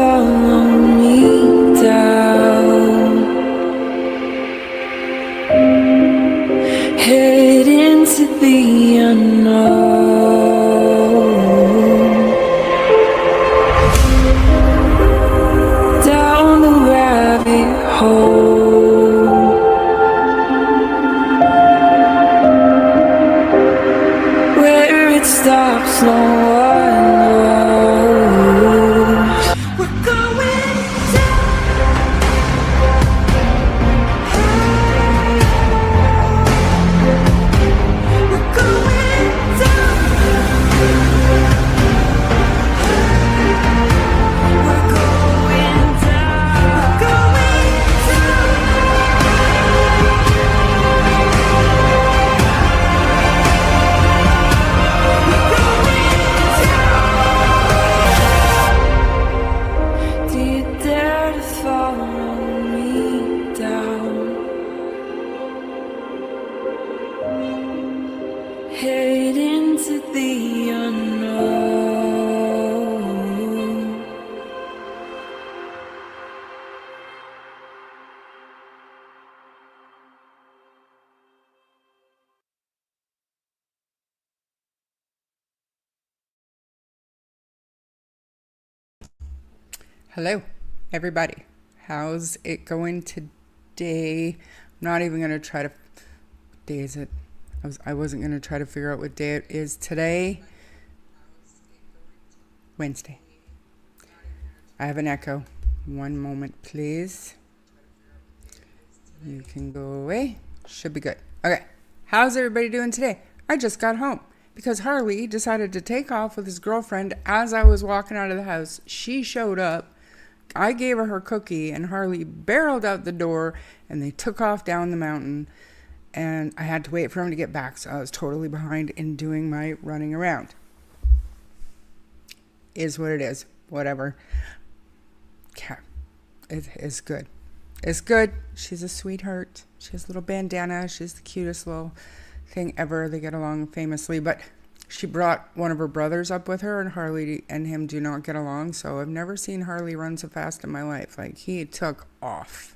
follow me down, head into the unknown, down the rabbit hole, where it stops no one knows. We're going down. We're going down. We're going down. We're going down. Do you dare to follow me down? Head into the unknown. Hello, everybody. How's it going today? I'm not even going to try to... What day is it? I wasn't going to try to figure out what day it is today. Wednesday. I have an echo. One moment, please. You can go away. Should be good. Okay. How's everybody doing today? I just got home because Harley decided to take off with his girlfriend as I was walking out of the house. She showed up. I gave her cookie, and Harley barreled out the door, and they took off down the mountain, and I had to wait for him to get back, so I was totally behind in doing my running around. Is what it is. Whatever. Yeah, it is good. It's good. She's a sweetheart. She has a little bandana. She's the cutest little thing ever. They get along famously, but she brought one of her brothers up with her, and Harley and him do not get along, so I've never seen Harley run so fast in my life. Like, he took off.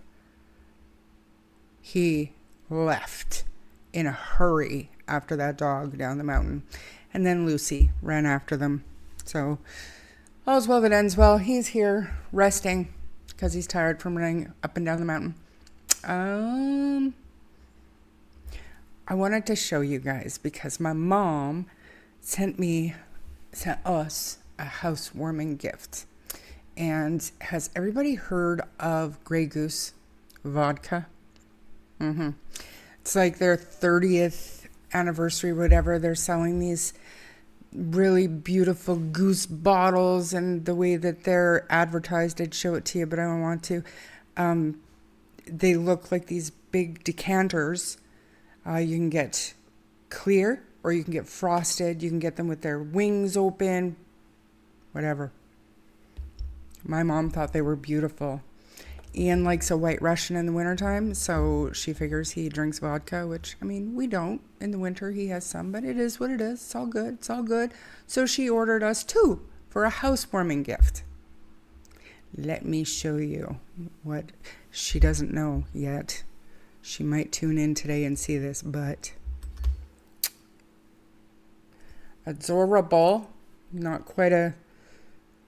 He left in a hurry after that dog down the mountain. And then Lucy ran after them. So, all's well that ends well. He's here resting because he's tired from running up and down the mountain. I wanted to show you guys because my mom sent us a housewarming gift. And has everybody heard of Grey Goose vodka? It's like their 30th anniversary, whatever. They're selling these really beautiful goose bottles, and the way that they're advertised, I'd show it to you, but I don't want to. They look like these big decanters. You can get clear, or you can get frosted. You can get them with their wings open, whatever. My mom thought they were beautiful. Ian likes a White Russian in the wintertime, so she figures he drinks vodka, which, I mean, we don't. In the winter, he has some, but it is what it is. It's all good. It's all good. So she ordered us 2 for a housewarming gift. Let me show you what she doesn't know yet. She might tune in today and see this, but adorable. Not quite a...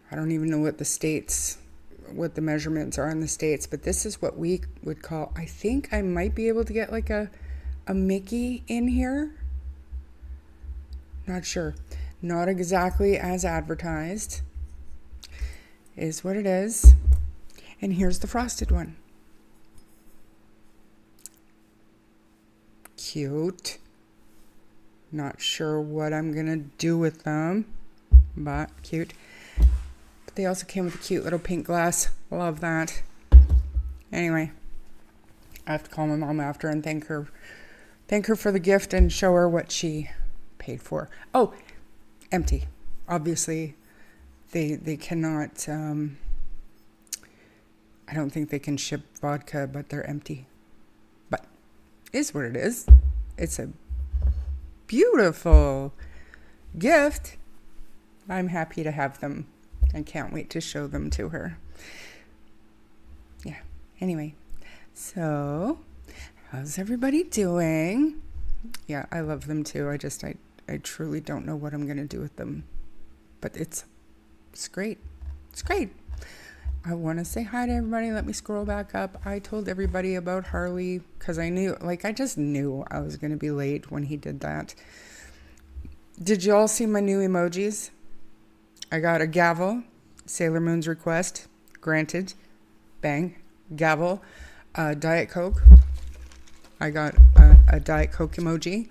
I don't even know what the measurements are in the States, but this is what we would call, I think I might be able to get like a Mickey in here. Not sure. Not exactly as advertised. Is what it is. And here's the frosted one. Cute. Not sure what I'm gonna do with them, but cute. They also came with a cute little pink glass. Love that. Anyway, I have to call my mom after and thank her for the gift and show her what she paid for. Oh, empty. Obviously, they cannot, I don't think they can ship vodka, but they're empty. But it is what it is. It's a beautiful gift. I'm happy to have them. I can't wait to show them to her. Yeah. Anyway, so how's everybody doing? Yeah, I love them too. I truly don't know what I'm going to do with them. But it's great. It's great. I want to say hi to everybody. Let me scroll back up. I told everybody about Harley because I just knew I was going to be late when he did that. Did you all see my new emojis? I got a gavel, Sailor Moon's request, granted, bang, gavel, Diet Coke. I got a Diet Coke emoji.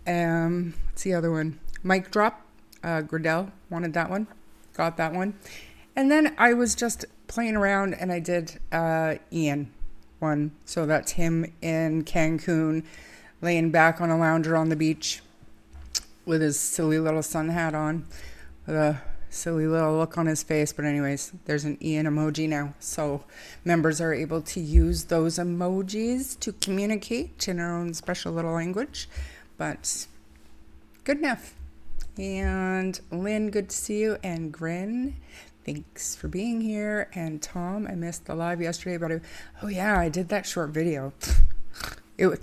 What's the other one? Mic drop, Gradell wanted that one, got that one. And then I was just playing around and I did Ian one. So that's him in Cancun, laying back on a lounger on the beach with his silly little sun hat on, with a silly little look on his face. But anyways, there's an Ian emoji now. So members are able to use those emojis to communicate in our own special little language. But good enough. And Lynn, good to see you. And Grin, thanks for being here. And Tom, I missed the live yesterday, but I did that short video. It was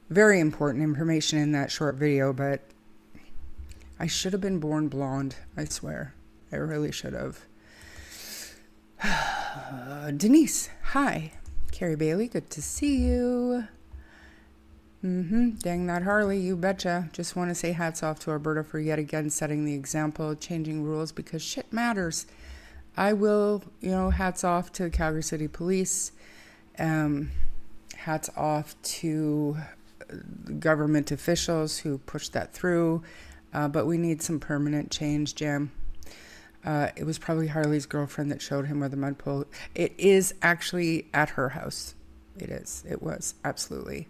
very important information in that short video, but I should have been born blonde, I swear. I really should have. Denise, hi. Carrie Bailey, good to see you. Dang that Harley, you betcha. Just want to say hats off to Alberta for yet again setting the example, changing rules because shit matters. I will, hats off to Calgary City Police. Hats off to government officials who pushed that through. But we need some permanent change, Jam. It was probably Harley's girlfriend that showed him where the mud pole. It is actually at her house. It is. It was. Absolutely.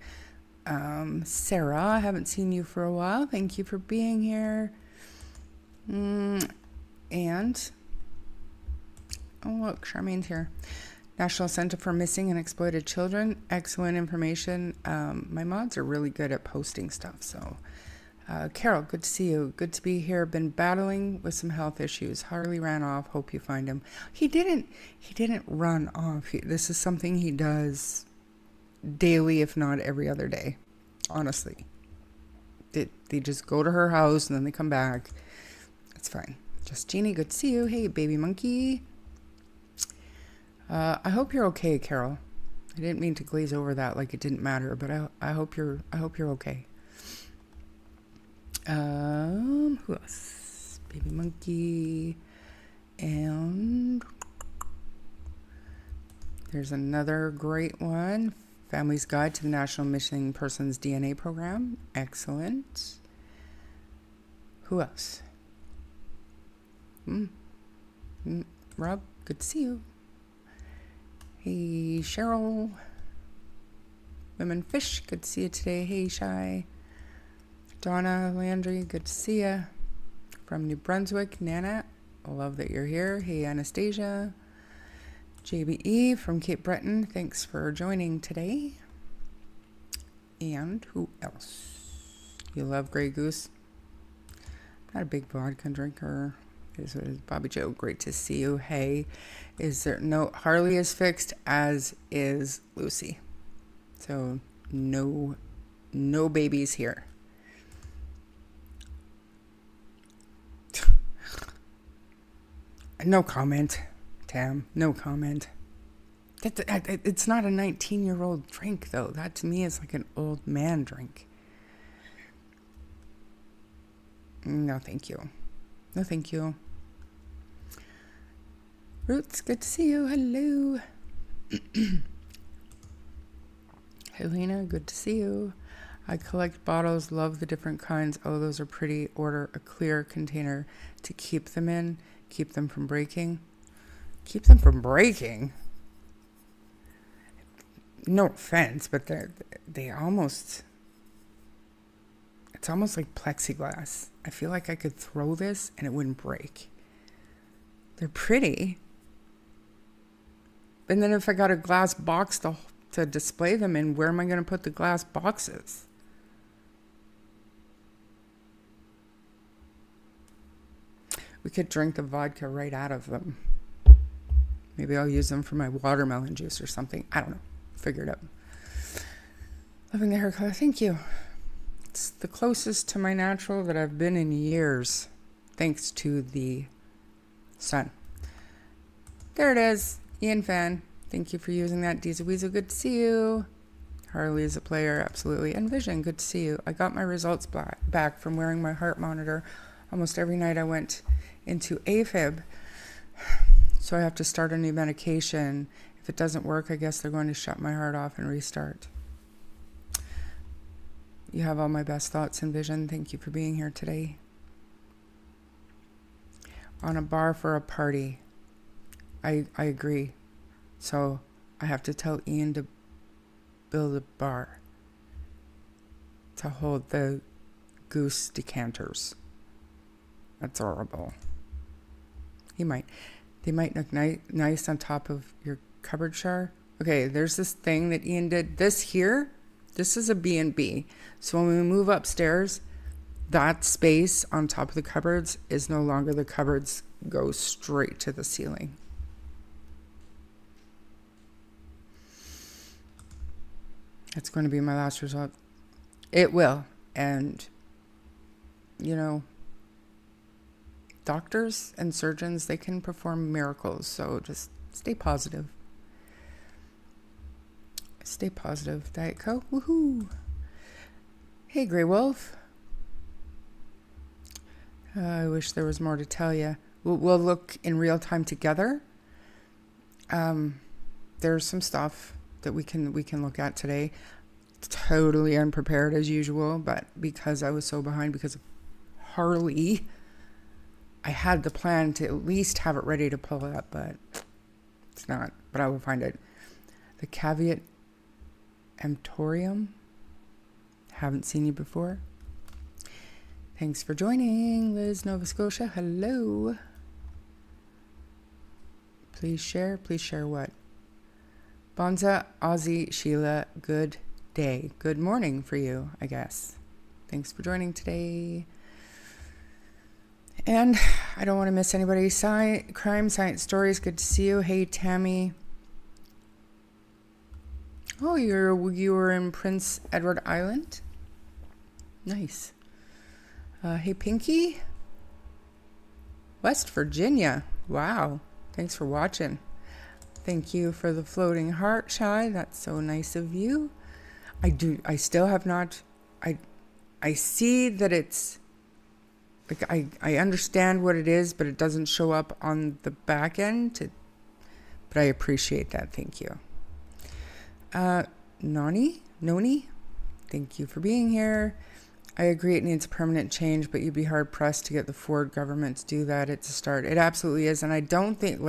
Sarah, I haven't seen you for a while. Thank you for being here. And, oh look, Charmaine's here. National Center for Missing and Exploited Children. Excellent information. My mods are really good at posting stuff. So, Carol, good to see you. Good to be here. Been battling with some health issues. Harley ran off. Hope you find him. He didn't run off. This is something he does daily, if not every other day, honestly. They just go to her house and then they come back. It's fine. Just Jeannie, good to see you. Hey, baby monkey. I hope you're okay, Carol. I didn't mean to glaze over that like it didn't matter, but I hope you're okay. Who else? Baby monkey. And there's another great one. Family's Guide to the National Missing Persons DNA Program. Excellent. Who else? Rob, good to see you. Hey, Cheryl. Women Fish, good to see you today. Hey, Shy. Donna Landry, good to see you. From New Brunswick, Nana, I love that you're here. Hey, Anastasia. JBE from Cape Breton, thanks for joining today. And who else? You love Grey Goose? Not a big vodka drinker. Is Bobby Joe, great to see you. Hey, Harley is fixed, as is Lucy. So no babies here. No comment, Tam. No comment. It's not a 19-year-old drink, though. That to me is like an old man drink. No, thank you. No, thank you. Roots, good to see you. Hello. Helena, good to see you. I collect bottles, love the different kinds. Oh, those are pretty. Order a clear container to keep them in. Keep them from breaking. Keep them from breaking? No offense, but they almost... It's almost like plexiglass. I feel like I could throw this and it wouldn't break. They're pretty. And then if I got a glass box to display them in, where am I going to put the glass boxes? We could drink the vodka right out of them. Maybe I'll use them for my watermelon juice or something. I don't know. Figure it out. Loving the hair color. Thank you. It's the closest to my natural that I've been in years, thanks to the sun. There it is. Ian Fan. Thank you for using that. Deezer Weasel, good to see you. Harley is a player, absolutely. And Vision, good to see you. I got my results back from wearing my heart monitor. Almost every night I went into AFib. So I have to start a new medication. If it doesn't work, I guess they're going to shut my heart off and restart. You have all my best thoughts and vision. Thank you for being here today. On a bar for a party. I agree. So I have to tell Ian to build a bar to hold the goose decanters. That's horrible. They might look nice on top of your cupboard char. Okay, there's this thing that Ian did. This is a B&B. So when we move upstairs, that space on top of the cupboards is no longer the cupboards, go straight to the ceiling. It's going to be my last result. It will. And, doctors and surgeons, they can perform miracles. So just stay positive. Stay positive. Diet Coke. Woohoo. Hey, Grey Wolf. I wish there was more to tell you. We'll look in real time together. There's some stuff that we can look at today. Totally unprepared as usual, but because I was so behind because of Harley, I had the plan to at least have it ready to pull it up, but it's not. But I will find it. The Caveat Emptorium. Haven't seen you before. Thanks for joining, Liz, Nova Scotia. Hello. Please share. Please share what? Bonza, Aussie, Sheila, good day. Good morning for you, I guess. Thanks for joining today. And I don't want to miss anybody. Crime Science Stories, good to see you. Hey, Tammy. Oh, you were in Prince Edward Island? Nice. Hey, Pinky. West Virginia. Wow. Thanks for watching. Thank you for the floating heart, Shy. That's so nice of you. I still have not. I see that it's like I understand what it is, but it doesn't show up on the back end. But I appreciate that. Thank you. Noni, thank you for being here. I agree it needs permanent change, but you'd be hard pressed to get the Ford government to do that. It's a start. It absolutely is. And I don't think,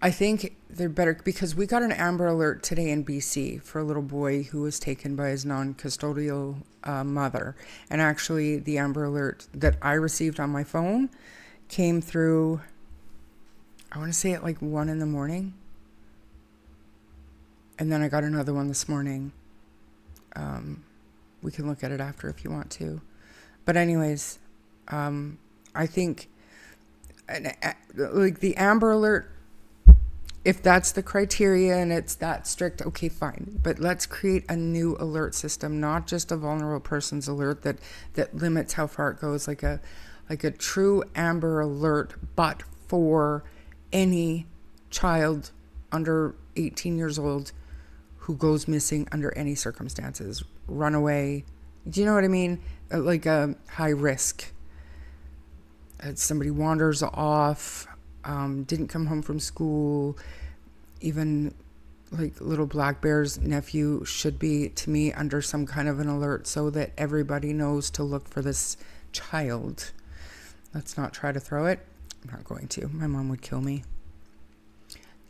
I think they're better because we got an Amber Alert today in BC for a little boy who was taken by his non-custodial mother. And actually the Amber Alert that I received on my phone came through, I want to say at 1 a.m. And then I got another one this morning. We can look at it after if you want to. But anyways, I think the Amber Alert, if that's the criteria and it's that strict, okay, fine. But let's create a new alert system, not just a vulnerable person's alert that limits how far it goes, like a true Amber Alert, but for any child under 18 years old who goes missing under any circumstances, runaway. Do you know what I mean? Like a high risk. Somebody wanders off, didn't come home from school, even like little Black Bear's nephew should be, to me, under some kind of an alert so that everybody knows to look for this child. Let's not try to throw it. I'm not going to. My mom would kill me.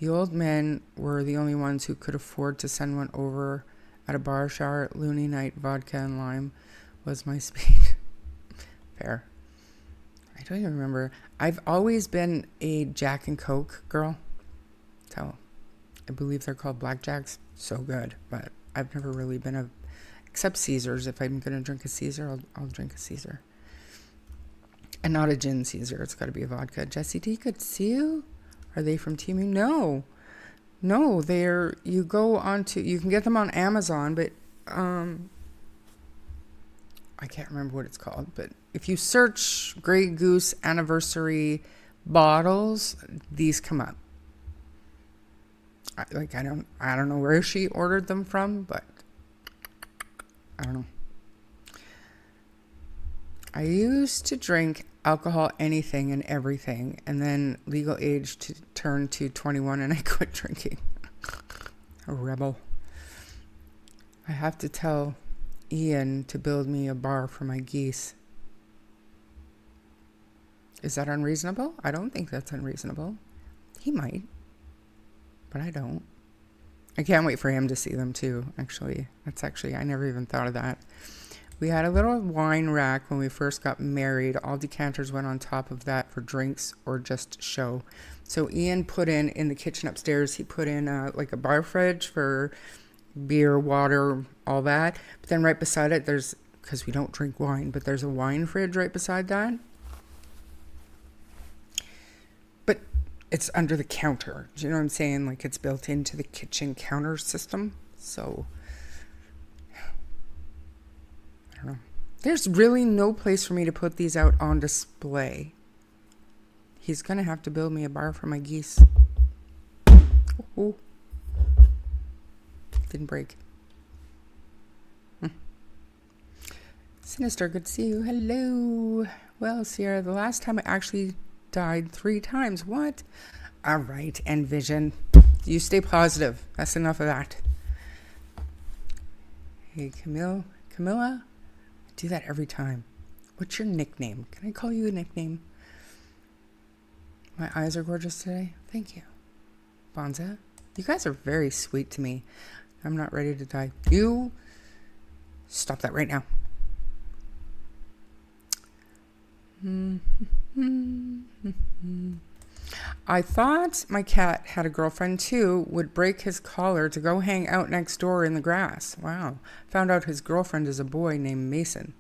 The old men were the only ones who could afford to send one over at a bar shower. Looney night, vodka and lime was my speed. Fair. I don't even remember. I've always been a Jack and Coke girl. So I believe they're called Blackjacks. So good. But I've never really been except Caesars. If I'm going to drink a Caesar, I'll drink a Caesar. And not a gin Caesar. It's got to be a vodka. Jesse D, good to see you. Are they from Temu? No, they're, you can get them on Amazon, but I can't remember what it's called. But if you search Grey Goose anniversary bottles, these come up. I don't know where she ordered them from, but I don't know. I used to drink alcohol, anything and everything, and then legal age to turn to 21 and I quit drinking. A rebel. I have to tell Ian to build me a bar for my geese. Is that unreasonable? I don't think that's unreasonable. He might, but I don't. I can't wait for him to see them too, actually. I never even thought of that. We had a little wine rack when we first got married. All decanters went on top of that for drinks or just show. So Ian put in the kitchen upstairs, he put in like a bar fridge for beer, water, all that. But then right beside it, because we don't drink wine, but there's a wine fridge right beside that. But it's under the counter. Do you know what I'm saying? Like it's built into the kitchen counter system. So there's really no place for me to put these out on display. He's going to have to build me a bar for my geese. Oh. Didn't break. Sinister, good to see you. Hello. Well, Sierra, the last time I actually died 3 times. What? All right, and Vision. You stay positive. That's enough of that. Hey, Camilla? Do that every time. What's your nickname? Can I call you a nickname? My eyes are gorgeous today. Thank you. Bonza. You guys are very sweet to me. I'm not ready to die. You stop that right now. I thought my cat had a girlfriend too, would break his collar to go hang out next door in the grass. Wow. Found out his girlfriend is a boy named Mason.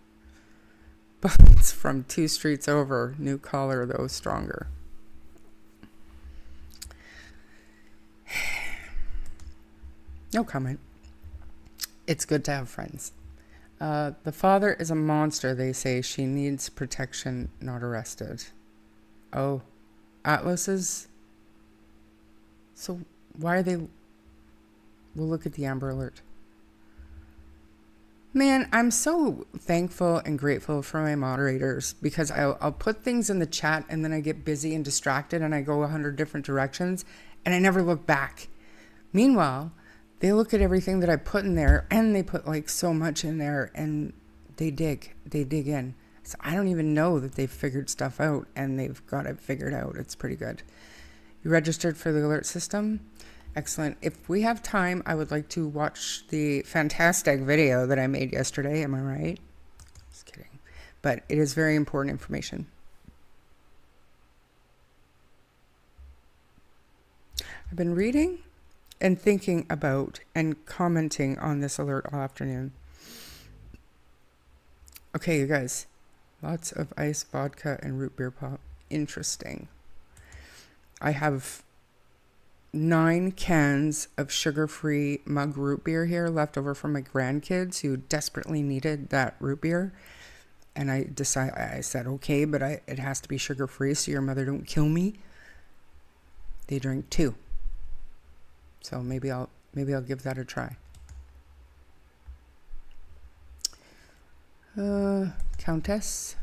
But it's from 2 streets over. New collar, though, stronger. No comment. It's good to have friends. The father is a monster, they say. She needs protection, not arrested. Oh. Atlas's. So why are they? We'll look at the Amber Alert. Man, I'm so thankful and grateful for my moderators because I'll put things in the chat and then I get busy and distracted and I go 100 different directions and I never look back. Meanwhile, they look at everything that I put in there and they put like so much in there and they dig in. So I don't even know that they've figured stuff out and they've got it figured out. It's pretty good. You registered for the alert system? Excellent. If we have time, I would like to watch the fantastic video that I made yesterday. Am I right? Just kidding. But it is very important information. I've been reading and thinking about and commenting on this alert all afternoon. Okay, you guys. Lots of ice, vodka, and root beer pop. Interesting. I have 9 cans of sugar-free mug root beer here left over from my grandkids who desperately needed that root beer. And I said, okay, but it has to be sugar-free so your mother don't kill me. They drink 2. So maybe I'll give that a try. Countess,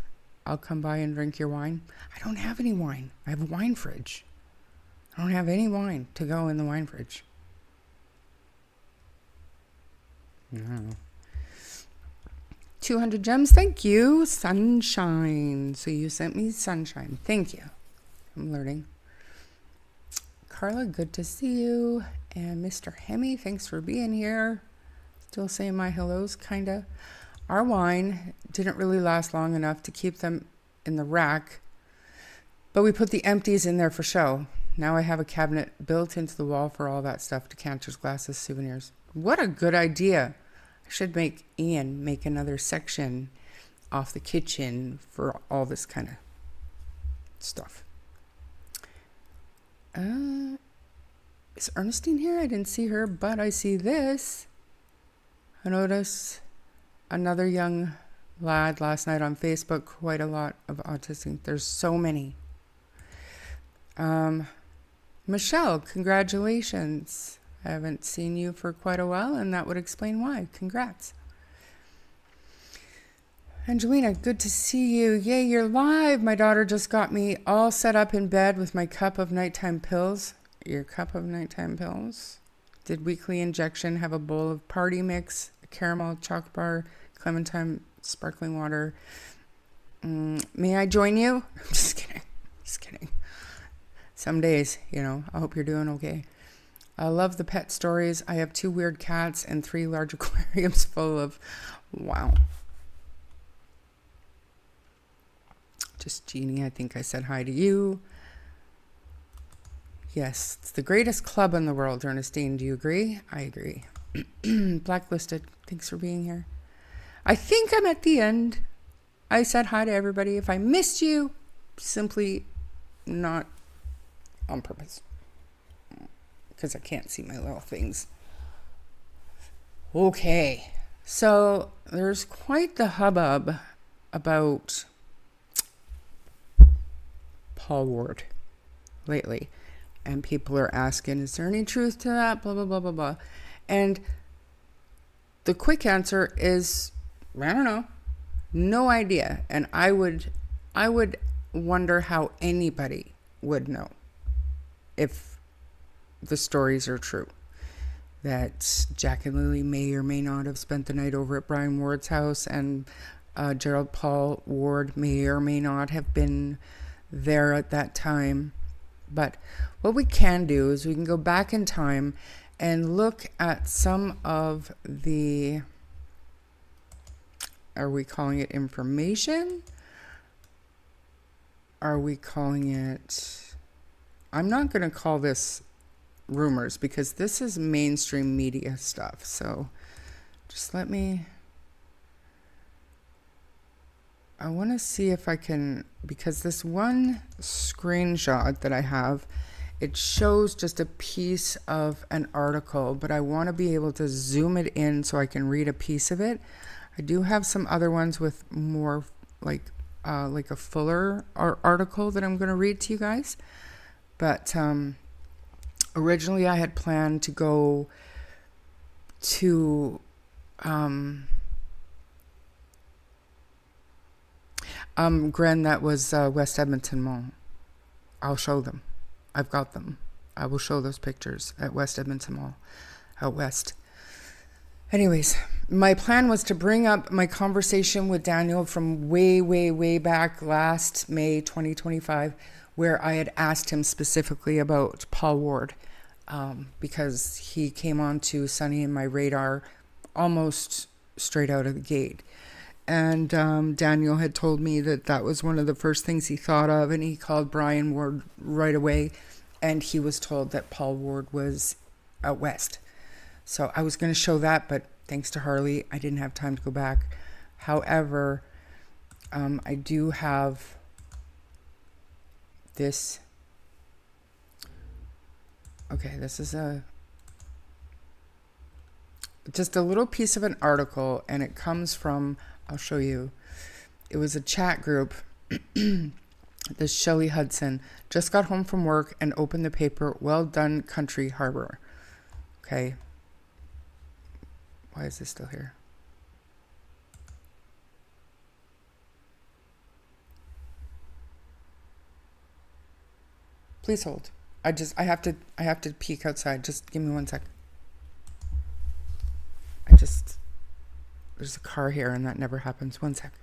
I'll come by and drink your wine. I don't have any wine. I have a wine fridge. I don't have any wine to go in the wine fridge. No. 200 gems. Thank you. Sunshine. So you sent me sunshine. Thank you. I'm learning. Carla, good to see you. And Mr. Hemi, thanks for being here. Still saying my hellos, kinda. Our wine didn't really last long enough to keep them in the rack, but we put the empties in there for show. Now I have a cabinet built into the wall for all that stuff, decanters, glasses, souvenirs. What a good idea. I should make Ian make another section off the kitchen for all this kind of stuff. Is Ernestine here? I didn't see her, but I see this. I noticed another young lad last night on Facebook, quite a lot of autistic. There's so many. Michelle, congratulations. I haven't seen you for quite a while, and that would explain why. Congrats. Angelina, good to see you. Yay, you're live. My daughter just got me all set up in bed with my cup of nighttime pills. Your cup of nighttime pills. Did weekly injection, have a bowl of party mix, a caramel chocolate bar, clementine, sparkling water. May I join you? I'm just kidding. Just kidding. Some days, you know, I hope you're doing okay. I love the pet stories. I have 2 weird cats and 3 large aquariums full of, wow. Just Jeannie, I think I said hi to you. Yes, it's the greatest club in the world, Ernestine. Do you agree? I agree. Blacklisted, thanks for being here. I think I'm at the end. I said hi to everybody. If I missed you, simply not on purpose. Because I can't see my little things. Okay, so there's quite the hubbub about Paul Ward lately. And people are asking, is there any truth to that? Blah, blah, blah, blah, blah. And the quick answer is, I don't know. No idea. And I would wonder how anybody would know if the stories are true. That Jack and Lilly may or may not have spent the night over at Brian Ward's house, and Gerald Paul Ward may or may not have been there at that time. But what we can do is we can go back in time and look at some of the, are we calling it information? Are we calling it, I'm not going to call this rumors because this is mainstream media stuff. So just let me, I want to see if I can, because this one screenshot that I have, it shows just a piece of an article, but I want to be able to zoom it in so I can read a piece of it. I do have some other ones with more like a fuller article that I'm going to read to you guys. But originally I had planned to go to Gren, that was West Edmonton Mall. I'll show them. I've got them. I will show those pictures at West Edmonton Mall, out west. Anyways, my plan was to bring up my conversation with Daniel from way, way, way back last May 2025, where I had asked him specifically about Paul Ward, because he came onto Sunny and my radar almost straight out of the gate. And Daniel had told me that that was one of the first things he thought of, and he called Brian Ward right away, and he was told that Paul Ward was out west. So I was going to show that, but thanks to Harley, I didn't have time to go back. However, I do have this. Okay, this is just a little piece of an article, and it comes from, I'll show you. It was a chat group. This Shelley Hudson just got home from work and opened the paper. Well done, Country Harbor. Okay. Why is this still here? Please hold. I have to peek outside. Just give me 1 sec. There's a car here and that never happens. 1 sec.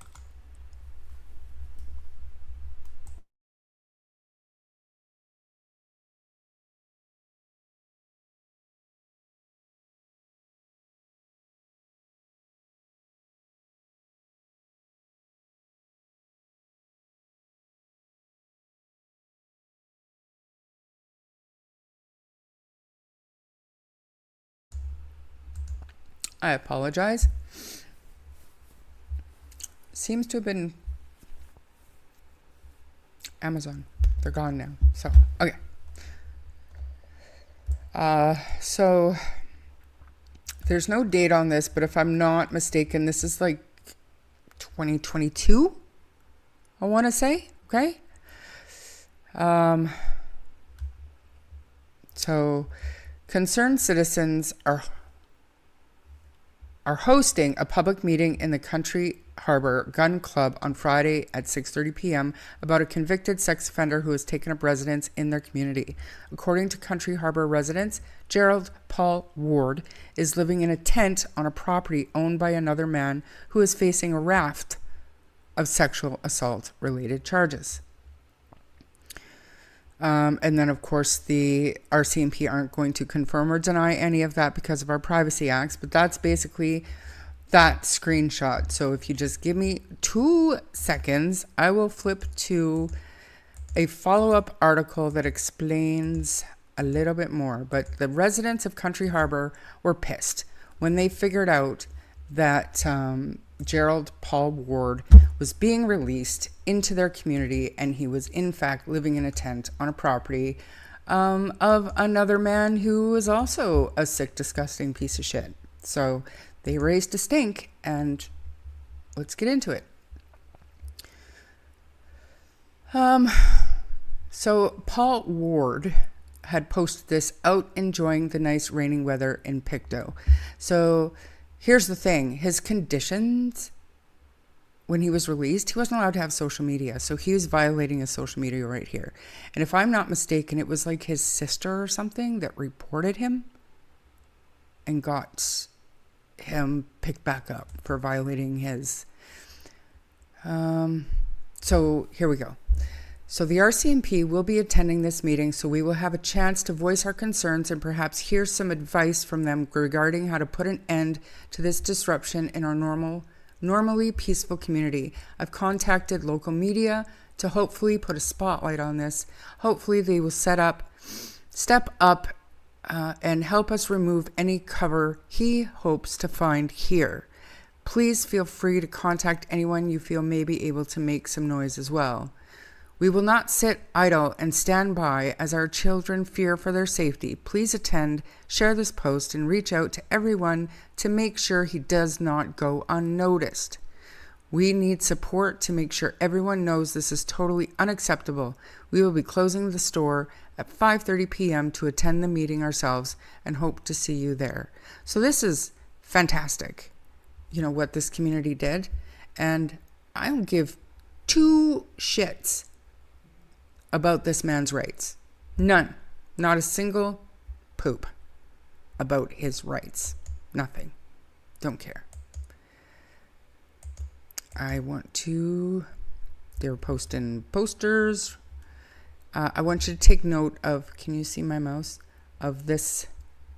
I apologize. Seems to have been Amazon. They're gone now. So, okay. So there's no date on this, but if I'm not mistaken, this is like 2022, I want to say. Okay. So concerned citizens are hosting a public meeting in the Country Harbor Gun Club on Friday at 6:30 p.m. about a convicted sex offender who has taken up residence in their community. According to Country Harbor residents, Gerald Paul Ward is living in a tent on a property owned by another man who is facing a raft of sexual assault related charges. And then, of course, the RCMP aren't going to confirm or deny any of that because of our privacy acts, but that's basically that screenshot. So if you just give me 2 seconds, I will flip to a follow-up article that explains a little bit more. But the residents of Country Harbor were pissed when they figured out that Gerald Paul Ward was being released into their community, and he was in fact living in a tent on a property of another man who was also a sick, disgusting piece of shit. So they raised a stink, and let's get into it. So Paul Ward had posted this out enjoying the nice raining weather in Pictou. So here's the thing, his conditions when he was released, he wasn't allowed to have social media. So he was violating his social media right here. And if I'm not mistaken, it was like his sister or something that reported him and got him picked back up for violating his. So here we go. So the RCMP will be attending this meeting, so we will have a chance to voice our concerns and perhaps hear some advice from them regarding how to put an end to this disruption in our normally peaceful community. I've contacted local media to hopefully put a spotlight on this. Hopefully they will step up and help us remove any cover he hopes to find here. Please feel free to contact anyone you feel may be able to make some noise as well. We will not sit idle and stand by as our children fear for their safety. Please attend, share this post, and reach out to everyone to make sure he does not go unnoticed. We need support to make sure everyone knows this is totally unacceptable. We will be closing the store at 5:30 p.m. to attend the meeting ourselves and hope to see you there. So this is fantastic, what this community did. And I don't give 2 shits about this man's rights. None. Not a single poop about his rights. Nothing. Don't care. They were posting posters. I want you to take note of, can you see my mouse? Of this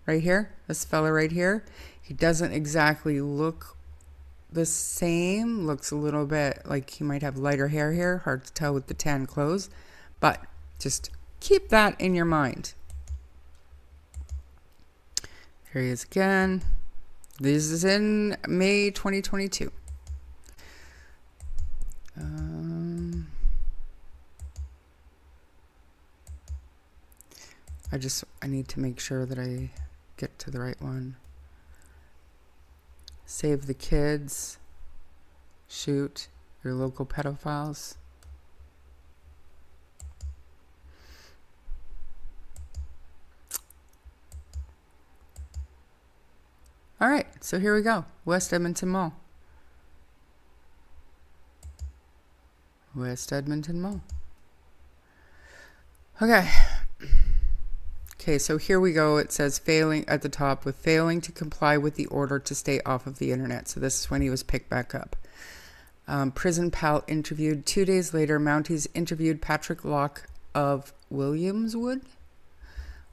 right here, this fella right here. He doesn't exactly look the same. Looks a little bit like he might have lighter hair here. Hard to tell with the tan clothes. But just keep that in your mind. Here he is again. This is in May 2022. I need to make sure that I get to the right one. Save the kids. Shoot your local pedophiles. All right, so here we go. West Edmonton Mall. West Edmonton Mall. Okay, so here we go. It says failing at the top with failing to comply with the order to stay off of the internet. So this is when he was picked back up. Prison Pal interviewed. 2 days later, Mounties interviewed Patrick Locke of Williamswood.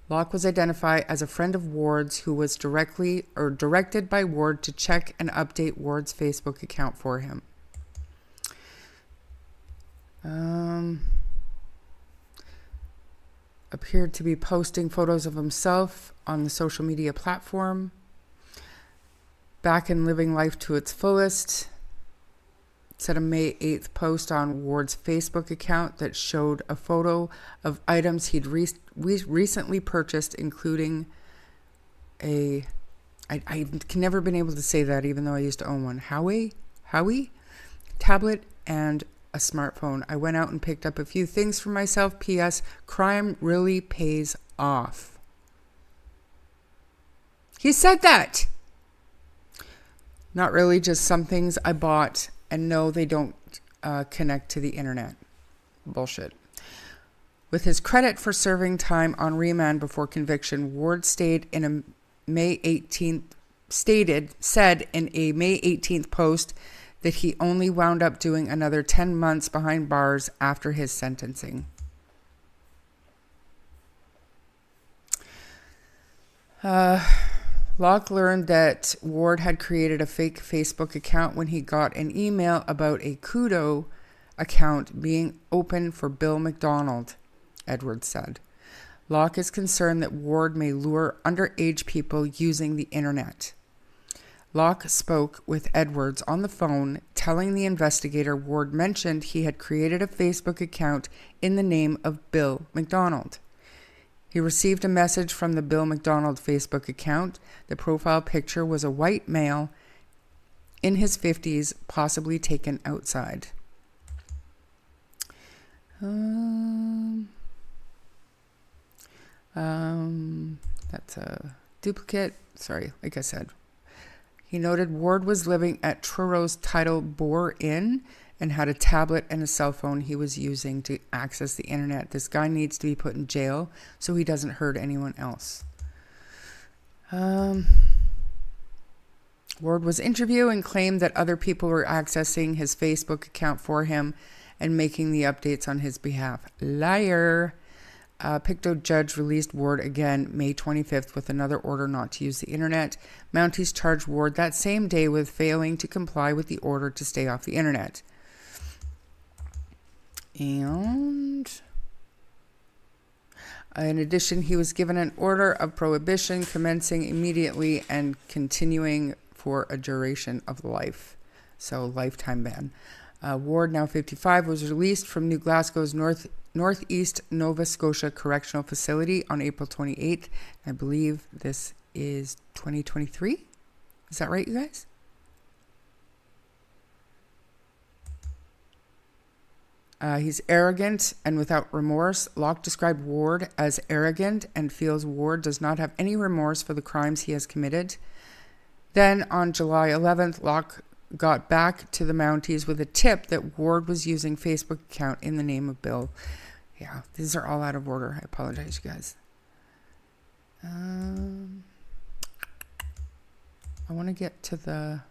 Locke was identified as a friend of Ward's who was directed by Ward to check and update Ward's Facebook account for him. Appeared to be posting photos of himself on the social media platform. Back and living life to its fullest. said a May 8th post on Ward's Facebook account that showed a photo of items he'd recently purchased, including I can never been able to say that, even though I used to own one. Howie tablet and a smartphone. I went out and picked up a few things for myself. P.S. Crime really pays off. He said that. Not really, just some things I bought, and no, they don't connect to the internet. Bullshit. With his credit for serving time on remand before conviction, Ward said in a May 18th post that he only wound up doing another 10 months behind bars after his sentencing. Locke learned that Ward had created a fake Facebook account when he got an email about a Kudo account being open for Bill McDonald, Edwards said. Locke is concerned that Ward may lure underage people using the internet. Locke spoke with Edwards on the phone, telling the investigator Ward mentioned he had created a Facebook account in the name of Bill McDonald. He received a message from the Bill McDonald Facebook account. The profile picture was a white male in his 50s, possibly taken outside. That's a duplicate. Sorry, like I said. He noted Ward was living at Truro's Title Bore Inn and had a tablet and a cell phone he was using to access the internet. This guy needs to be put in jail so he doesn't hurt anyone else. Ward was interviewed and claimed that other people were accessing his Facebook account for him and making the updates on his behalf. Liar. Pictou judge released Ward again May 25th with another order not to use the internet. Mounties charged Ward that same day with failing to comply with the order to stay off the internet. And in addition, he was given an order of prohibition commencing immediately and continuing for a duration of life. So, lifetime ban. Ward, now 55, was released from New Glasgow's Northeast Nova Scotia Correctional Facility on April 28th. I believe this is 2023. Is that right, you guys? He's arrogant and without remorse. Locke described Ward as arrogant and feels Ward does not have any remorse for the crimes he has committed. Then on July 11th, Locke got back to the Mounties with a tip that Ward was using Facebook account in the name of Bill. Yeah, these are all out of order. I apologize, you guys. I want to get to the...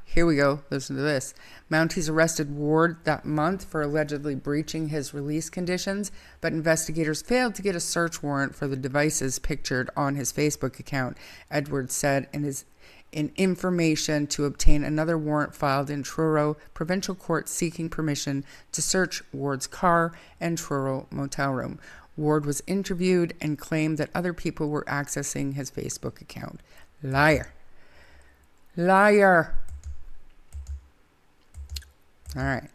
Here we go. Listen to this. Mounties arrested Ward that month for allegedly breaching his release conditions, but investigators failed to get a search warrant for the devices pictured on his Facebook account, Edwards said in information to obtain another warrant filed in Truro Provincial Court seeking permission to search Ward's car and Truro motel room. Ward was interviewed and claimed that other people were accessing his Facebook account. Liar. Liar. All right.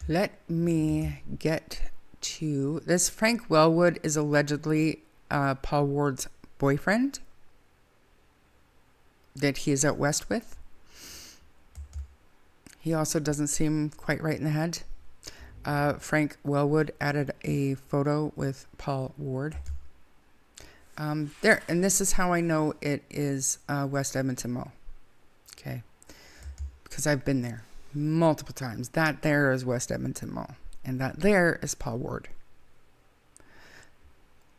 Let me get to this. Frank Wellwood is allegedly Paul Ward's boyfriend that he is out west with. He also doesn't seem quite right in the head. Frank Wellwood added a photo with Paul Ward. There, and this is how I know it is West Edmonton Mall. Okay. Because I've been there multiple times. That there is West Edmonton Mall. And that there is Paul Ward.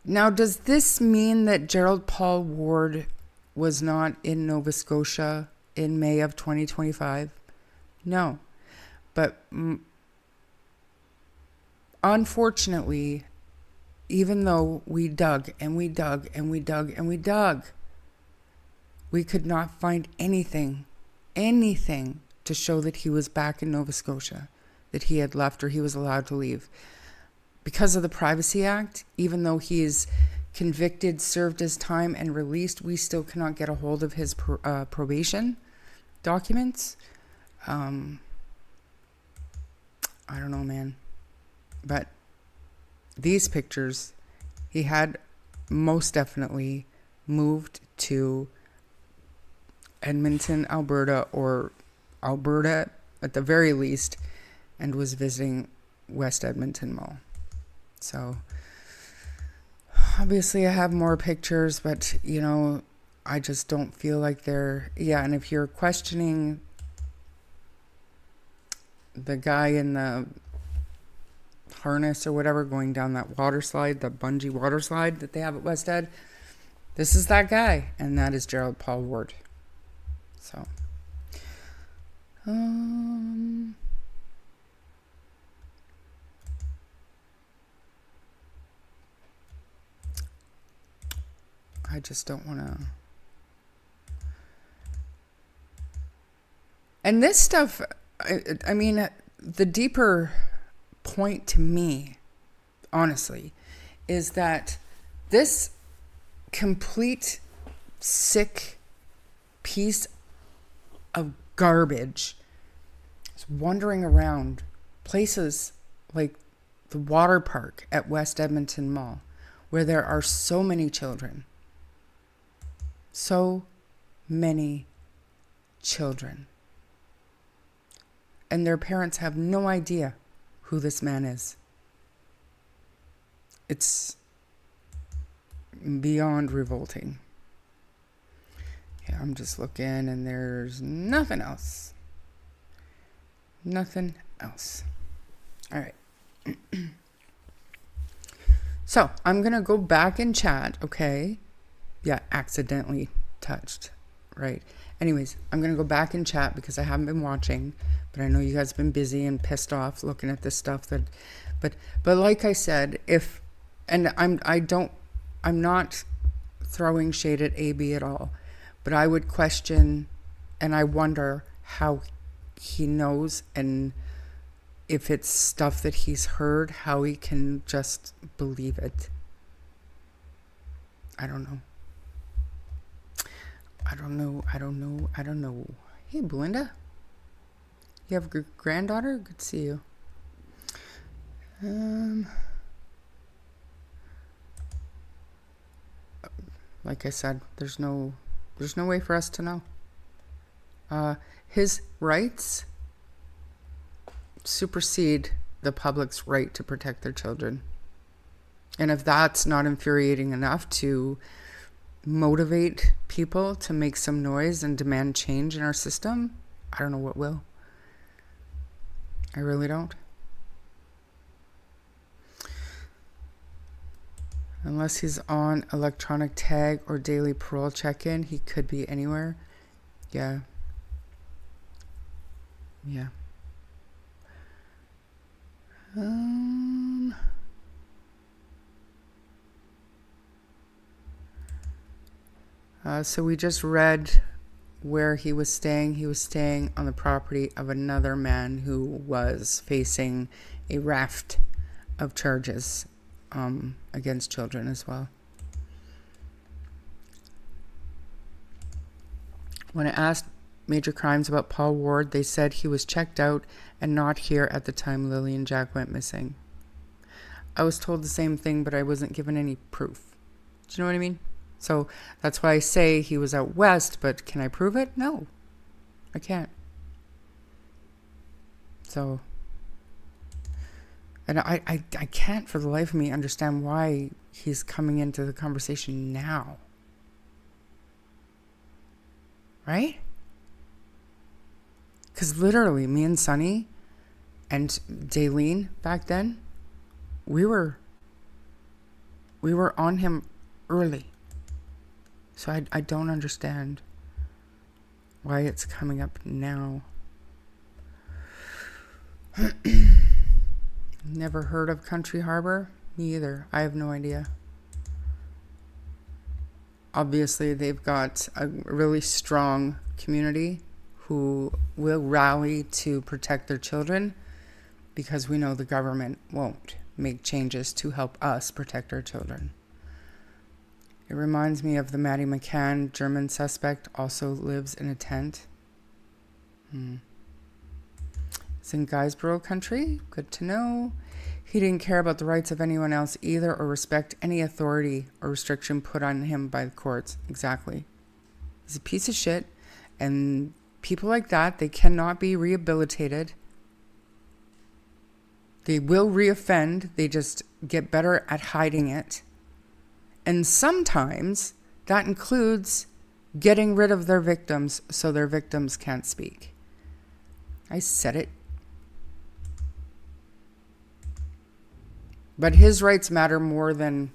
Now, does this mean that Gerald Paul Ward was not in Nova Scotia in May of 2025? No. But unfortunately, even though we dug and we dug and we dug and we dug, we could not find anything to show that he was back in Nova Scotia, that he had left or he was allowed to leave. Because of the Privacy Act, even though he is convicted, served his time, and released. We still cannot get a hold of his probation documents. I don't know, man. But these pictures, he had most definitely moved to Edmonton, Alberta, or Alberta at the very least, and was visiting West Edmonton Mall. So obviously I have more pictures, but you know, I just don't feel like they're, yeah. And if you're questioning the guy in the harness or whatever going down that water slide, the bungee water slide that they have at West Ed, this is that guy, and that is Gerald Paul Ward. So I just don't want to. And this stuff, I mean, the deeper point to me, honestly, is that this complete sick piece of garbage is wandering around places like the water park at West Edmonton Mall, where there are so many children. So many children. And their parents have no idea who this man is. It's beyond revolting. Yeah, I'm just looking and there's nothing else. Nothing else. All right. So I'm going to go back and chat, okay? Yeah, accidentally touched, right? Anyways, I'm going to go back and chat because I haven't been watching, but I know you guys have been busy and pissed off looking at this stuff that, but like I said, I'm not throwing shade at AB at all, but I would question and I wonder how he knows, and if it's stuff that he's heard, how he can just believe it. I don't know. Hey, Belinda. You have a granddaughter? Good to see you. Like I said, there's no way for us to know. His rights supersede the public's right to protect their children. And if that's not infuriating enough to motivate people to make some noise and demand change in our system, I don't know what will. I really don't. Unless he's on electronic tag or daily parole check-in, he could be anywhere. Yeah. So we just read where he was staying. He was staying on the property of another man who was facing a raft of charges against children as well. When I asked Major Crimes about Paul Ward, they said he was checked out and not here at the time Lilly and Jack went missing. I was told the same thing, but I wasn't given any proof. Do you know what I mean? So that's why I say he was out west, but can I prove it? No, I can't. So, and I can't for the life of me understand why he's coming into the conversation now. Right? Because literally, me and Sonny and Daylene back then, we were on him early. So I don't understand why it's coming up now. Never heard of Country Harbor? Me either. I have no idea. Obviously, they've got a really strong community who will rally to protect their children, because we know the government won't make changes to help us protect our children. It reminds me of the Maddie McCann German suspect also lives in a tent. It's in Guysborough country. Good to know. He didn't care about the rights of anyone else either or respect any authority or restriction put on him by the courts. Exactly. He's a piece of shit. And people like that, they cannot be rehabilitated. They will reoffend. They just get better at hiding it. And sometimes that includes getting rid of their victims so their victims can't speak. I said it. But his rights matter more than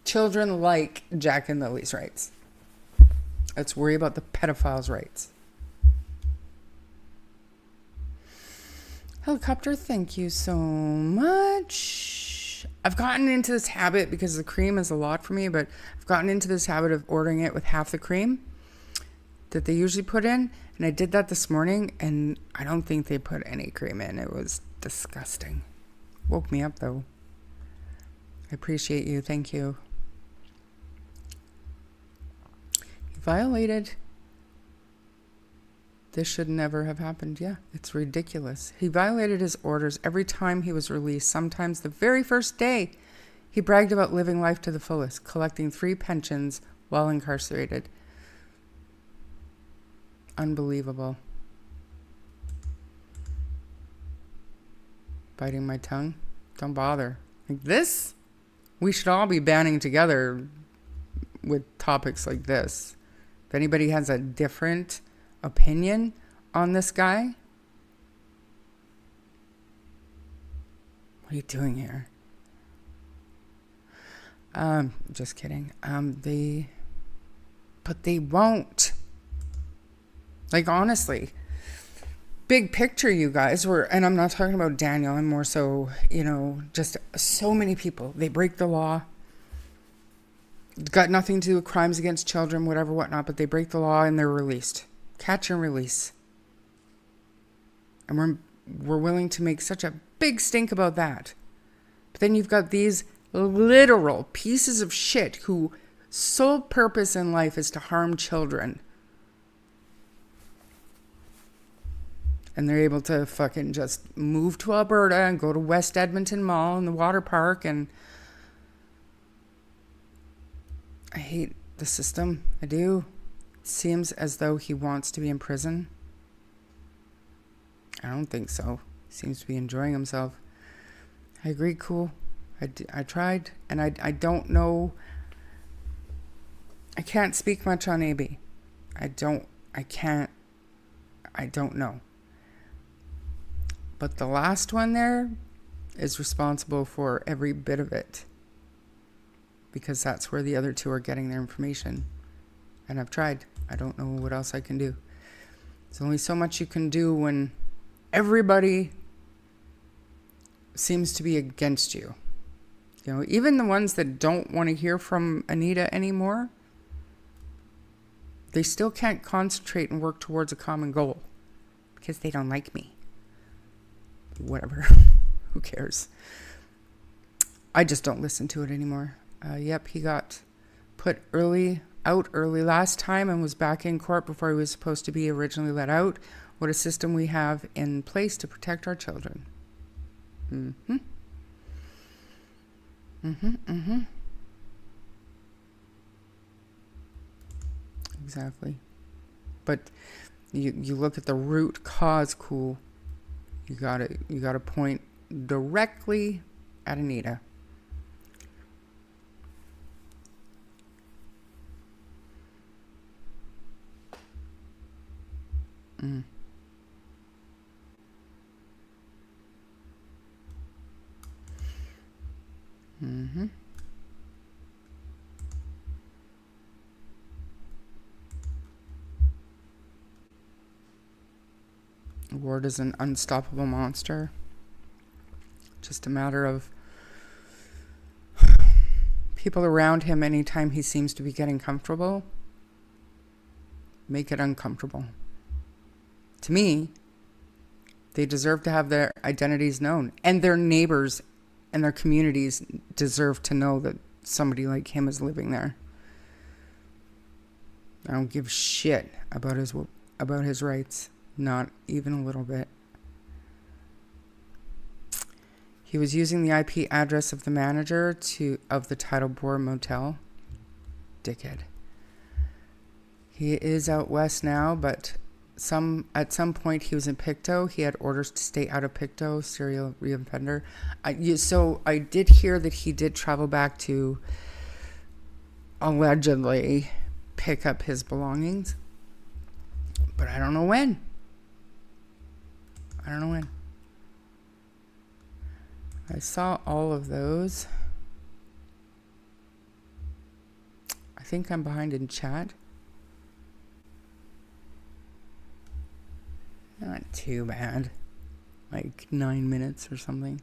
children like Jack and Lily's rights. Let's worry about the pedophiles' rights. Helicopter, thank you so much. I've gotten into this habit because the cream is a lot for me, but I've gotten into this habit of ordering it with half the cream that they usually put in. And I did that this morning, and I don't think they put any cream in. It was disgusting. Woke me up, though. I appreciate you. Thank you. He violated. This should never have happened. Yeah, it's ridiculous. He violated his orders every time he was released. Sometimes the very first day, he bragged about living life to the fullest, collecting 3 pensions while incarcerated. Unbelievable. Biting my tongue? Don't bother. Like this? We should all be banding together with topics like this. If anybody has a different opinion on this guy, what are you doing here? Just kidding. But they won't. Like, honestly, big picture, you guys were, and I'm not talking about Daniel, I'm more so, just so many people. They break the law. It's got nothing to do with crimes against children, whatever, whatnot, but they break the law and they're released. Catch and release. And we're willing to make such a big stink about that. But then you've got these literal pieces of shit whose sole purpose in life is to harm children. And they're able to fucking just move to Alberta and go to West Edmonton Mall and the water park. And I hate the system. I do. It seems as though he wants to be in prison. I don't think so. He seems to be enjoying himself. I agree, cool. I tried. And I don't know. I can't speak much on AB. I don't know. But the last one there is responsible for every bit of it. Because that's where the other 2 are getting their information. And I've tried. I don't know what else I can do. There's only so much you can do when everybody seems to be against you. Even the ones that don't want to hear from Anita anymore, they still can't concentrate and work towards a common goal because they don't like me. Whatever. Who cares? I just don't listen to it anymore. Yep, he got put out early last time and was back in court before he was supposed to be originally let out. What a system we have in place to protect our children. Exactly. But you look at the root cause, cool. You gotta point directly at Anita. Ward is an unstoppable monster. Just a matter of people around him, anytime he seems to be getting comfortable, make it uncomfortable. To me, they deserve to have their identities known, and their neighbors and their communities deserve to know that somebody like him is living there. I don't give shit about his rights. Not even a little bit. He was using the IP address of the manager of the Title Board Motel. Dickhead. He is out west now, but at some point he was in Pictou. He had orders to stay out of Pictou, serial reoffender. So I did hear that he did travel back to allegedly pick up his belongings, but I don't know when. I saw all of those. I think I'm behind in chat. Not too bad. Like 9 minutes or something.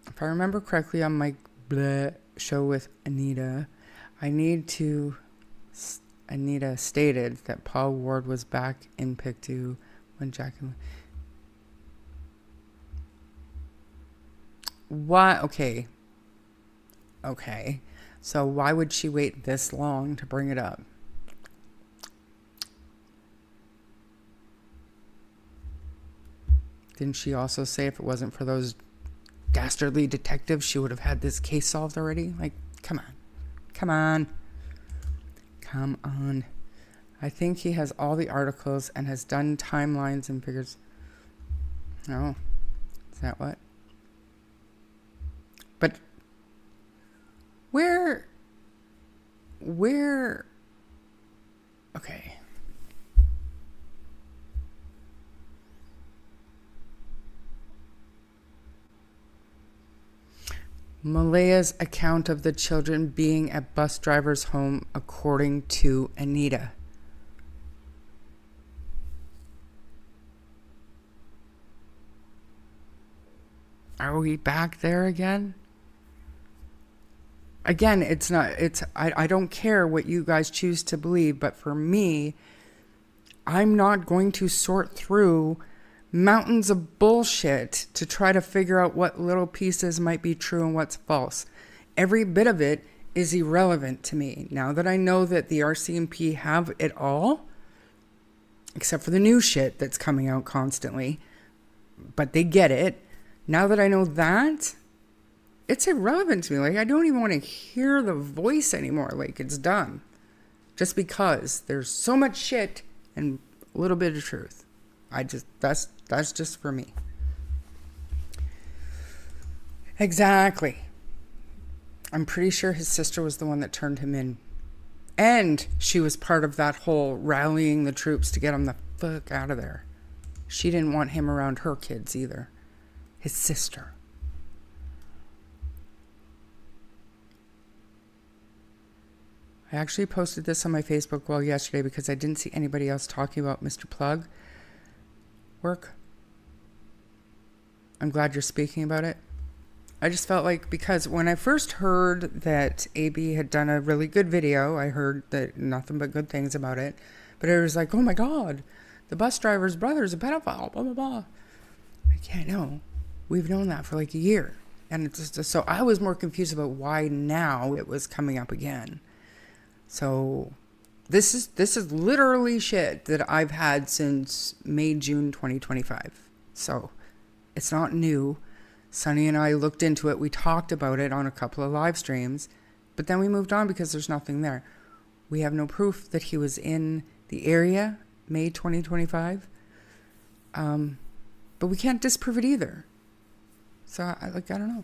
If I remember correctly on my show with Anita, Anita stated that Paul Ward was back in Pictou when Jacqueline... Why? Okay. So why would she wait this long to bring it up? Didn't she also say if it wasn't for those dastardly detectives, she would have had this case solved already? Like, come on. I think he has all the articles and has done timelines and figures. Oh, is that what? But where, okay. Malaya's account of the children being at bus driver's home, according to Anita. Are we back there again? Again, I don't care what you guys choose to believe, but for me, I'm not going to sort through mountains of bullshit to try to figure out what little pieces might be true and what's false. Every bit of it is irrelevant to me. Now that I know that the RCMP have it all, except for the new shit that's coming out constantly, but they get it. Now that I know that, it's irrelevant to me. Like, I don't even want to hear the voice anymore. Like, it's done. Just because there's so much shit and a little bit of truth. That's just for me. Exactly. I'm pretty sure his sister was the one that turned him in. And she was part of that whole rallying the troops to get him the fuck out of there. She didn't want him around her kids either. His sister. I actually posted this on my Facebook wall yesterday because I didn't see anybody else talking about Mr. Plug work. I'm glad you're speaking about it. I just felt like, because when I first heard that AB had done a really good video, I heard that nothing but good things about it. But it was like, oh my God, the bus driver's brother is a pedophile, blah, blah, blah. I can't know. We've known that for like a year. And it's just, so I was more confused about why now it was coming up again. So this is literally shit that I've had since May, June 2025. So it's not new. Sunny and I looked into it. We talked about it on a couple of live streams, but then we moved on because there's nothing there. We have no proof that he was in the area May 2025. But we can't disprove it either. So I don't know.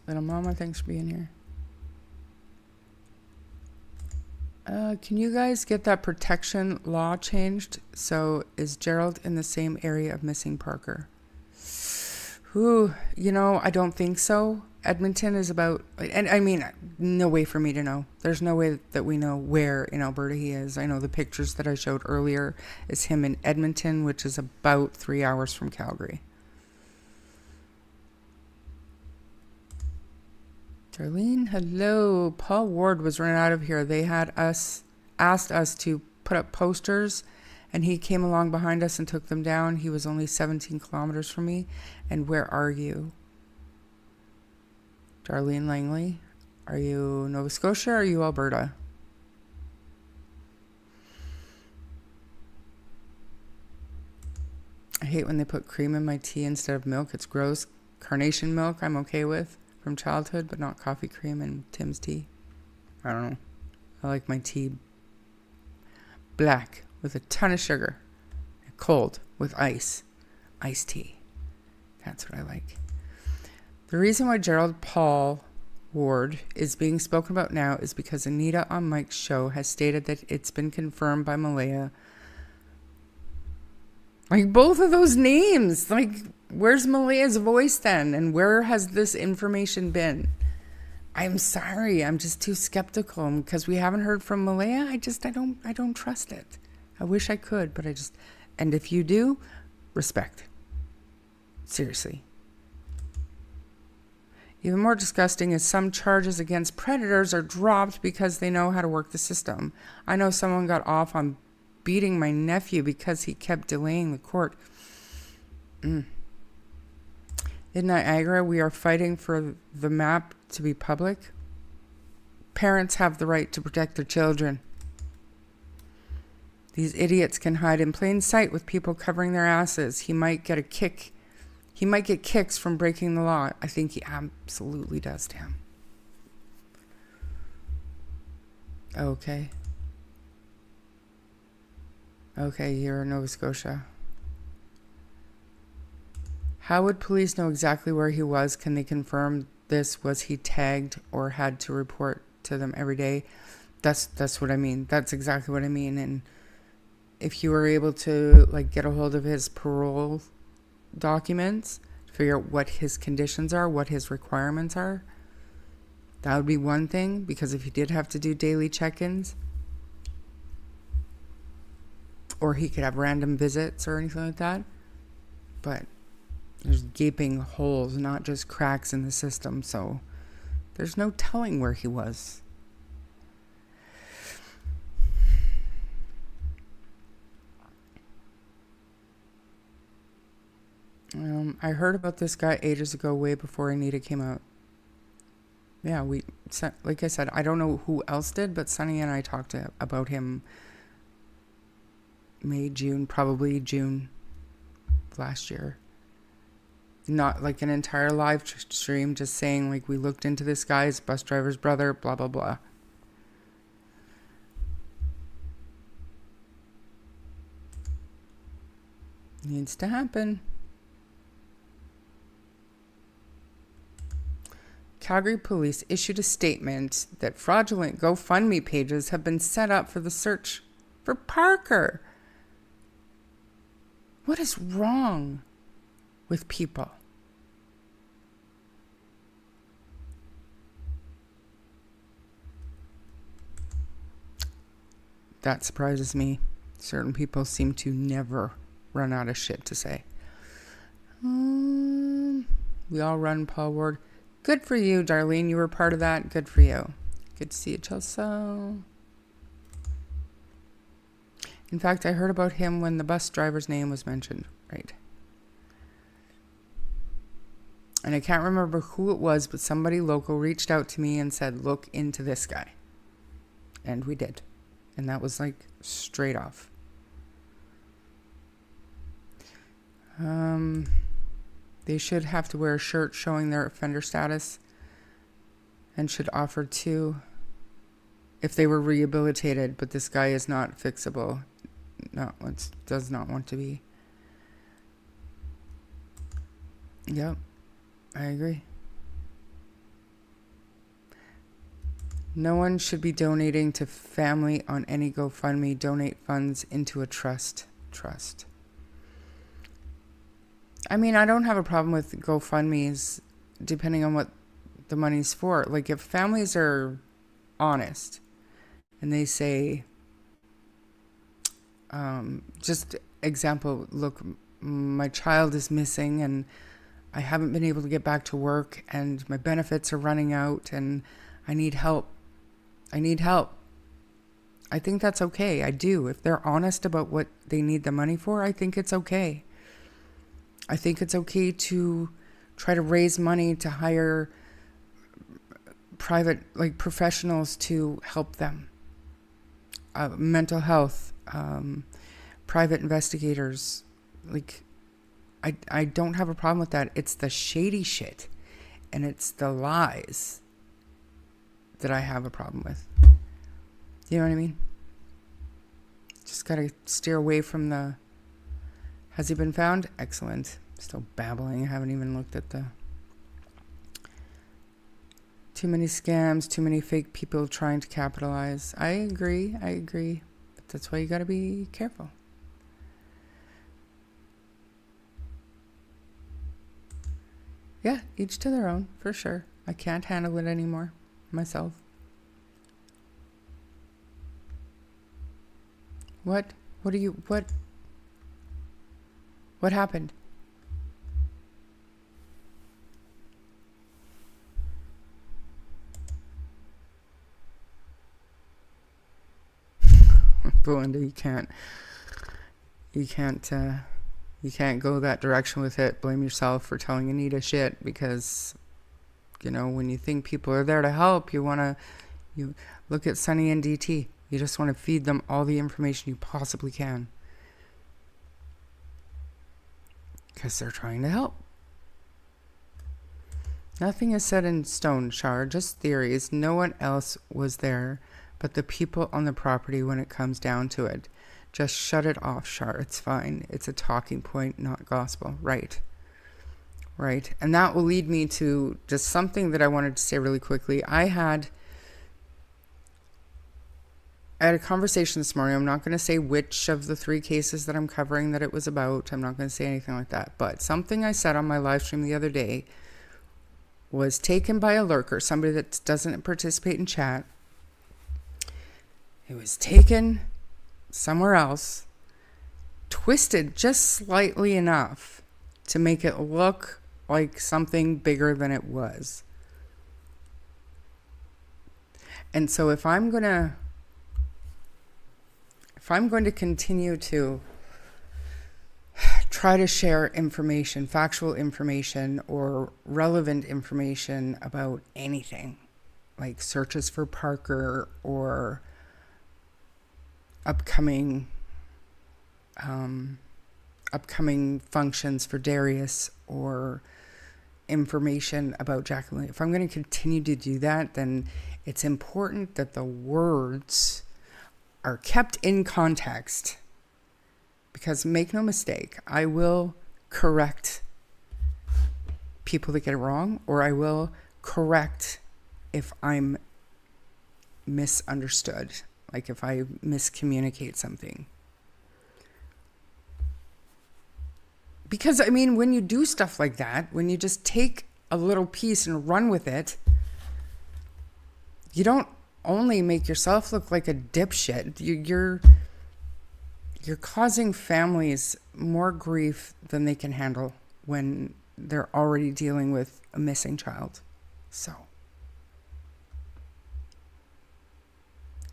Little Mama, thanks for being here. Can you guys get that protection law changed? So is Gerald in the same area of missing Parker? Who, I don't think so. Edmonton is about, and I mean, no way for me to know. There's no way that we know where in Alberta he is. I know the pictures that I showed earlier is him in Edmonton, which is about 3 hours from Calgary. Darlene, hello. Paul Ward was run out of here. They had asked us to put up posters And he came along behind us and took them down. He was only 17 kilometers from me. And where are you? Darlene Langley, are you Nova Scotia or are you Alberta? I hate when they put cream in my tea instead of milk. It's gross. Carnation milk I'm okay with from childhood, but not coffee cream in Tim's tea. I don't know. I like my tea black with a ton of sugar. Cold with ice. Iced tea. That's what I like. The reason why Gerald Paul Ward is being spoken about now is because Anita on Mike's show has stated that it's been confirmed by Malaya. Like, both of those names. Like, where's Malaya's voice then? And where has this information been? I'm sorry. I'm just too skeptical because we haven't heard from Malaya. I don't trust it. I wish I could, but and if you do, respect. Seriously. Even more disgusting is some charges against predators are dropped because they know how to work the system. I know someone got off on beating my nephew because he kept delaying the court. In Niagara, we are fighting for the map to be public. Parents have the right to protect their children. These idiots can hide in plain sight with people covering their asses. He might get kicks from breaking the law. I think he absolutely does, Tam. Okay. Okay, you're in Nova Scotia. How would police know exactly where he was? Can they confirm this? Was he tagged or had to report to them every day? That's what I mean. That's exactly what I mean. And if you were able to get a hold of his parole documents, figure out what his conditions are, what his requirements are, that would be one thing. Because if he did have to do daily check-ins, or he could have random visits or anything like that, but there's gaping holes, not just cracks in the system, so there's no telling where he was. I heard about this guy ages ago, way before Anita came out. Yeah, like I said, I don't know who else did, but Sunny and I talked about him probably June last year. Not like an entire live stream, just saying we looked into this guy's bus driver's brother, blah, blah, blah. Needs to happen. Calgary police issued a statement that fraudulent GoFundMe pages have been set up for the search for Parker. What is wrong with people? That surprises me. Certain people seem to never run out of shit to say. We all run, Paul Ward. Good for you, Darlene. You were part of that. Good for you. Good to see you, Chelsea. In fact, I heard about him when the bus driver's name was mentioned. Right. And I can't remember who it was, but somebody local reached out to me and said, look into this guy. And we did. And that was straight off. They should have to wear a shirt showing their offender status and should offer to if they were rehabilitated, but this guy is not fixable. No, it does not want to be. Yep, I agree. No one should be donating to family on any GoFundMe. Donate funds into a trust. I mean, I don't have a problem with GoFundMes depending on what the money's for. If families are honest and they say, just example, look, my child is missing and I haven't been able to get back to work and my benefits are running out and I need help. I think that's okay. I do. If they're honest about what they need the money for, I think it's okay. I think it's okay to try to raise money to hire private, like professionals to help them. Mental health, private investigators. Like, I don't have a problem with that. It's the shady shit and it's the lies that I have a problem with. You know what I mean? Just gotta steer away from the, has he been found? Excellent. Still babbling. I haven't even looked at the, too many scams, too many fake people trying to capitalize. I agree. But that's why you gotta be careful. Yeah, each to their own, for sure. I can't handle it anymore myself. What happened? Belinda, you can't go that direction with it. Blame yourself for telling Anita shit, because, you know, when you think people are there to help, you look at Sunny and DT. You just want to feed them all the information you possibly can, because they're trying to help. Nothing is set in stone, Char, just theories. No one else was there but the people on the property when it comes down to it. Just shut it off, Char. It's fine. It's a talking point, not gospel. Right. And that will lead me to just something that I wanted to say really quickly. I had a conversation this morning. I'm not going to say which of the 3 cases that I'm covering that it was about. I'm not going to say anything like that. But something I said on my live stream the other day was taken by a lurker, somebody that doesn't participate in chat. It was taken somewhere else, twisted just slightly enough to make it look like something bigger than it was. And so if I'm going to continue to try to share information, factual information or relevant information about anything, like searches for Parker or upcoming functions for Darius or information about Jacqueline, if I'm going to continue to do that, then it's important that the words are kept in context, because make no mistake, I will correct people that get it wrong, or I will correct if I'm misunderstood, like if I miscommunicate something. Because, I mean, when you do stuff like that, when you just take a little piece and run with it, you don't only make yourself look like a dipshit. You're causing families more grief than they can handle when they're already dealing with a missing child. So,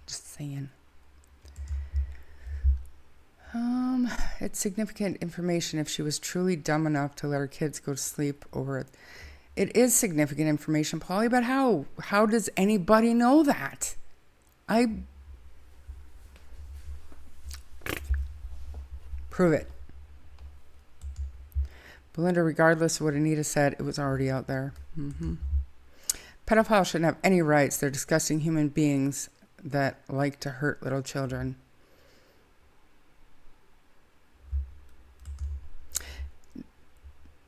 just saying. It's significant information if she was truly dumb enough to let her kids go to sleep over it. It is significant information, Polly, but how? How does anybody know that? Prove it. Belinda, regardless of what Anita said, it was already out there. Pedophiles shouldn't have any rights. They're disgusting human beings that like to hurt little children.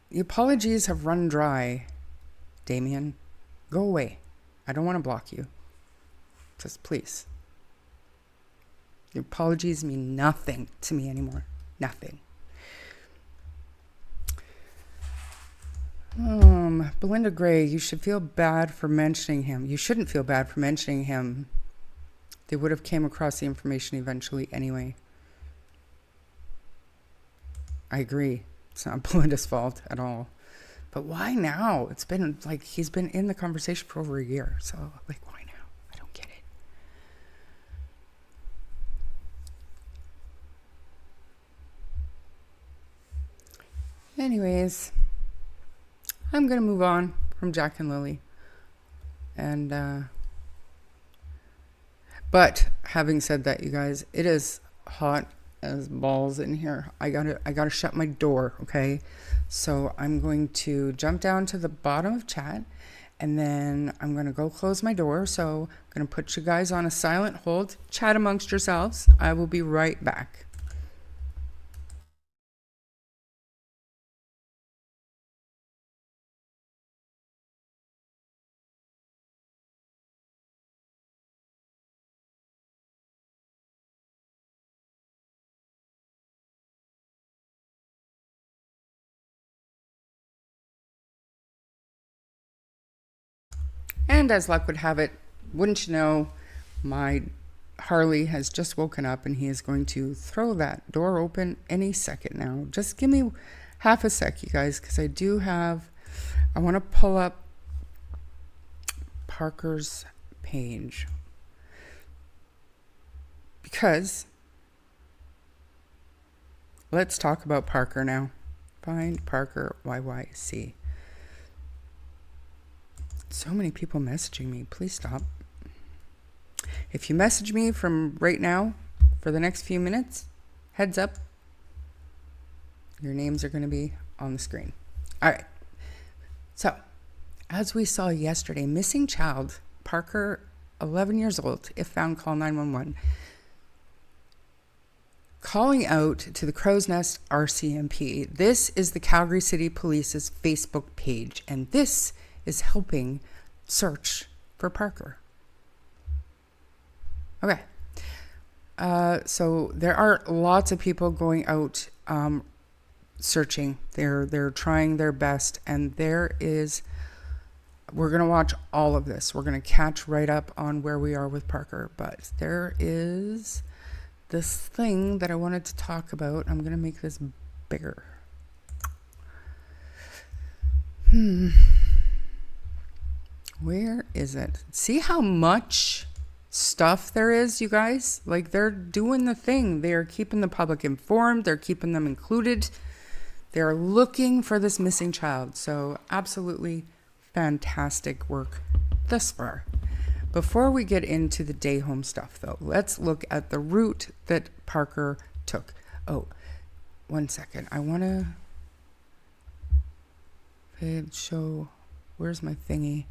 The apologies have run dry, Damien. Go away. I don't want to block you. Just please. Your apologies mean nothing to me anymore. Nothing. Belinda Gray, you should feel bad for mentioning him. You shouldn't feel bad for mentioning him. They would have came across the information eventually anyway. I agree. It's not Belinda's fault at all. But why now? It's been like he's been in the conversation for over a year. So, like, why now? I don't get it. Anyways, I'm going to move on from Jack and Lily. And, but having said that, you guys, it is hot as balls in here. I gotta shut my door, okay? So I'm going to jump down to the bottom of chat, and then I'm gonna go close my door. So I'm gonna put you guys on a silent hold. Chat amongst yourselves. I will be right back. And as luck would have it, wouldn't you know, my Harley has just woken up and he is going to throw that door open any second now. Just give me half a sec, you guys, because I want to pull up Parker's page. Because let's talk about Parker now. Find Parker YYC. So many people messaging me. Please stop. If you message me from right now for the next few minutes, heads up, your names are going to be on the screen. All right. So, as we saw yesterday, missing child, Parker, 11 years old. If found, call 911. Calling out to the Crow's Nest RCMP. This is the Calgary City Police's Facebook page, and this is helping search for Parker. Okay. So there are lots of people going out searching. They're trying their best, and we're going to watch all of this. We're going to catch right up on where we are with Parker, but there is this thing that I wanted to talk about. I'm going to make this bigger. Where is it? See how much stuff there is, you guys? Like, they're doing the thing. They're keeping the public informed. They're keeping them included. They're looking for this missing child. So absolutely fantastic work thus far. Before we get into the Dayhome stuff, though, let's look at the route that Parker took. Oh, 1 second. I want to show. Where's my thingy?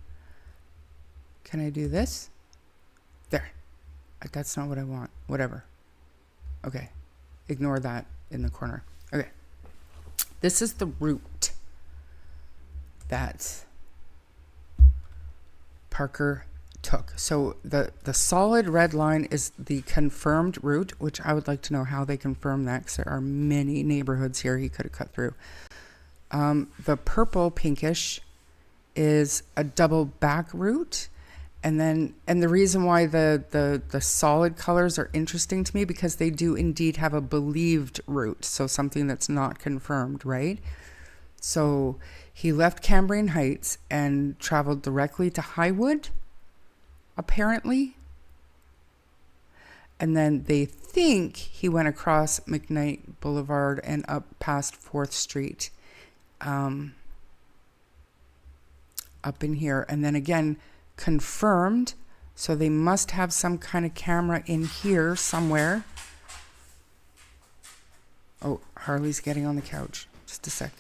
Can I do this? There. That's not what I want. Whatever. Okay. Ignore that in the corner. Okay. This is the route that Parker took. So the solid red line is the confirmed route, which I would like to know how they confirm that, because there are many neighborhoods here he could have cut through. The purple pinkish is a double back route. And the reason why the solid colors are interesting to me, because they do indeed have a believed route. So something that's not confirmed, right? So he left Cambrian Heights and traveled directly to Highwood, apparently. And then they think he went across McKnight Boulevard and up past 4th Street, up in here. And then again, confirmed, so they must have some kind of camera in here somewhere. Oh, Harley's getting on the couch. Just a sec.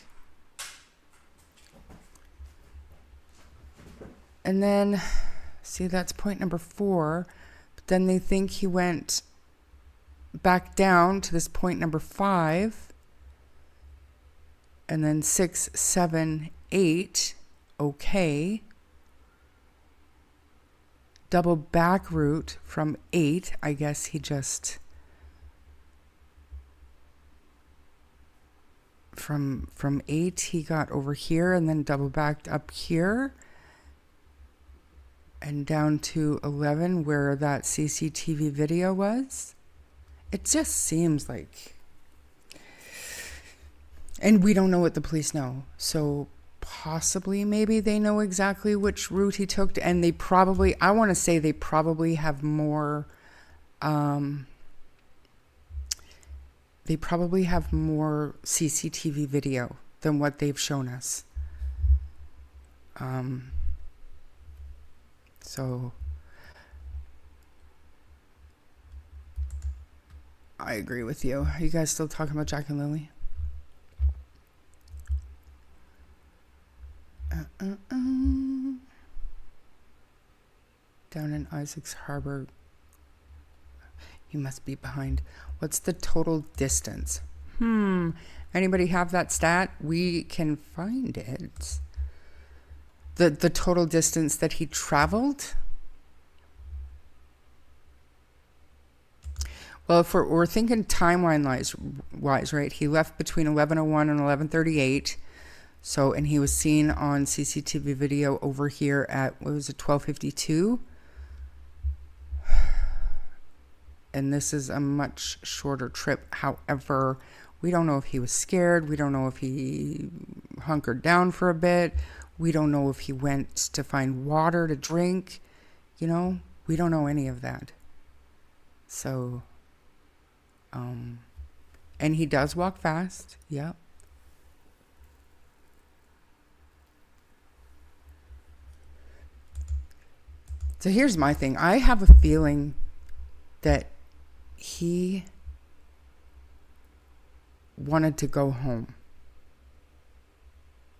And then, see, that's point number 4. But then they think he went back down to this point number 5. And then 6, 7, 8. Okay. Double back route from 8. I guess he just from 8 he got over here and then double backed up here and down to 11 where that CCTV video was. It just seems like, and we don't know what the police know, so possibly maybe they know exactly which route he took, and they probably, I want to say they probably have more CCTV video than what they've shown us. So I agree with you. Are you guys still talking about Jack and Lilly? Down in Isaac's Harbor. You must be behind. What's the total distance? Anybody have that stat? We can find it. The total distance that he traveled? Well, if we're thinking timeline-wise, right? He left between 11:01 and 11:38. So, and he was seen on CCTV video over here at, what was it, 12:52? And this is a much shorter trip. However, we don't know if he was scared. We don't know if he hunkered down for a bit. We don't know if he went to find water to drink. You know, we don't know any of that. So, and he does walk fast. Yeah. So here's my thing. I have a feeling that he wanted to go home.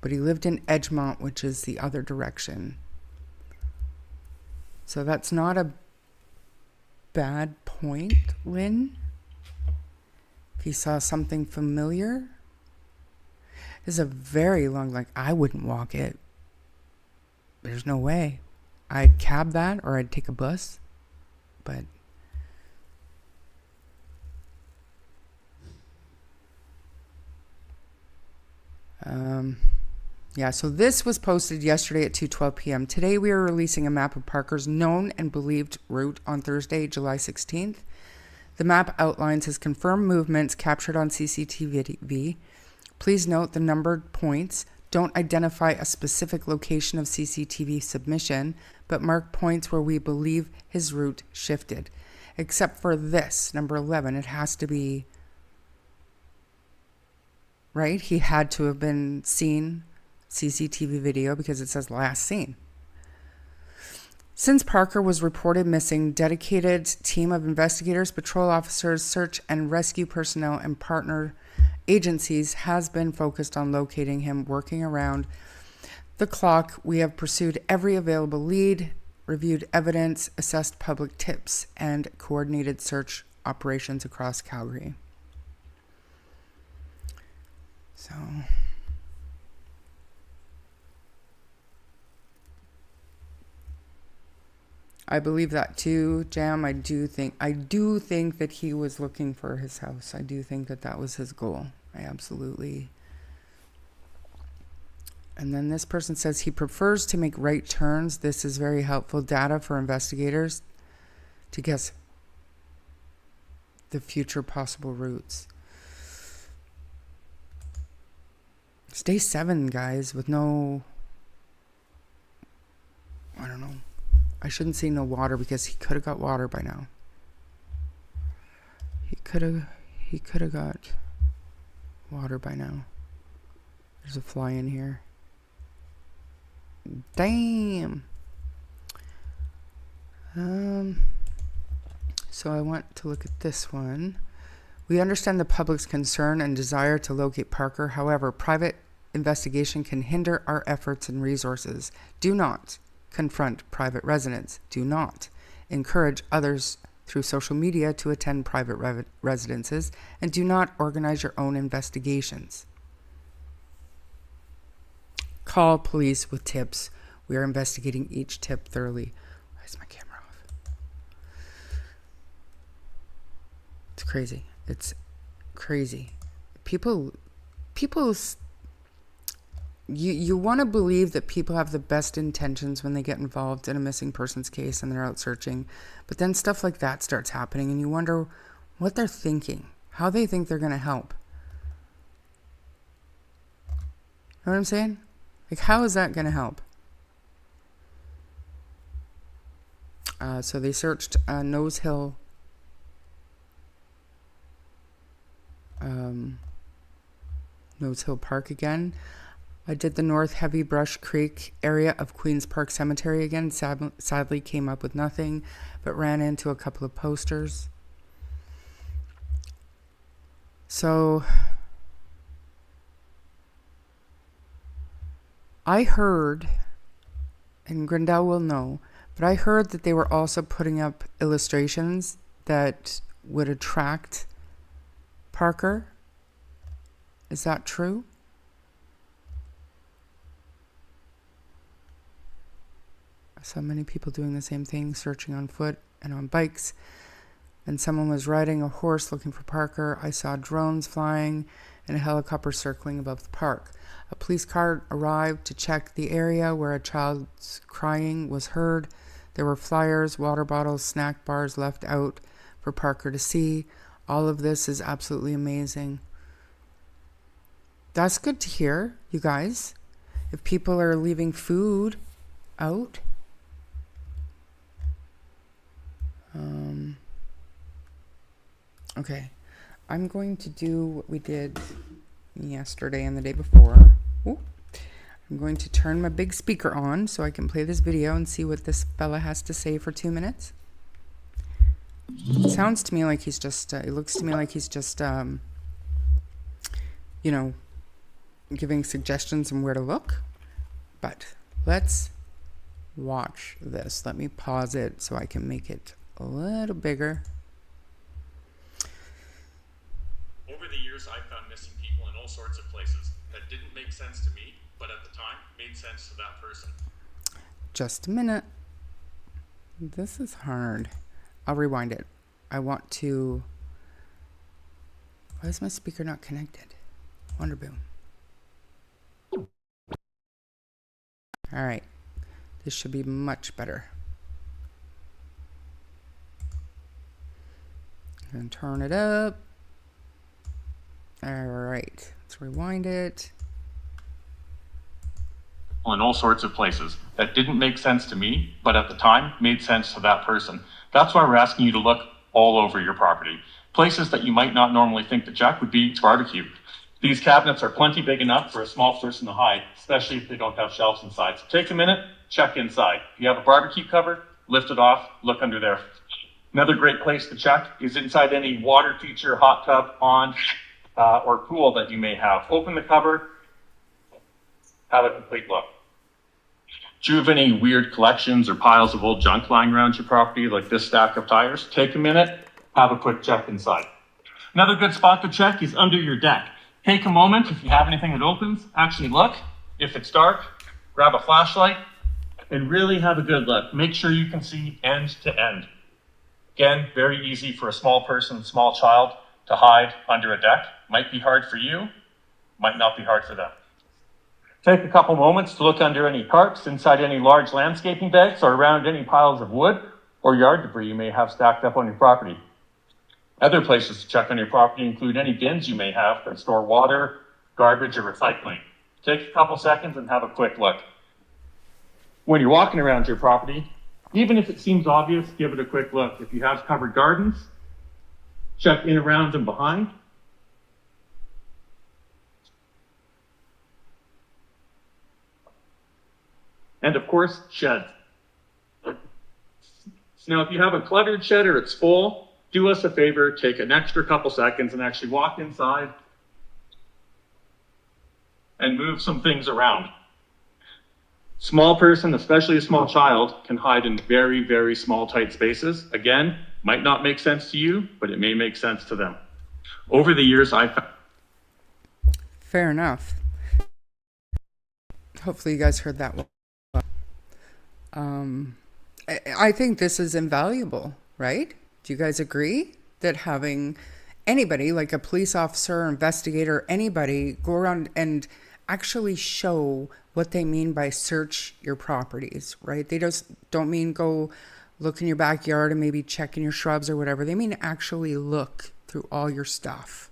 But he lived in Edgemont, which is the other direction. So that's not a bad point, Lynn. If he saw something familiar. It's a very long, like, I wouldn't walk it. There's no way. I'd cab that or I'd take a bus. But yeah, so this was posted yesterday at 2:12 p.m. Today we are releasing a map of Parker's known and believed route on Thursday, July 16th. The map outlines his confirmed movements captured on CCTV. Please note the numbered points don't identify a specific location of CCTV submission, but mark points where we believe his route shifted. Except for this, number 11, it has to be, right? He had to have been seen CCTV video because it says last seen. Since Parker was reported missing, dedicated team of investigators, patrol officers, search and rescue personnel, and partner agencies has been focused on locating him. Working around the clock, we have pursued every available lead, reviewed evidence, assessed public tips, and coordinated search operations across Calgary. So I believe that too, Jam. I do think that he was looking for his house. I do think that that was his goal. I absolutely. And then this person says he prefers to make right turns. This is very helpful data for investigators to guess the future possible routes. It's day 7, guys, with no, I don't know. I shouldn't say no water because he could have got water by now. He could have got water by now. There's a fly in here. Damn. So I want to look at this one. We understand the public's concern and desire to locate Parker. However, private investigation can hinder our efforts and resources. Do not confront private residents. Do not encourage others through social media to attend private residences, and do not organize your own investigations. Call police with tips. We are investigating each tip thoroughly. Why is my camera off? It's crazy. It's crazy. People You want to believe that people have the best intentions when they get involved in a missing persons case and they're out searching. But then stuff like that starts happening and you wonder what they're thinking, how they think they're going to help. Know what I'm saying? Like, how is that going to help? So they searched Nose Hill. Nose Hill Park again. I did the North Heavy Brush Creek area of Queens Park Cemetery again. Sadly came up with nothing, but ran into a couple of posters. So I heard, and Grindel will know, but I heard that they were also putting up illustrations that would attract Parker. Is that true? I saw many people doing the same thing, searching on foot and on bikes. And someone was riding a horse looking for Parker. I saw drones flying and a helicopter circling above the park. A police car arrived to check the area where a child's crying was heard. There were flyers, water bottles, snack bars left out for Parker to see. All of this is absolutely amazing. That's good to hear, you guys. If people are leaving food out. Okay, I'm going to do what we did yesterday and the day before. Ooh. I'm going to turn my big speaker on so I can play this video and see what this fella has to say for 2 minutes. It sounds to me like he's just, it looks to me like he's just, you know, giving suggestions on where to look. But let's watch this. Let me pause it so I can make it a little bigger. Over the years, I've found missing people in all sorts of places that didn't make sense to me, but at the time made sense to that person. Just a minute. This is hard. I'll rewind it. I want to... Why is my speaker not connected? Wonder boom. Alright. This should be much better. And turn it up. Alright. Let's rewind it. In all sorts of places that didn't make sense to me, but at the time made sense to that person. That's why we're asking you to look all over your property. Places that you might not normally think to check would be to barbecue. These cabinets are plenty big enough for a small person to hide, especially if they don't have shelves inside. So take a minute, check inside. If you have a barbecue cover, lift it off, look under there. Another great place to check is inside any water feature, hot tub, pond, or pool that you may have. Open the cover, have a complete look. Do you have any weird collections or piles of old junk lying around your property, like this stack of tires? Take a minute, have a quick check inside. Another good spot to check is under your deck. Take a moment, if you have anything that opens, actually look. If it's dark, grab a flashlight and really have a good look. Make sure you can see end to end. Again, very easy for a small person, small child to hide under a deck. Might be hard for you, might not be hard for them. Take a couple moments to look under any tarps, inside any large landscaping beds, or around any piles of wood or yard debris you may have stacked up on your property. Other places to check on your property include any bins you may have that store water, garbage, or recycling. Take a couple seconds and have a quick look. When you're walking around your property, even if it seems obvious, give it a quick look. If you have covered gardens, check in, around, and behind. And of course, sheds. Now, if you have a cluttered shed or it's full, do us a favor, take an extra couple seconds and actually walk inside and move some things around. Small person, especially a small child, can hide in very, very small, tight spaces. Again, might not make sense to you, but it may make sense to them. Over the years, I've found... Fair enough. Hopefully you guys heard that one. I think this is invaluable, right? Do you guys agree that having anybody, like a police officer, investigator, anybody, go around and actually show what they mean by search your properties, right? They just don't mean go look in your backyard and maybe check in your shrubs or whatever. They mean actually look through all your stuff.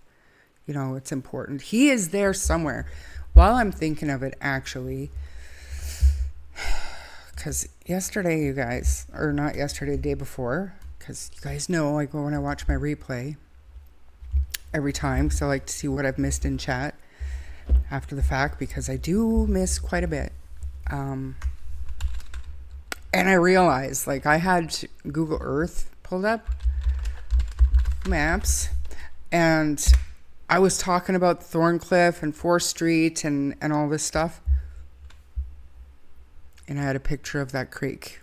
You know, it's important. He is there somewhere. While I'm thinking of it, actually, because yesterday, you guys, or not yesterday, the day before, because you guys know I go and I watch my replay every time because I like to see what I've missed in chat. after the fact because I do miss quite a bit. And I realized, like, I had Google Earth pulled up, maps, and I was talking about Thorncliffe and 4th Street and all this stuff. And I had a picture of that creek.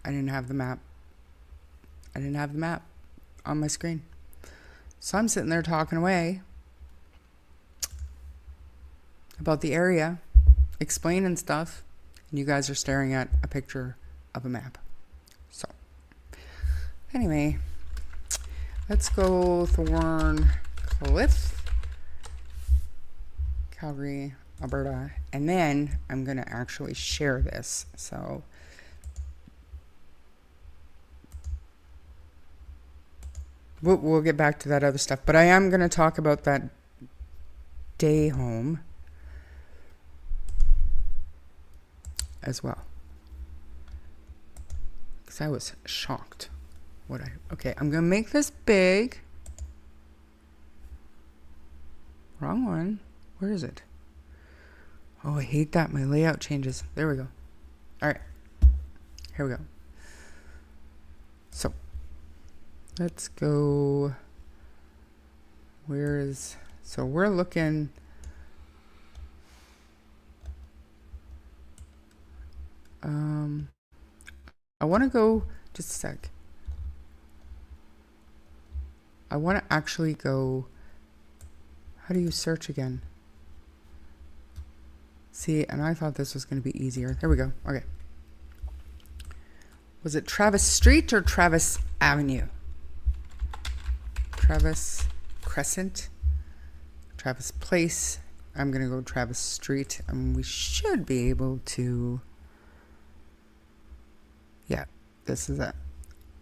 I didn't have the map. I didn't have the map on my screen. So I'm sitting there talking away about the area, explaining stuff, and you guys are staring at a picture of a map. So anyway, let's go Thorncliffe, Calgary, Alberta, and then I'm gonna actually share this. So we'll get back to that other stuff, but I am gonna talk about that day home as well. I was shocked. Okay, I'm gonna make this big. Wrong one. Where is it? Oh, I hate that. My layout changes. There we go. All right. Here we go. So let's go. So we're looking. I want to go, just a sec. I want to actually go, how do you search again? See, and I thought this was going to be easier. There we go. Okay. Was it Travis Street or Travis Avenue? Travis Crescent, Travis Place. I'm going to go Travis Street, and we should be able to. Yeah, this is it.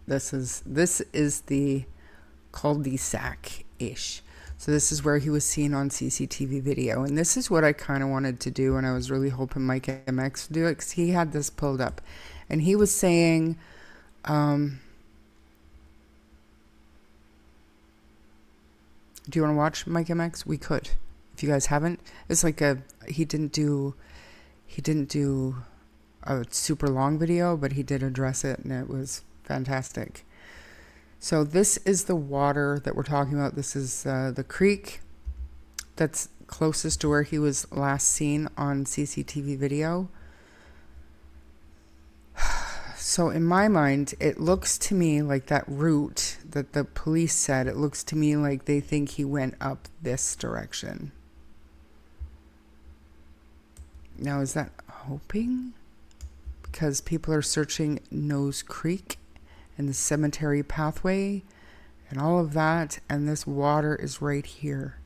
This is the cul-de-sac-ish. So this is where he was seen on CCTV video. And this is what I kind of wanted to do, and I was really hoping Mike MX would do it, because he had this pulled up. And he was saying, do you want to watch Mike MX? We could. If you guys haven't. It's like he didn't do a super long video, but he did address it, and it was fantastic. So this is the water that we're talking about. This is the creek that's closest to where he was last seen on CCTV video. So in my mind, it looks to me like that route that the police said, it looks to me like they think he went up this direction. Now, is that hoping? Because people are searching Nose Creek and the cemetery pathway and all of that, and this water is right here.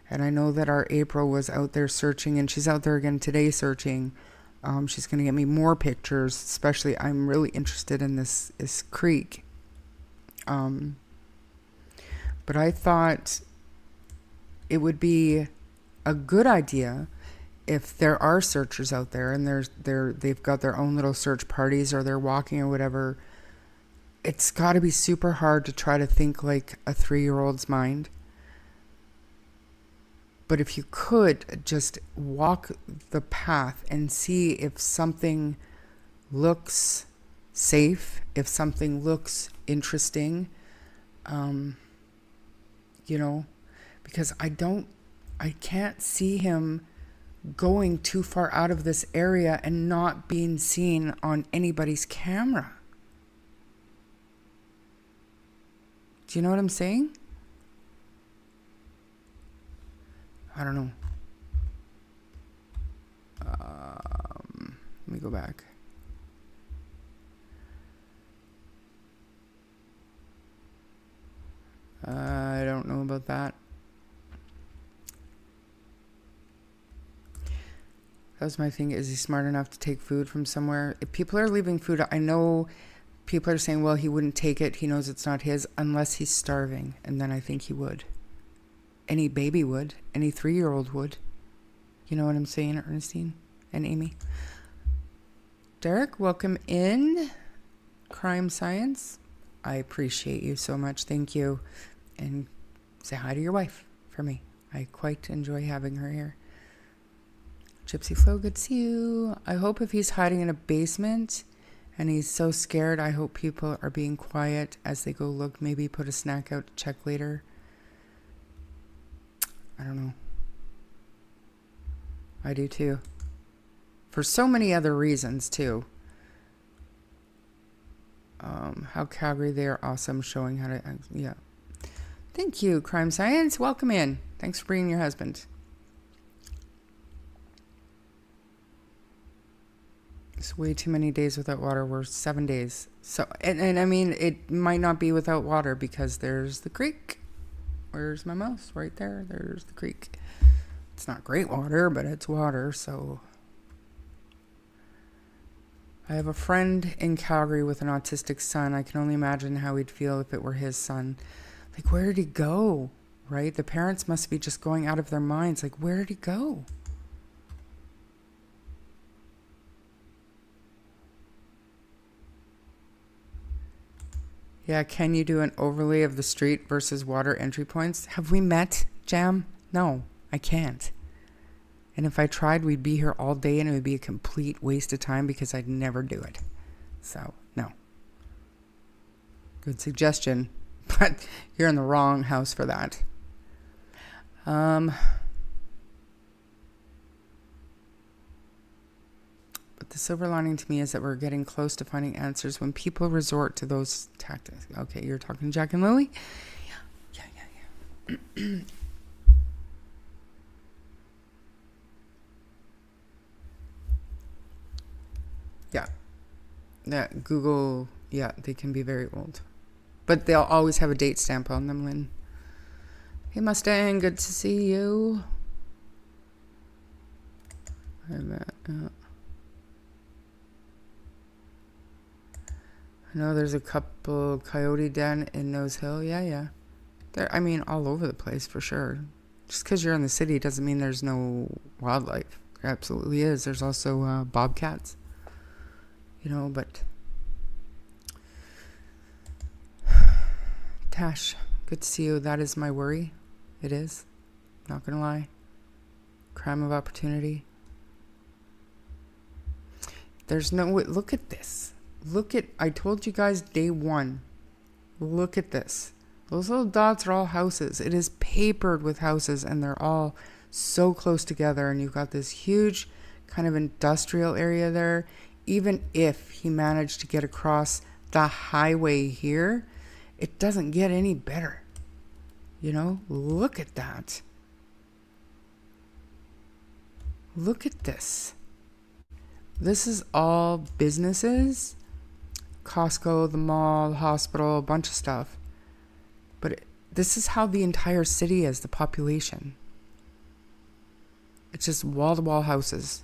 And I know that our April was out there searching, and she's out there again today searching. She's going to get me more pictures, especially I'm really interested in this creek. But I thought it would be a good idea if there are searchers out there and they've got their own little search parties, or they're walking or whatever. It's got to be super hard to try to think like a 3-year-old's mind. But if you could just walk the path and see if something looks safe, if something looks interesting, because I can't see him going too far out of this area and not being seen on anybody's camera. Do you know what I'm saying? I don't know. Let me go back. I don't know about that. That was my thing. Is he smart enough to take food from somewhere? If people are leaving food, I know people are saying, well, he wouldn't take it. He knows it's not his unless he's starving. And then I think he would. Any baby would. Any 3-year-old would. You know what I'm saying, Ernestine and Amy? Derek, welcome in. Crime Science. I appreciate you so much. Thank you. And say hi to your wife for me. I quite enjoy having her here. Gypsy Flo, good to see you. I hope if he's hiding in a basement and he's so scared, I hope people are being quiet as they go look. Maybe put a snack out to check later. I don't know. I do too. For so many other reasons too. How Calgary, they are awesome, showing how to, yeah. Thank you, Crime Science. Welcome in. Thanks for bringing your husband. It's way too many days without water. We're 7 days. So, and I mean, it might not be without water because there's the creek. Where's my mouse? Right there. There's the creek. It's not great water, but it's water, so. I have a friend in Calgary with an autistic son. I can only imagine how he'd feel if it were his son. Like, where did he go? Right? The parents must be just going out of their minds. Like, where did he go? Yeah, can you do an overlay of the street versus water entry points? Have we met, Jam? No, I can't. And if I tried, we'd be here all day and it would be a complete waste of time because I'd never do it. So, no. Good suggestion, but you're in the wrong house for that. But the silver lining to me is that we're getting close to finding answers when people resort to those tactics. Okay, you're talking to Jack and Lily? Yeah. Yeah. That Google, yeah, they can be very old. But they'll always have a date stamp on them, Lynn. Hey, Mustang, good to see you. I know there's a couple coyote den in Nose Hill. Yeah. They're, I mean, all over the place for sure. Just because you're in the city doesn't mean there's no wildlife. There absolutely is. There's also bobcats. You know, but Tash, good to see you. That is my worry. It is. Not gonna lie. Crime of opportunity. There's no way. Look at this. Look at, I told you guys day one. Look at this. Those little dots are all houses. It is papered with houses and they're all so close together. And you've got this huge kind of industrial area there. Even if he managed to get across the highway here, it doesn't get any better. You know, look at that. Look at this. This is all businesses. Costco, the mall, hospital, a bunch of stuff. But this is how the entire city is, the population. It's just wall-to-wall houses.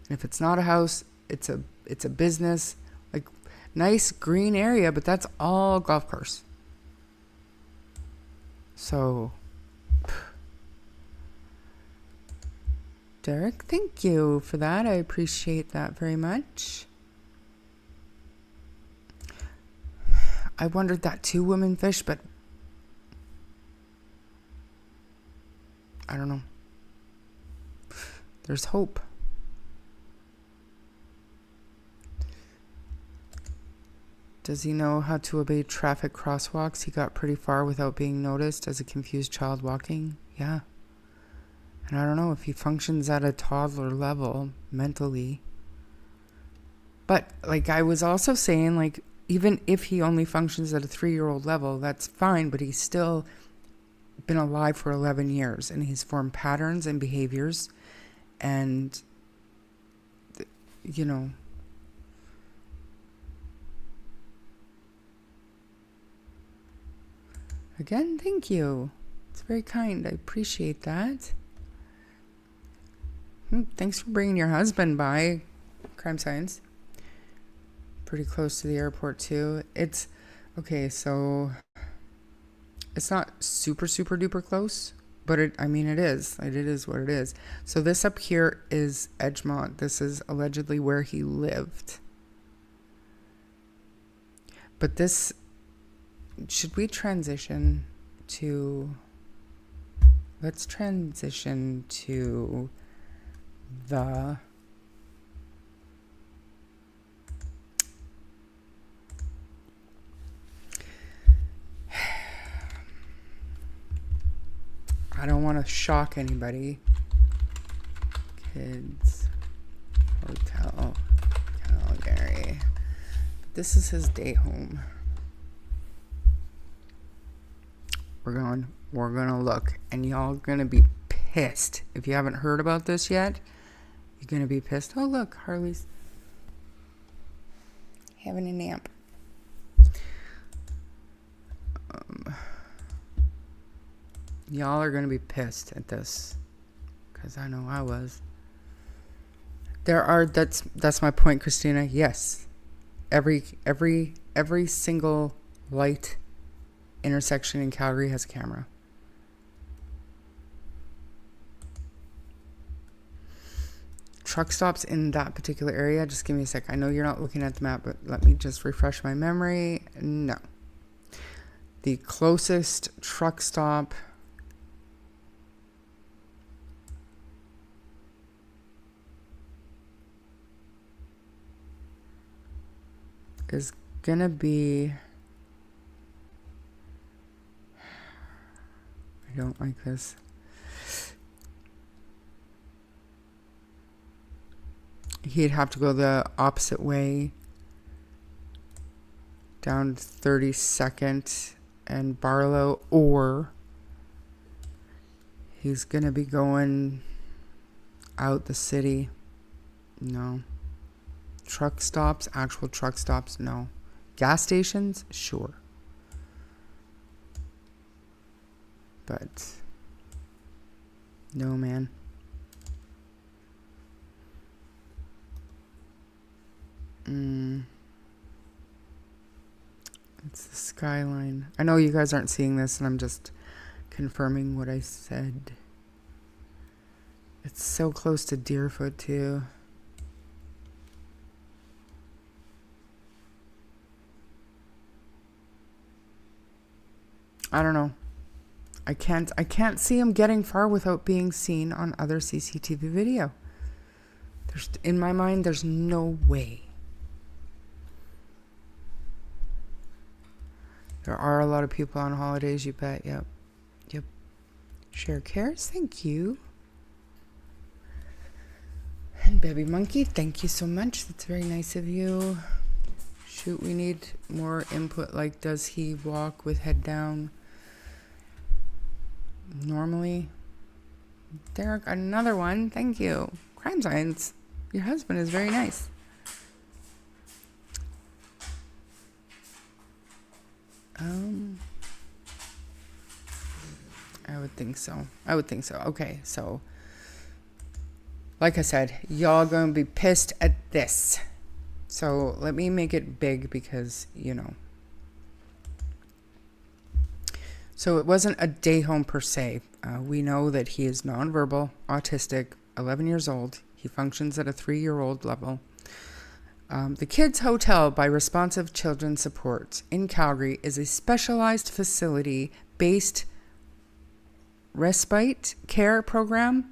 And if it's not a house, it's a business, like nice green area, but that's all golf course. So, Derek, thank you for that. I appreciate that very much. I wondered that too, women fish, but I don't know. There's hope. Does he know how to obey traffic crosswalks? He got pretty far without being noticed as a confused child walking. Yeah. And I don't know if he functions at a toddler level mentally. But like I was also saying, like even if he only functions at a 3-year-old level, that's fine. But he's still been alive for 11 years and he's formed patterns and behaviors. And, you know, again, thank you. It's very kind. I appreciate that. Thanks for bringing your husband by, Crime Science. Pretty close to the airport, too. It's, okay, so it's not super, super duper close, but it is. It is what it is. So this up here is Edgemont. This is allegedly where he lived. But this, should we transition to, let's transition to the I don't want to shock anybody. Kids Hotel Calgary. This is his day home. We're gonna look, and y'all gonna be pissed. If you haven't heard about this yet, you're gonna be pissed. Oh look, Harley's having a nap. Y'all are gonna be pissed at this, because I know I was. That's my point, Christina. Yes, every single light intersection in Calgary has a camera. Truck stops in that particular area. Just give me a sec. I know you're not looking at the map, but let me just refresh my memory. No. The closest truck stop is gonna be, I don't like this. He'd have to go the opposite way down 32nd and Barlow, or he's gonna be going out the city. No. Truck stops, actual truck stops, no. Gas stations, sure. But no, man. It's the skyline. I know you guys aren't seeing this, and I'm just confirming what I said. It's so close to Deerfoot, too. I don't know. I can't see him getting far without being seen on other CCTV video. In my mind, there's no way. There are a lot of people on holidays, you bet. Yep. Share cares, thank you. And Baby Monkey, thank you so much. That's very nice of you. Shoot, we need more input. Like, does he walk with head down normally? Derek, another one. Thank you. Crime Science. Your husband is very nice. I would think so. Okay, so like I said, y'all gonna be pissed at this. So let me make it big because, you know. So it wasn't a day home per se. We know that he is nonverbal, autistic, 11 years old. He functions at a 3-year-old level. The Kids Hotel by Responsive Children Support in Calgary is a specialized facility-based respite care program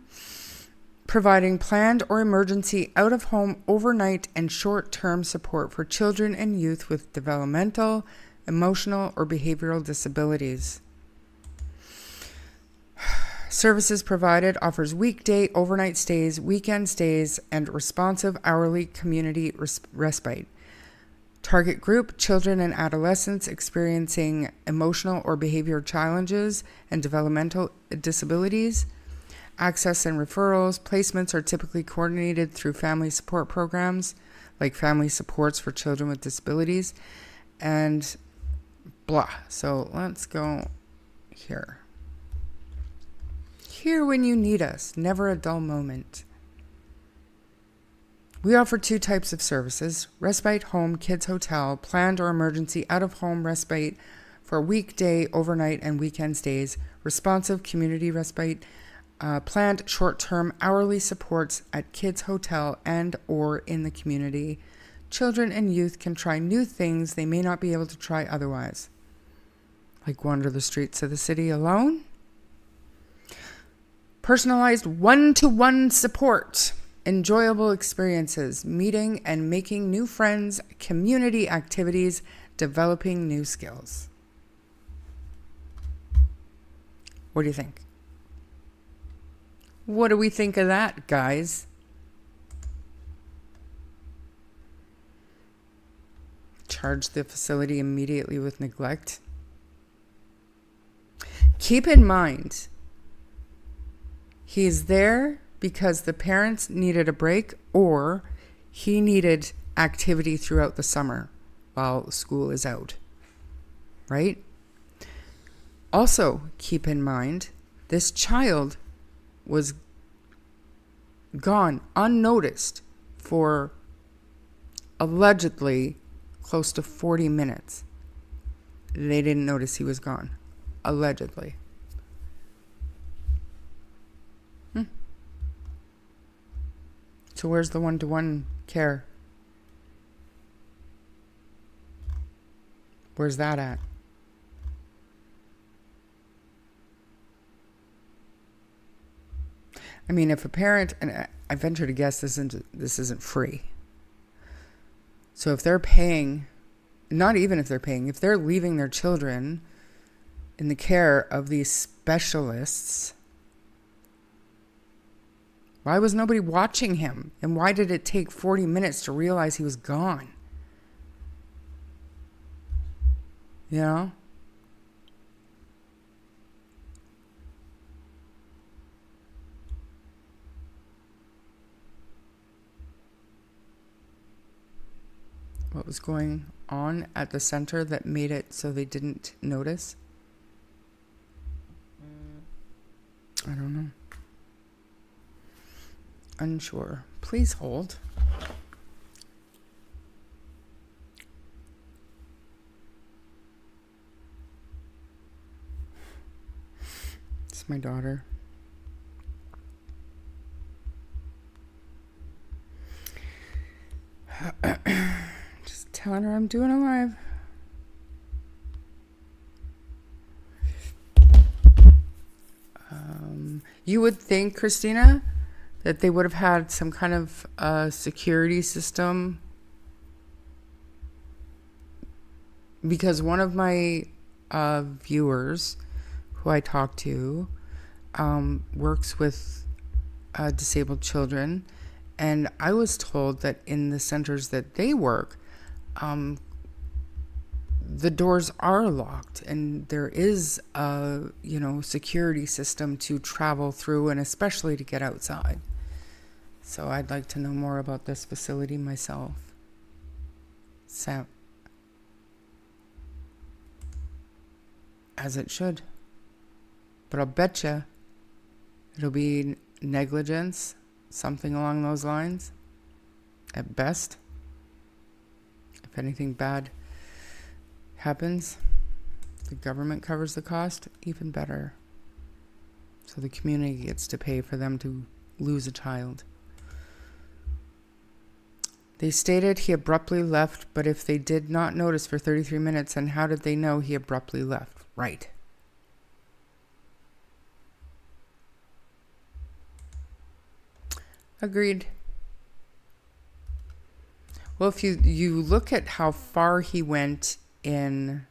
providing planned or emergency out-of-home overnight and short-term support for children and youth with developmental, emotional, or behavioral disabilities. Services provided offers weekday, overnight stays, weekend stays, and responsive hourly community respite. Target group, children and adolescents experiencing emotional or behavioral challenges and developmental disabilities. Access and referrals, placements are typically coordinated through family support programs, like family supports for children with disabilities, and blah. So let's go here. Here when you need us, never a dull moment. We offer 2 types of services: respite home, kids hotel, planned or emergency out-of-home respite for weekday, overnight, and weekend stays, responsive community respite, planned short-term hourly supports at kids hotel and or in the community. Children and youth can try new things they may not be able to try otherwise, like wander the streets of the city alone. Personalized one-to-one support. enjoyable experiences, meeting and making new friends, community activities, developing new skills. What do you think? What do we think of that, guys? Charge the facility immediately with neglect. Keep in mind, he's there because the parents needed a break or he needed activity throughout the summer while school is out, right? Also, keep in mind, this child was gone unnoticed for allegedly close to 40 minutes. They didn't notice he was gone. Allegedly. So where's the one-to-one care? Where's that at? I mean, if a parent, and I venture to guess this isn't free. So if they're paying, not even if they're paying, if they're leaving their children in the care of these specialists, why was nobody watching him? And why did it take 40 minutes to realize he was gone? You know? What was going on at the center that made it so they didn't notice? I don't know. Unsure. Please hold. It's my daughter. Just telling her I'm doing it live. You would think, Christina, that they would have had some kind of security system, because one of my viewers who I talk to works with disabled children, and I was told that in the centers that they work, the doors are locked and there is a security system to travel through, and especially to get outside. So I'd like to know more about this facility myself. So, as it should. But I'll bet you it'll be negligence, something along those lines, at best. If anything bad happens, the government covers the cost, even better. So the community gets to pay for them to lose a child. They stated he abruptly left, but if they did not notice for 33 minutes, then how did they know he abruptly left? Right. Agreed. Well, if you look at how far he went in...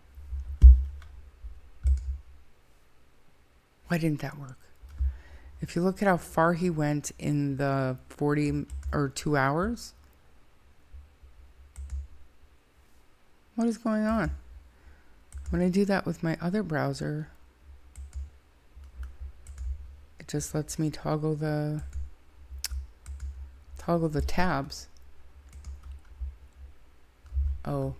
Why didn't that work? If you look at how far he went in the 40 or 2 hours... What is going on? When I do that with my other browser, it just lets me toggle the tabs. Oh.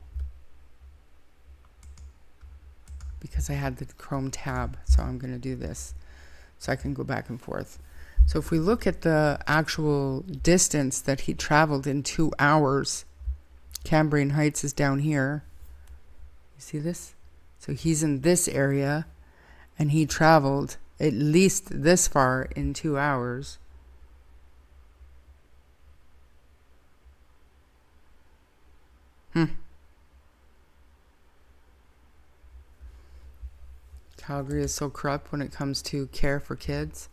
Because I had the Chrome tab, so I'm going to do this so I can go back and forth. So if we look at the actual distance that he traveled in 2 hours, Cambrian Heights is down here. You see this? So he's in this area, and he traveled at least this far in 2 hours. Calgary is so corrupt when it comes to care for kids.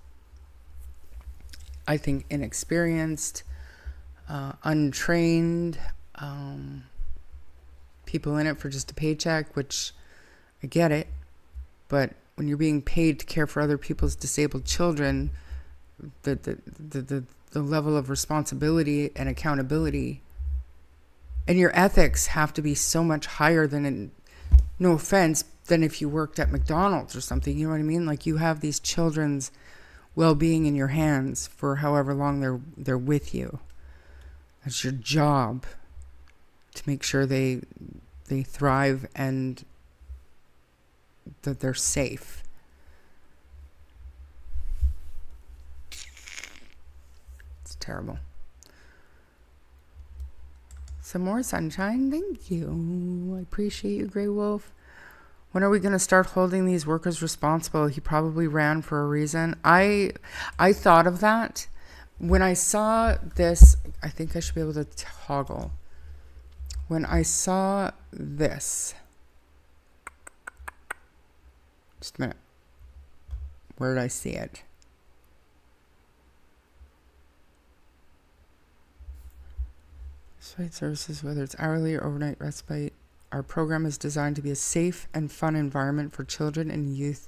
I think, inexperienced, untrained, people in it for just a paycheck, which I get it. But when you're being paid to care for other people's disabled children, the level of responsibility and accountability and your ethics have to be so much higher than, no offense, than if you worked at McDonald's or something. You know what I mean? Like, you have these children's well-being in your hands for however long they're with you. That's your job, to make sure they thrive and that they're safe. It's terrible. Some more sunshine. Thank you. I appreciate you, Grey Wolf. When are we going to start holding these workers responsible? He probably ran for a reason. I thought of that. When I saw this, I think I should be able to toggle. When I saw this, just a minute. Where did I see it? Respite services, whether it's hourly or overnight respite. Our program is designed to be a safe and fun environment for children and youth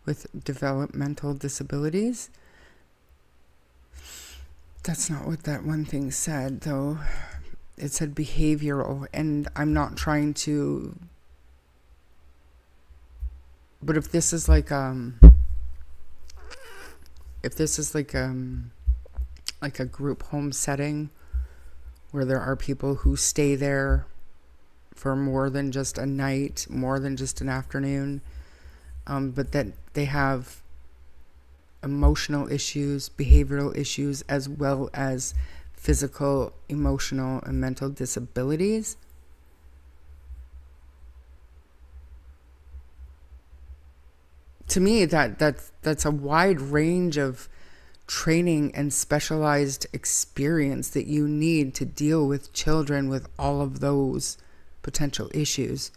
with developmental disabilities. That's not what that one thing said, though. It said behavioral, and I'm not trying to... But if this is like a group home setting where there are people who stay there for more than just a night, more than just an afternoon, but that they have emotional issues, behavioral issues, as well as physical, emotional, and mental disabilities. To me, that's a wide range of training and specialized experience that you need to deal with children with all of those potential issues.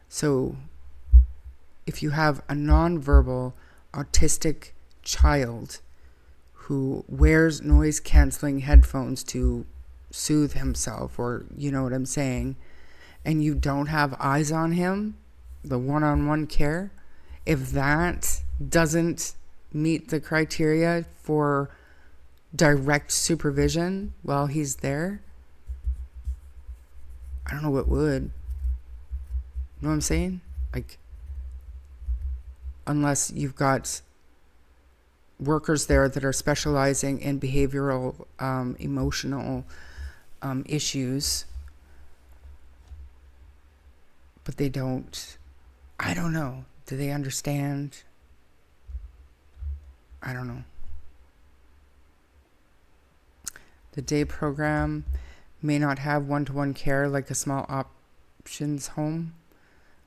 So if you have a nonverbal autistic child who wears noise canceling headphones to soothe himself, or you know what I'm saying, and you don't have eyes on him, the one-on-one care, if that doesn't meet the criteria for direct supervision while he's there, I don't know what would. You know what I'm saying? Like, unless you've got workers there that are specializing in behavioral, emotional issues, but they don't, I don't know. Do they understand? I don't know. The day program may not have one-to-one care like a small options home.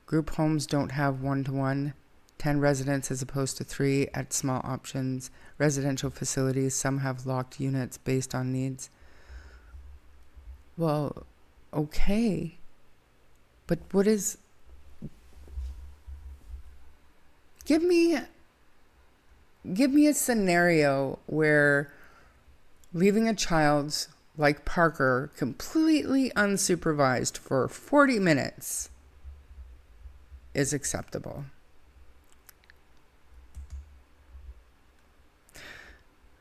Group homes don't have one-to-one. 10 residents as opposed to 3 at small options. Residential facilities, some have locked units based on needs. Well, okay. But what is... Give me a scenario where leaving a child like Parker completely unsupervised for 40 minutes is acceptable.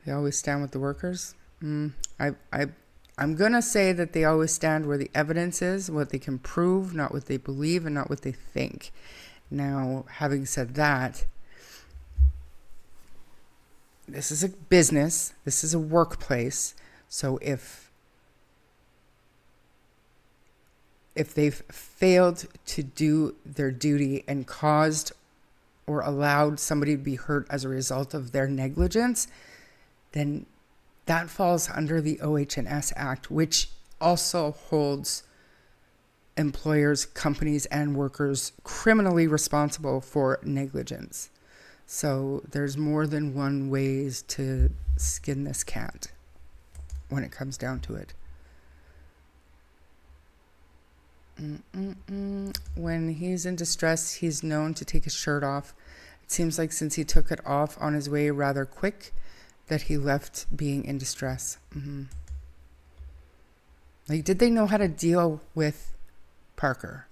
They always stand with the workers. I'm gonna say that they always stand where the evidence is, what they can prove, not what they believe and not what they think. Now, having said that, this is a business, this is a workplace, so if they've failed to do their duty and caused or allowed somebody to be hurt as a result of their negligence, then that falls under the OH&S Act, which also holds employers, companies, and workers criminally responsible for negligence. So there's more than one ways to skin this cat when it comes down to it. When he's in distress, he's known to take his shirt off. It seems like since he took it off on his way rather quick, that he left being in distress. Like, did they know how to deal with Parker?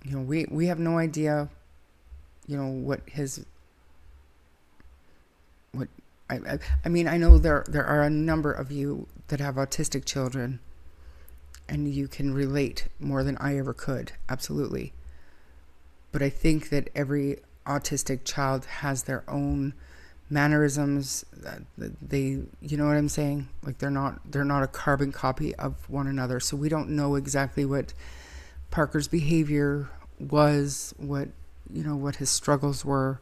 You know, we have no idea, you know, what I mean, I know there are a number of you that have autistic children, and you can relate more than I ever could, absolutely. But I think that every autistic child has their own mannerisms. They, you know what I'm saying? Like, they're not a carbon copy of one another. So we don't know exactly what Parker's behavior was, what his struggles were.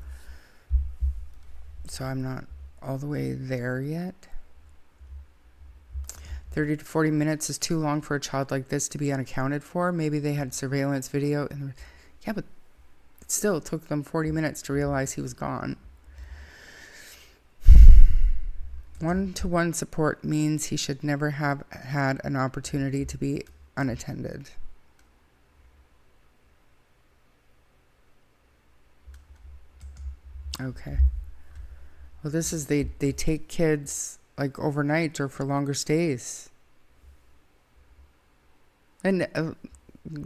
So I'm not all the way there yet. 30 to 40 minutes is too long for a child like this to be unaccounted for. Maybe they had surveillance video, and yeah, but it still took them 40 minutes to realize he was gone. One-to-one support means he should never have had an opportunity to be unattended. Okay. Well, this is, they take kids like overnight or for longer stays. And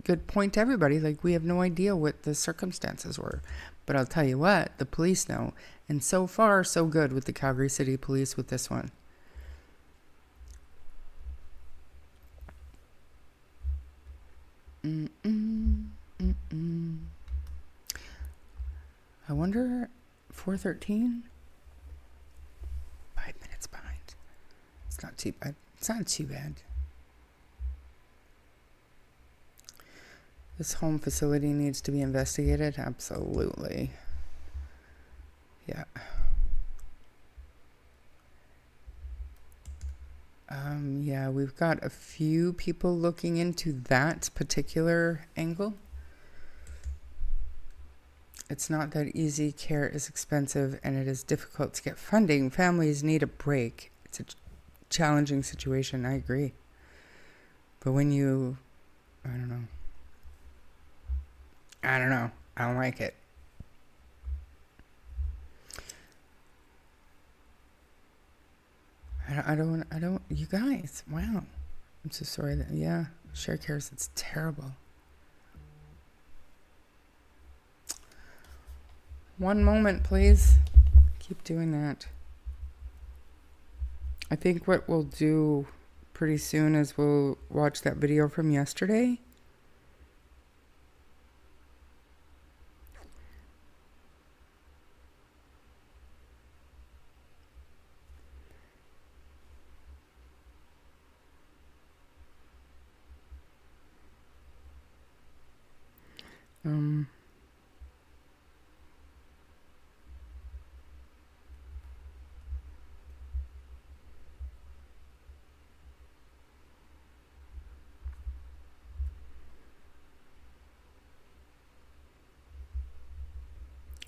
good point to everybody. Like, we have no idea what the circumstances were. But I'll tell you what, the police know. And so far, so good with the Calgary City Police with this one. I wonder, 413? 5 minutes behind. It's not too bad. It's not too bad. This home facility needs to be investigated? Absolutely. Yeah. Yeah, we've got a few people looking into that particular angle. It's not that easy. Care is expensive, and it is difficult to get funding. Families need a break. It's a challenging situation. I agree. But when you, I don't know. I don't like it. I don't, you guys, wow. I'm so sorry that, yeah, share cares, it's terrible. One moment, please. Keep doing that. I think what we'll do pretty soon is we'll watch that video from yesterday.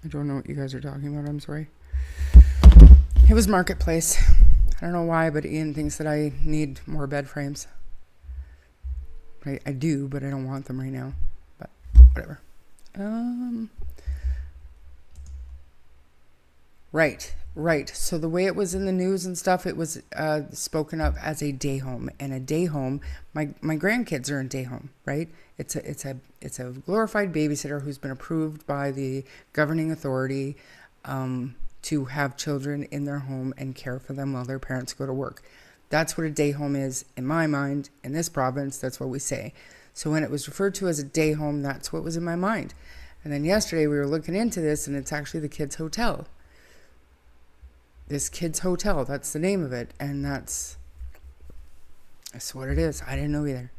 I don't know what you guys are talking about. I'm sorry. It was Marketplace. I don't know why, but Ian thinks that I need more bed frames. I do, but I don't want them right now. But whatever. Right. So the way it was in the news and stuff, it was spoken of as a day home. And a day home, my grandkids are in day home, right? It's a glorified babysitter who's been approved by the governing authority to have children in their home and care for them while their parents go to work. That's what a day home is in my mind. In this province, that's what we say. So when it was referred to as a day home, that's what was in my mind. And then yesterday we were looking into this, and it's actually the kids' hotel. This Kids Hotel, that's the name of it, and that's what it is. I didn't know either.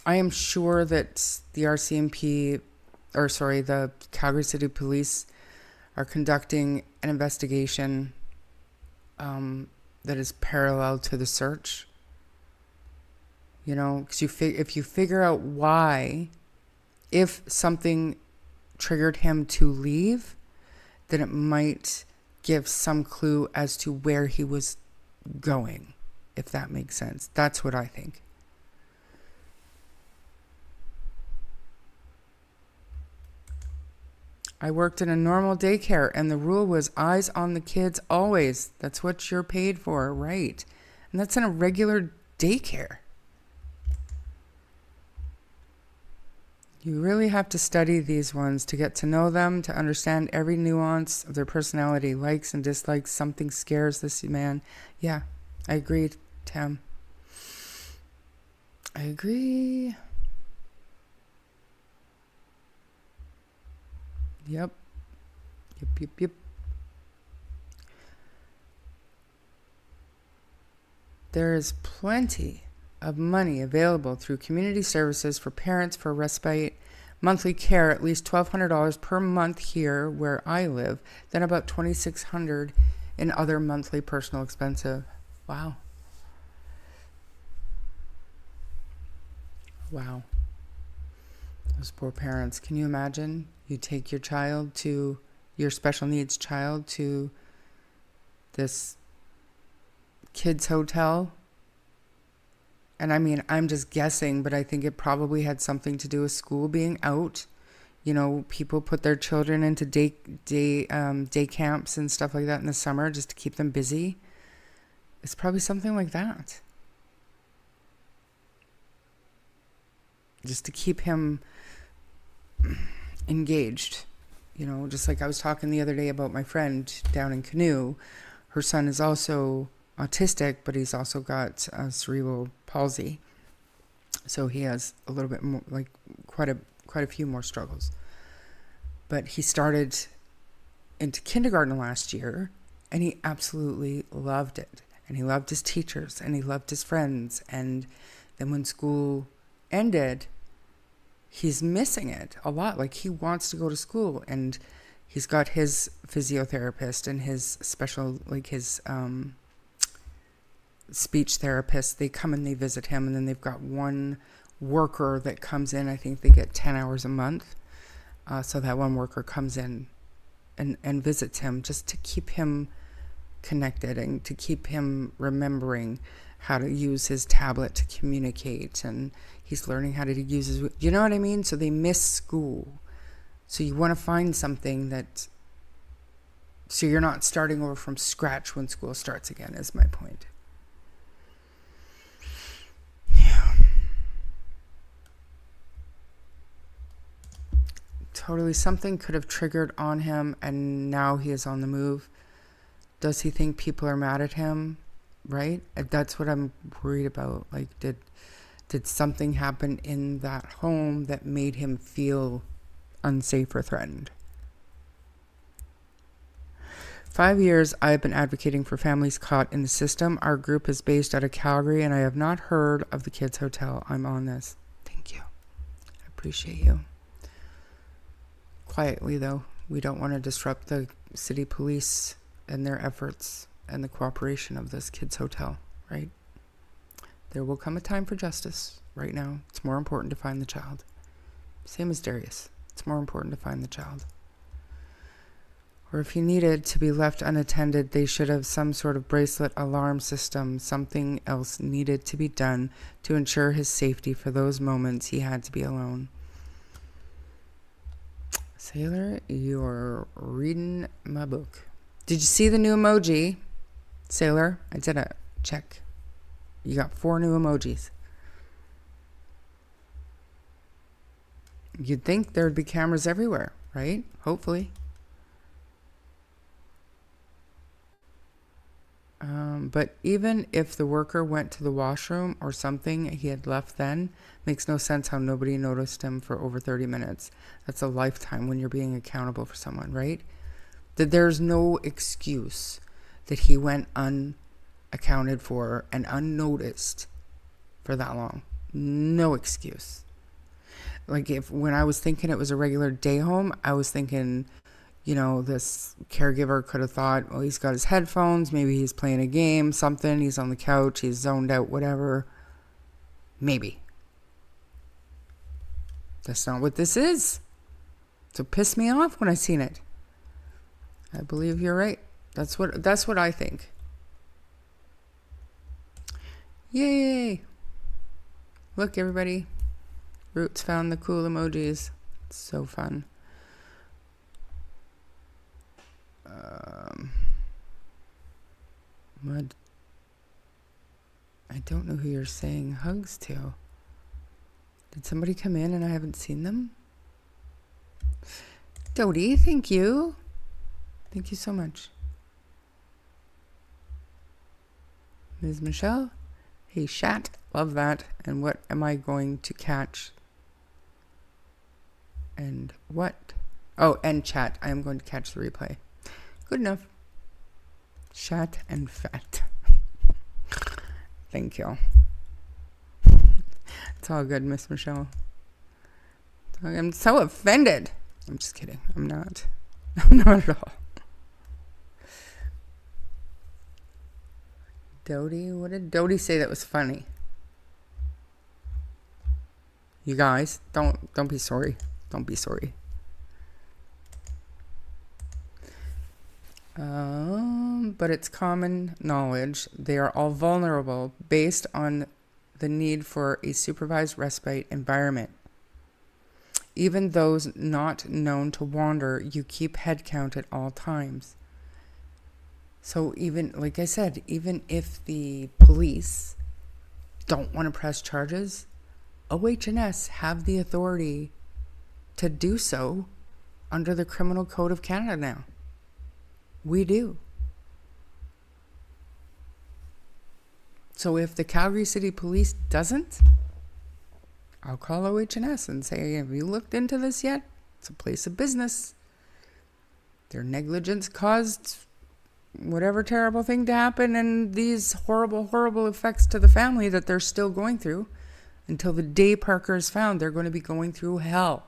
I am sure that the the Calgary City Police are conducting an investigation that is parallel to the search. You know, because if you figure out why, if something triggered him to leave, then it might give some clue as to where he was going, if that makes sense. That's what I think. I worked in a normal daycare, and the rule was eyes on the kids always. That's what you're paid for, right? And that's in a regular daycare. You really have to study these ones to get to know them, to understand every nuance of their personality, likes and dislikes. Something scares this man. Yeah, I agree, Tam. I agree. Yep. Yep. There is plenty of money available through community services for parents for respite, monthly care, at least $1,200 per month here where I live, then about $2,600 in other monthly personal expenses. Wow. Wow. Those poor parents. Can you imagine? You take your special needs child to this kids' hotel. And I mean, I'm just guessing, but I think it probably had something to do with school being out. You know, people put their children into day camps and stuff like that in the summer just to keep them busy. It's probably something like that. Just to keep him engaged. You know, just like I was talking the other day about my friend down in Canoe. Her son is also autistic, but he's also got cerebral palsy. So he has a little bit more, like quite a few more struggles. But he started into kindergarten last year, and he absolutely loved it. And he loved his teachers, and he loved his friends. And then when school ended, he's missing it a lot. Like, he wants to go to school, and he's got his physiotherapist and his special, like his speech therapist. They come and they visit him, and then they've got one worker that comes in. I think they get 10 hours a month. So that one worker comes in and visits him just to keep him connected and to keep him remembering how to use his tablet to communicate. And he's learning how to use his, you know what I mean? So they miss school. So you want to find something so you're not starting over from scratch when school starts again, is my point. Yeah. Totally, something could have triggered on him, and now he is on the move. Does he think people are mad at him? Right? That's what I'm worried about. Like, did something happen in that home that made him feel unsafe or threatened? 5 years I've been advocating for families caught in the system. Our group is based out of Calgary, and I have not heard of the kids' hotel. I'm on this. Thank you. I appreciate you. Quietly, though, we don't want to disrupt the city police and their efforts and the cooperation of this kids' hotel, right? There will come a time for justice. Right now, it's more important to find the child. Same as Darius. It's more important to find the child. Or if he needed to be left unattended, they should have some sort of bracelet alarm system. Something else needed to be done to ensure his safety for those moments he had to be alone. Sailor, you're reading my book. Did you see the new emoji? Sailor, I did a check. You got 4 new emojis. You'd think there'd be cameras everywhere, right? Hopefully. But even if the worker went to the washroom or something he had left then, makes no sense how nobody noticed him for over 30 minutes. That's a lifetime when you're being accountable for someone, right? That there's no excuse that he went unaccounted for and unnoticed for that long. No excuse. Like, when I was thinking it was a regular day home, I was thinking, you know, this caregiver could have thought, well, he's got his headphones, maybe he's playing a game, something, he's on the couch, he's zoned out, whatever. Maybe. That's not what this is. So it pissed me off when I seen it. I believe you're right. That's what I think. Yay! Look, everybody. Roots found the cool emojis. It's so fun. Mud. I don't know who you're saying hugs to. Did somebody come in and I haven't seen them? Dodie, thank you. Thank you so much. Ms. Michelle? Hey, chat. Love that. And what am I going to catch? And what? Oh, and chat. I am going to catch the replay. Good enough. Chat and fat. Thank you. It's all good, Miss Michelle. I'm so offended. I'm just kidding. I'm not. I'm not at all. Dodie? What did Dodie say that was funny? You guys, don't be sorry. Don't be sorry. But it's common knowledge they are all vulnerable based on the need for a supervised respite environment. Even those not known to wander, you keep head count at all times. So even, like I said, even if the police don't want to press charges, OH&S have the authority to do so under the Criminal Code of Canada now. We do. So if the Calgary City Police doesn't, I'll call OH&S and say, have you looked into this yet? It's a place of business. Their negligence caused whatever terrible thing to happen and these horrible, horrible effects to the family that they're still going through. Until the day Parker is found, they're going to be going through hell.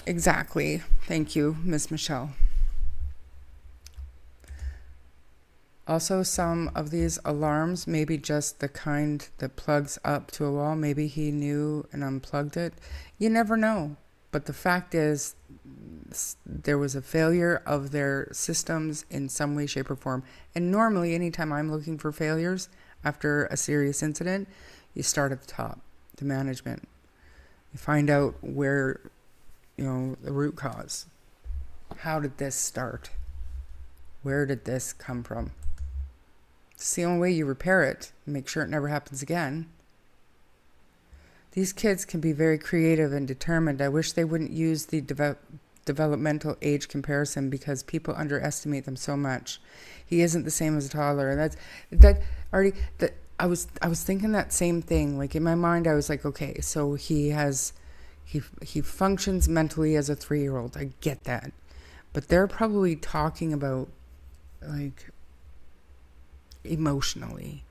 Exactly. Thank you, Miss Michelle. Also, some of these alarms may be just the kind that plugs up to a wall. Maybe he knew and unplugged it. You never know. But the fact is, there was a failure of their systems in some way, shape, or form. And normally, anytime I'm looking for failures after a serious incident, you start at the top, the management. You find out where, the root cause. How did this start? Where did this come from? It's the only way you repair it, make sure it never happens again. These kids can be very creative and determined. I wish they wouldn't use the developmental age comparison because people underestimate them so much. He isn't the same as a toddler, and I was thinking that same thing. Like in my mind, I was like, okay, so he functions mentally as a 3-year-old. I get that, but they're probably talking about like emotionally.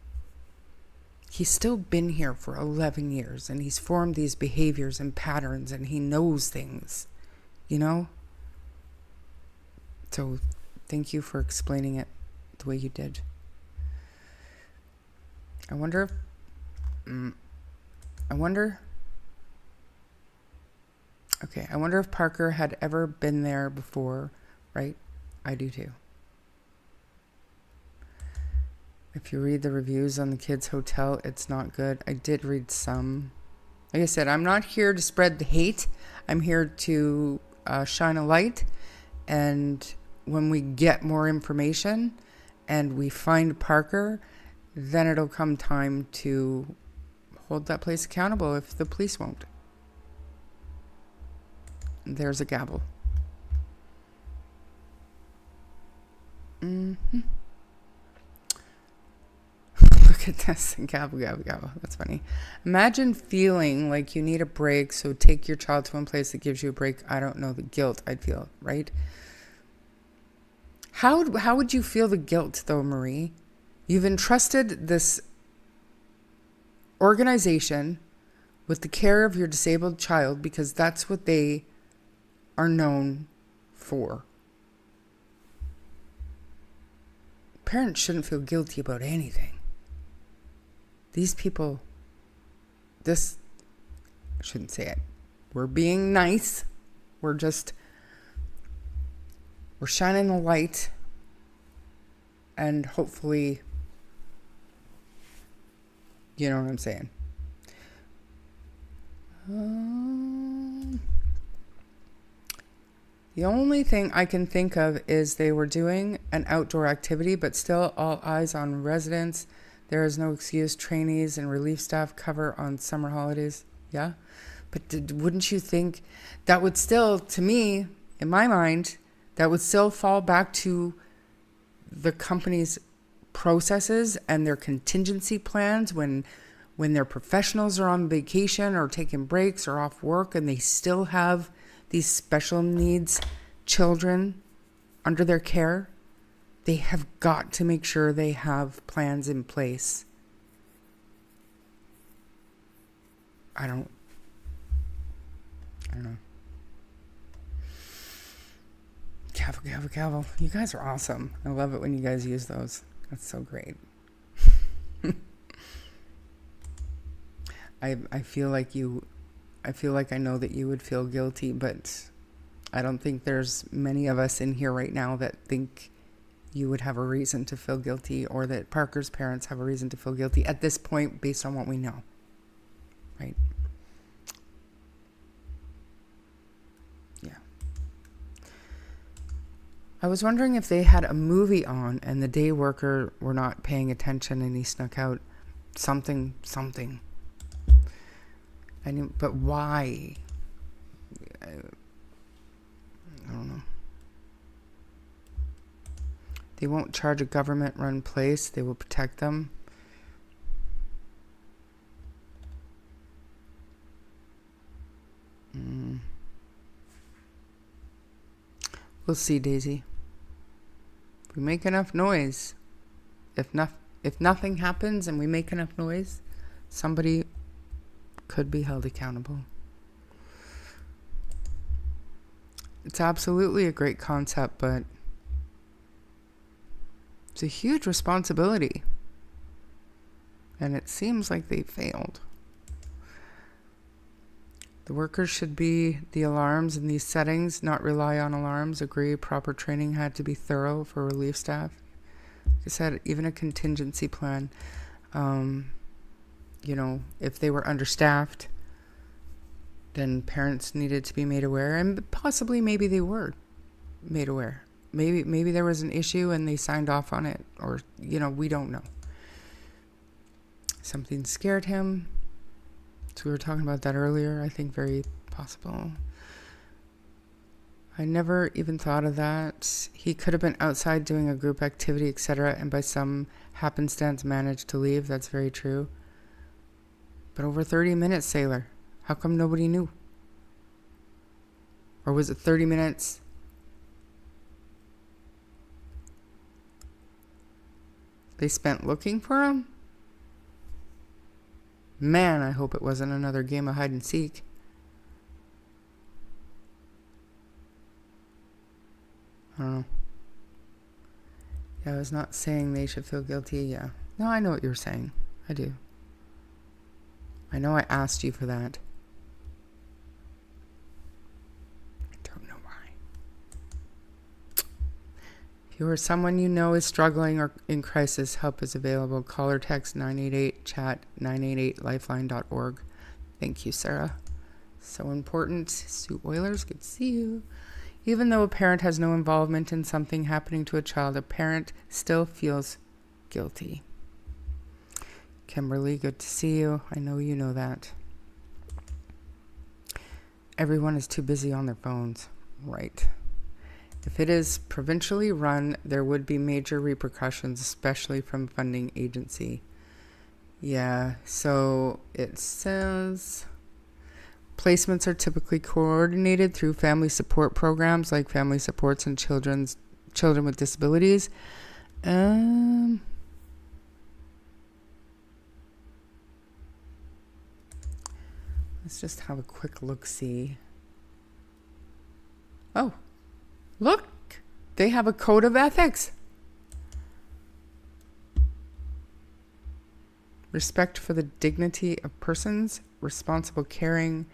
He's still been here for 11 years and he's formed these behaviors and patterns and he knows things, So thank you for explaining it the way you did. I wonder if Parker had ever been there before, right? I do too. If you read the reviews on the kids' hotel, it's not good. I did read some. Like I said, I'm not here to spread the hate. I'm here to shine a light. And when we get more information and we find Parker, then it'll come time to hold that place accountable if the police won't. There's a gavel. Look at this. Gavel, gavel, gavel. That's funny. Imagine feeling like you need a break, so take your child to one place that gives you a break. I don't know the guilt I'd feel, right? How would you feel the guilt, though, Marie? You've entrusted this organization with the care of your disabled child because that's what they are known for. Parents shouldn't feel guilty about anything. These people, I shouldn't say it. We're being nice. We're shining a light. And hopefully, you know what I'm saying. The only thing I can think of is they were doing an outdoor activity, but still all eyes on residents. There is no excuse. Trainees and relief staff cover on summer holidays. Yeah. But wouldn't you think that would still, to me, in my mind, that would still fall back to the company's processes and their contingency plans when their professionals are on vacation or taking breaks or off work and they still have these special needs children under their care? They have got to make sure they have plans in place. I don't know. Gavel. You guys are awesome. I love it when you guys use those. That's so great. I feel like I know that you would feel guilty, but I don't think there's many of us in here right now that think you would have a reason to feel guilty, or that Parker's parents have a reason to feel guilty at this point based on what we know. Right? Yeah. I was wondering if they had a movie on and the day worker were not paying attention and he snuck out something. But why? I don't know. They won't charge a government-run place. They will protect them. We'll see, Daisy. If we make enough noise, if nothing happens and we make enough noise, somebody could be held accountable. It's absolutely a great concept, but it's a huge responsibility. And it seems like they failed. The workers should be the alarms in these settings, not rely on alarms. Agree, proper training had to be thorough for relief staff. Like I said, even a contingency plan. If they were understaffed, then parents needed to be made aware, and possibly maybe they were made aware. Maybe there was an issue and they signed off on it, or we don't know. Something scared him. So we were talking about that earlier. I think very possible. I never even thought of that. He could have been outside doing a group activity, etc., and by some happenstance managed to leave. That's very true. But over 30 minutes, Sailor. How come nobody knew? Or was it 30 minutes? They spent looking for him? Man, I hope it wasn't another game of hide and seek. I don't know. Yeah, I was not saying they should feel guilty. Yeah. No, I know what you're saying. I do. I know I asked you for that. I don't know why. If you or someone you know is struggling or in crisis, help is available. Call or text 988, chat 988lifeline.org. Thank you, Sarah. So important. Sue Oilers, good to see you. Even though a parent has no involvement in something happening to a child, a parent still feels guilty. Kimberly, good to see you. I know you know that. Everyone is too busy on their phones. Right. If it is provincially run, there would be major repercussions, especially from funding agency. Yeah, so it says placements are typically coordinated through family support programs like Family Supports and Children with Disabilities. Let's just have a quick look-see. Oh, look, they have a code of ethics. Respect for the dignity of persons, responsible caring,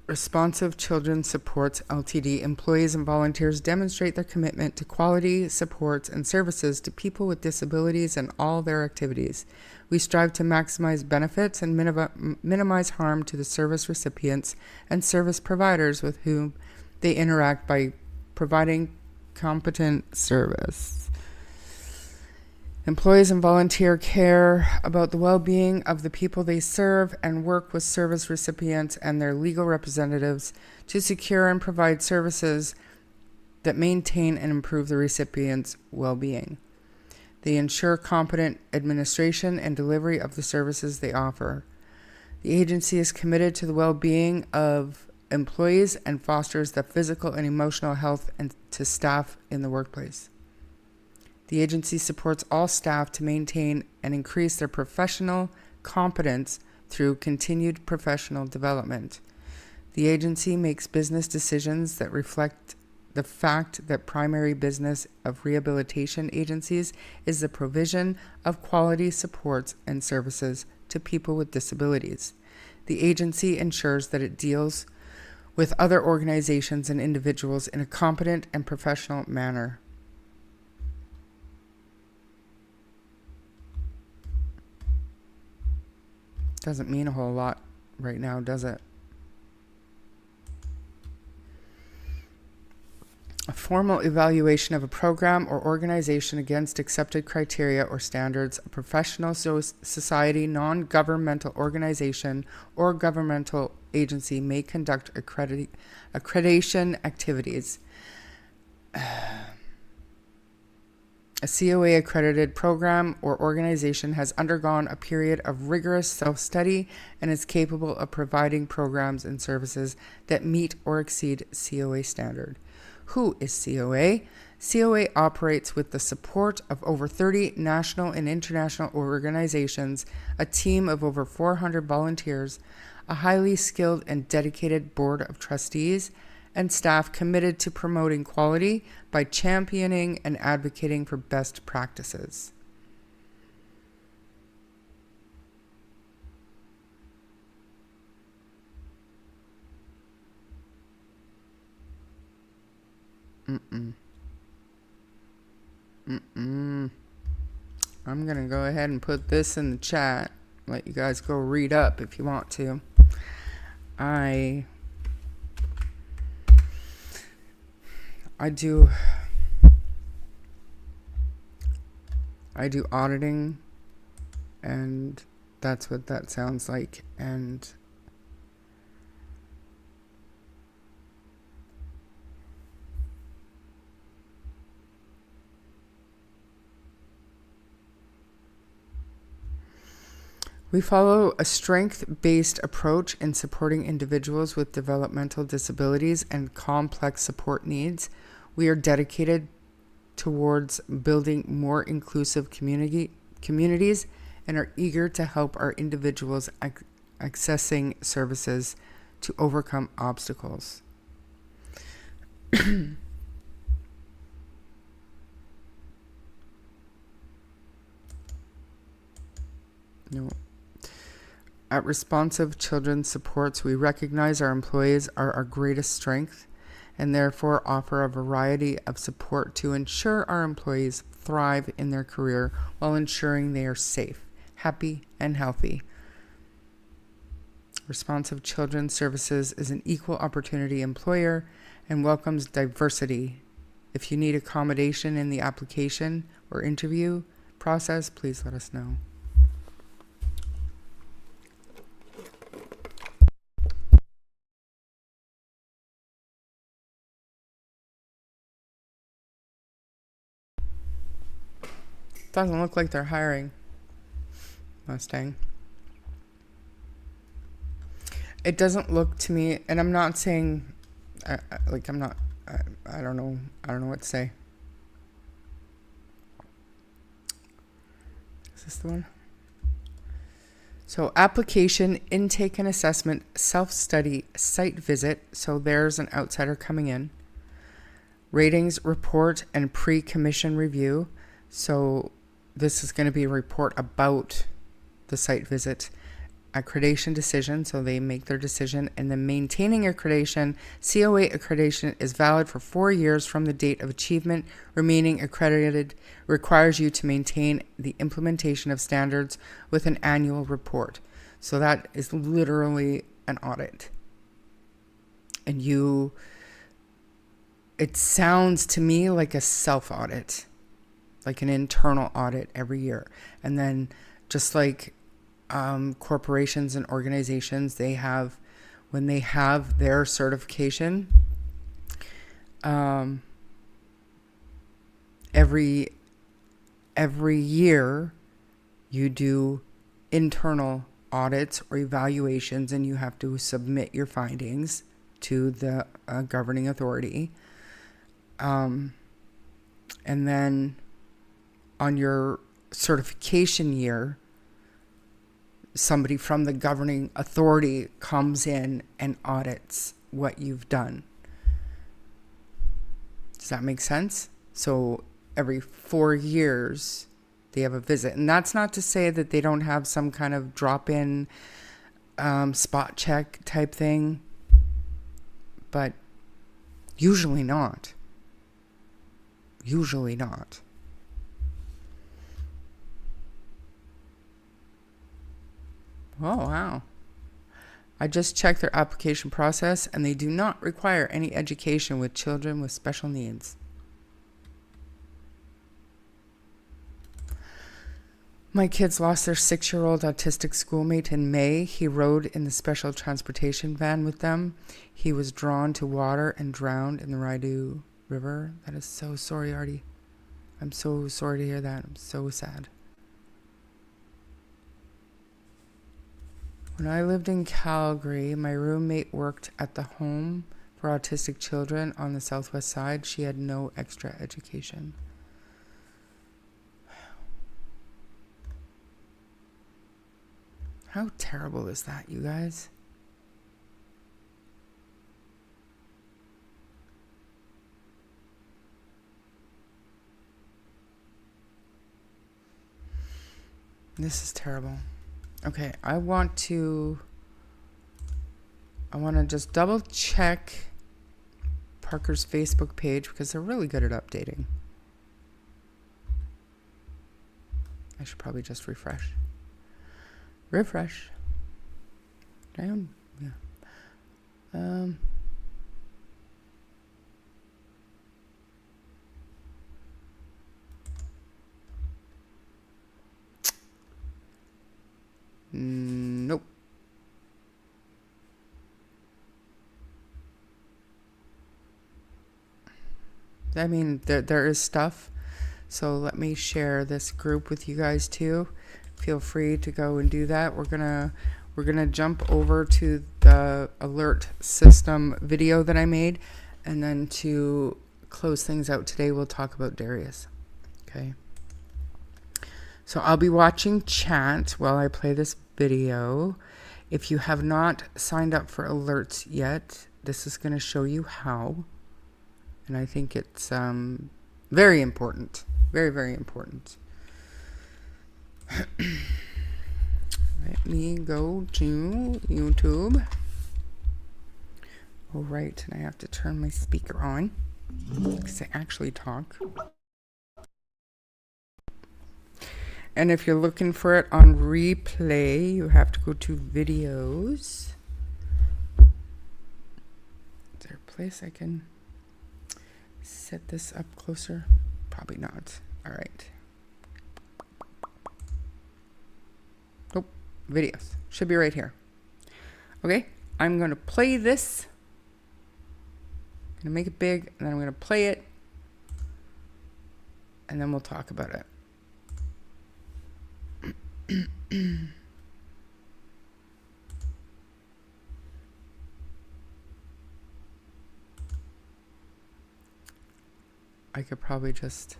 Responsive Children's Supports Ltd. Employees and volunteers demonstrate their commitment to quality supports and services to people with disabilities in all their activities. We strive to maximize benefits and minimize harm to the service recipients and service providers with whom they interact by providing competent service. Employees and volunteers care about the well-being of the people they serve and work with service recipients and their legal representatives to secure and provide services that maintain and improve the recipient's well-being. They ensure competent administration and delivery of the services they offer. The agency is committed to the well-being of employees and fosters the physical and emotional health and to staff in the workplace. The agency supports all staff to maintain and increase their professional competence through continued professional development. The agency makes business decisions that reflect the fact that primary business of rehabilitation agencies is the provision of quality supports and services to people with disabilities. The agency ensures that it deals with other organizations and individuals in a competent and professional manner. Doesn't mean a whole lot right now, does it? A formal evaluation of a program or organization against accepted criteria or standards, a professional society, non-governmental organization, or governmental agency may conduct accreditation activities. A COA accredited program or organization has undergone a period of rigorous self-study and is capable of providing programs and services that meet or exceed COA standard. Who is COA? COA operates with the support of over 30 national and international organizations, a team of over 400 volunteers, a highly skilled and dedicated board of trustees, and staff committed to promoting quality by championing and advocating for best practices. I'm gonna go ahead and put this in the chat. Let you guys go read up if you want to. I do auditing, and that's what that sounds like. And we follow a strength-based approach in supporting individuals with developmental disabilities and complex support needs. We are dedicated towards building more inclusive communities and are eager to help our individuals accessing services to overcome obstacles. No. At Responsive Children's Supports, we recognize our employees are our greatest strength and therefore offer a variety of support to ensure our employees thrive in their career while ensuring they are safe, happy, and healthy. Responsive Children's Services is an equal opportunity employer and welcomes diversity. If you need accommodation in the application or interview process, please let us know. Doesn't look like they're hiring. Mustang. It doesn't look to me, and I'm not saying, I don't know what to say. Is this the one? So application, intake and assessment, self-study, site visit. So there's an outsider coming in. Ratings, report, and pre-commission review. So this is going to be a report about the site visit. accreditation decision, so they make their decision, and then maintaining accreditation. COA accreditation is valid for 4 years from the date of achievement. Remaining accredited requires you to maintain the implementation of standards with an annual report. So that is literally an audit. And it sounds to me like a self-audit, like an internal audit every year. And then just like corporations and organizations, they have, when they have their certification, every year you do internal audits or evaluations, and you have to submit your findings to the governing authority. And then on your certification year, somebody from the governing authority comes in and audits what you've done. Does that make sense? So every 4 years they have a visit. And that's not to say that they don't have some kind of drop-in spot check type thing, but usually not. Usually not. Oh, wow. I just checked their application process, and they do not require any education with children with special needs. My kids lost their 6-year-old autistic schoolmate in May. He rode in the special transportation van with them. He was drawn to water and drowned in the Rideau River. That is so sorry, Artie. I'm so sorry to hear that. I'm so sad. When I lived in Calgary, my roommate worked at the home for autistic children on the southwest side. She had no extra education. How terrible is that, you guys? This is terrible. Okay, I want to just double check Parker's Facebook page because they're really good at updating. I should probably just refresh. Refresh. Down. Yeah. Nope. I mean, there is stuff. So let me share this group with you guys too. Feel free to go and do that. We're gonna jump over to the alert system video that I made, and then to close things out today, we'll talk about Darius. Okay. So I'll be watching chat while I play this video. If you have not signed up for alerts yet, this is going to show you how. And I think it's very important. Very, very important. Let me go to YouTube. All right, and I have to turn my speaker on because I actually talk. And if you're looking for it on replay, you have to go to videos. Is there a place I can set this up closer? Probably not. All right. Nope. Videos. Should be right here. Okay. I'm going to play this. I'm going to make it big, and then I'm going to play it. And then we'll talk about it. I could probably just,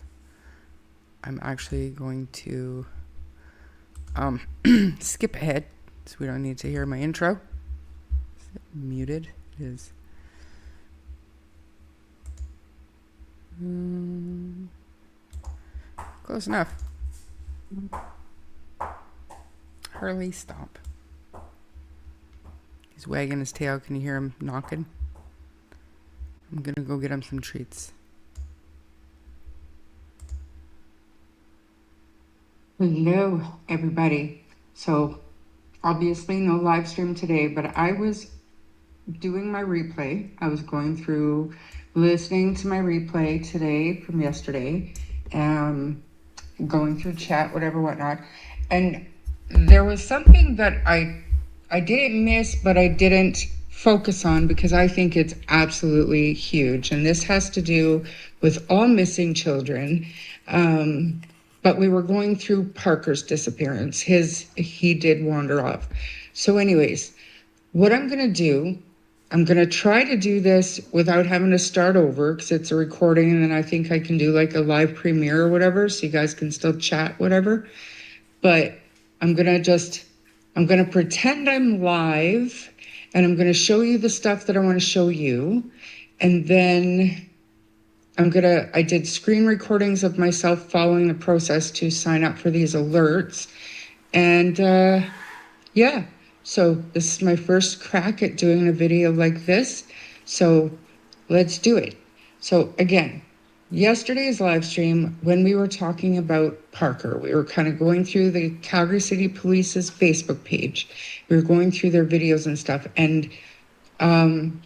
I'm actually going to skip ahead so we don't need to hear my intro. Is it muted? It is. Close enough. Hurley, stop. He's wagging his tail. Can you hear him knocking? I'm gonna go get him some treats. Hello, everybody. So, obviously no live stream today, but I was doing my replay. I was going through, listening to my replay today from yesterday, going through chat, whatever, whatnot. And there was something that I didn't miss, but I didn't focus on because I think it's absolutely huge. And this has to do with all missing children. But we were going through Parker's disappearance. He did wander off. So anyways, what I'm going to do, I'm going to try to do this without having to start over because it's a recording, and then I think I can do like a live premiere or whatever so you guys can still chat, whatever. But I'm going to pretend I'm live, and I'm going to show you the stuff that I want to show you. And then I did screen recordings of myself following the process to sign up for these alerts. And yeah, so this is my first crack at doing a video like this. So let's do it. So again, yesterday's live stream, when we were talking about Parker, we were kind of going through the Calgary City Police's Facebook page. We were going through their videos and stuff. And I'm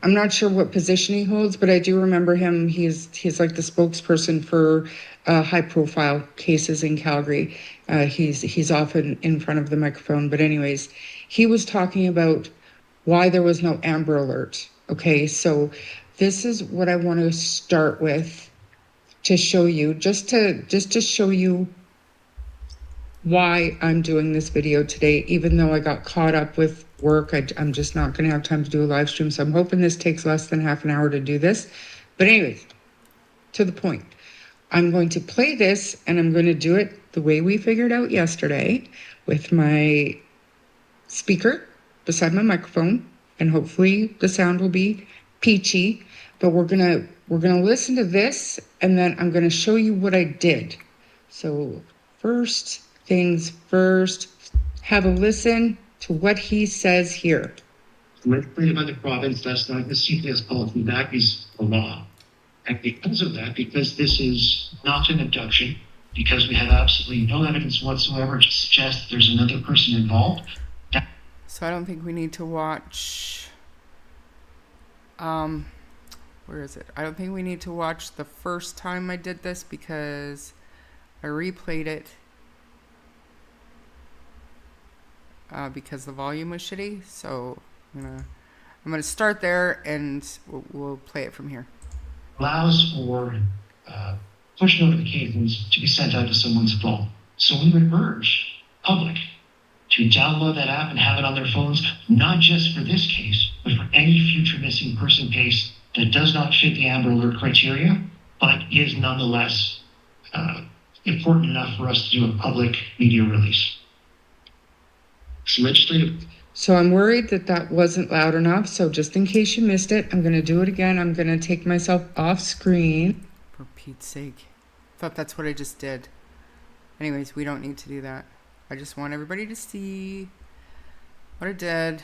not sure what position he holds, but I do remember him. He's like the spokesperson for high profile cases in Calgary. He's often in front of the microphone. But anyways, he was talking about why there was no Amber Alert. Okay, so this is what I want to start with to show you, just to show you why I'm doing this video today, even though I got caught up with work. I'm just not going to have time to do a live stream. So I'm hoping this takes less than half an hour to do this. But anyways, to the point. I'm going to play this, and I'm going to do it the way we figured out yesterday with my speaker beside my microphone, and hopefully the sound will be peachy. But we're gonna listen to this, and then I'm gonna show you what I did. So first things first, have a listen to what he says here. Legislated by the province, that's not the CPS policy, that is the law. And because of that, because this is not an abduction, because we have absolutely no evidence whatsoever to suggest that there's another person involved. So I don't think we need to watch, where is it? I don't think we need to watch the first time I did this because I replayed it because the volume was shitty. So I'm gonna start there, and we'll play it from here. Allows for push notifications to be sent out to someone's phone. So we would urge public to download that app and have it on their phones, not just for this case, but for any future missing person case that does not fit the Amber Alert criteria, but is nonetheless important enough for us to do a public media release. So I'm worried that wasn't loud enough. So just in case you missed it, I'm going to do it again. I'm going to take myself off screen. For Pete's sake. I thought that's what I just did. Anyways, we don't need to do that. I just want everybody to see what I did.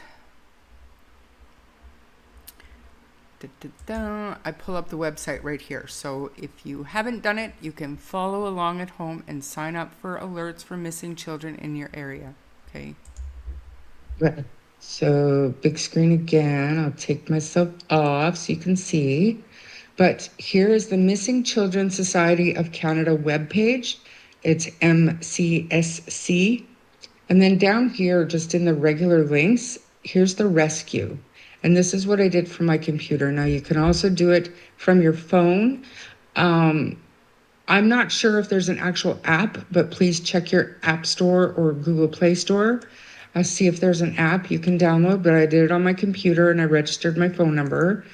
I pull up the website right here. So if you haven't done it, you can follow along at home and sign up for alerts for missing children in your area. Okay. Right. So big screen again. I'll take myself off so you can see. But here is the Missing Children Society of Canada webpage. It's MCSC. And then down here, just in the regular links, here's the rescue. And this is what I did from my computer. Now you can also do it from your phone. I'm not sure if there's an actual app, but please check your App Store or Google Play Store. See if there's an app you can download, but I did it on my computer and I registered my phone number.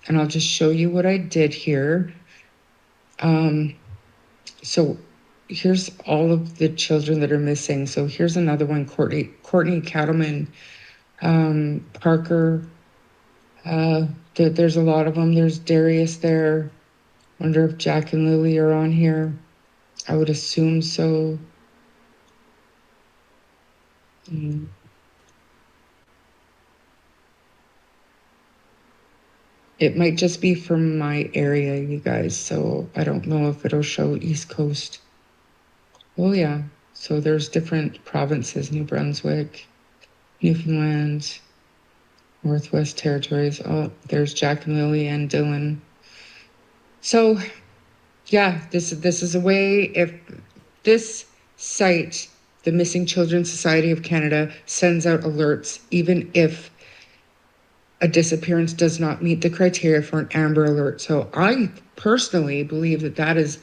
And I'll just show you what I did here. So here's all of the children that are missing. So here's another one, Courtney Cattleman, Parker. There's a lot of them. There's Darius there. Wonder if Jack and Lilly are on here. I would assume so. It might just be from my area, you guys, so I don't know if it'll show East Coast. Oh yeah, so there's different provinces: New Brunswick, Newfoundland, Northwest Territories. Oh, there's Jack and Lily and Dylan. So yeah, this is a way. If this site, the Missing Children Society of Canada, sends out alerts, even if a disappearance does not meet the criteria for an Amber Alert. So I personally believe that that is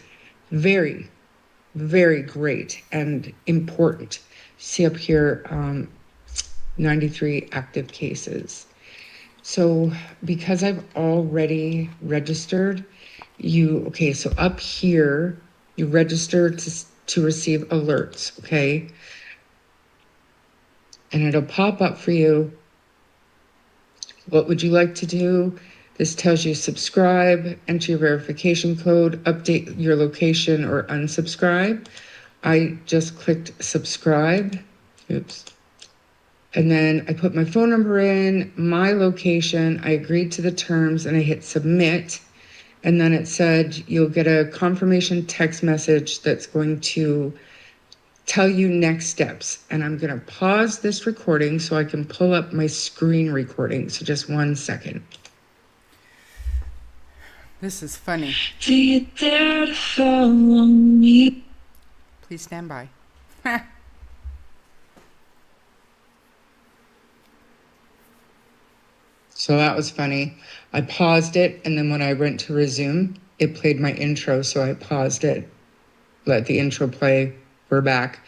very, very great and important. See up here, 93 active cases. So because I've already registered, so up here, you register to receive alerts, okay? And it'll pop up for you. What would you like to do? This tells you subscribe, enter your verification code, update your location, or unsubscribe. I just clicked subscribe. Oops. And then I put my phone number in, my location, I agreed to the terms, and I hit submit. And then it said you'll get a confirmation text message that's going to tell you next steps. And I'm going to pause this recording so I can pull up my screen recording. So just 1 second. This is funny. Do you dare to follow me? Please stand by. So that was funny. I paused it, and then when I went to resume, it played my intro, so I paused it. Let the intro play. We're back.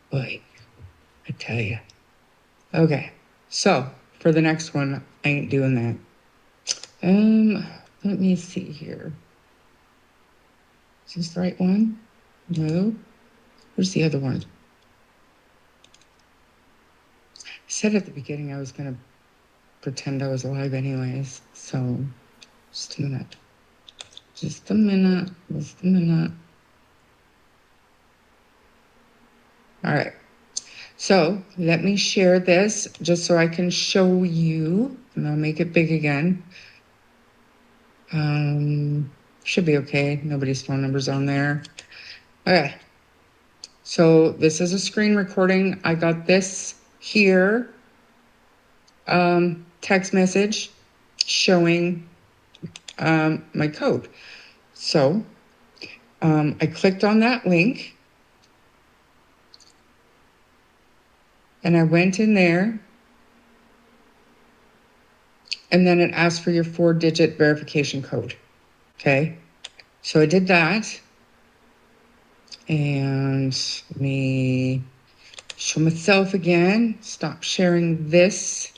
Boy, I tell you. Okay, so for the next one, I ain't doing that. Let me see here. Is this the right one? No. Where's the other one? I said at the beginning I was gonna pretend I was alive anyways, so just a minute. Just a minute. All right, so let me share this just so I can show you, and I'll make it big again. Should be okay. Nobody's phone number's on there. Okay, so this is a screen recording. I got this here, text message showing my code. So I clicked on that link. And I went in there, and then it asked for your 4-digit verification code. Okay, so I did that. And let me show myself again. Stop sharing this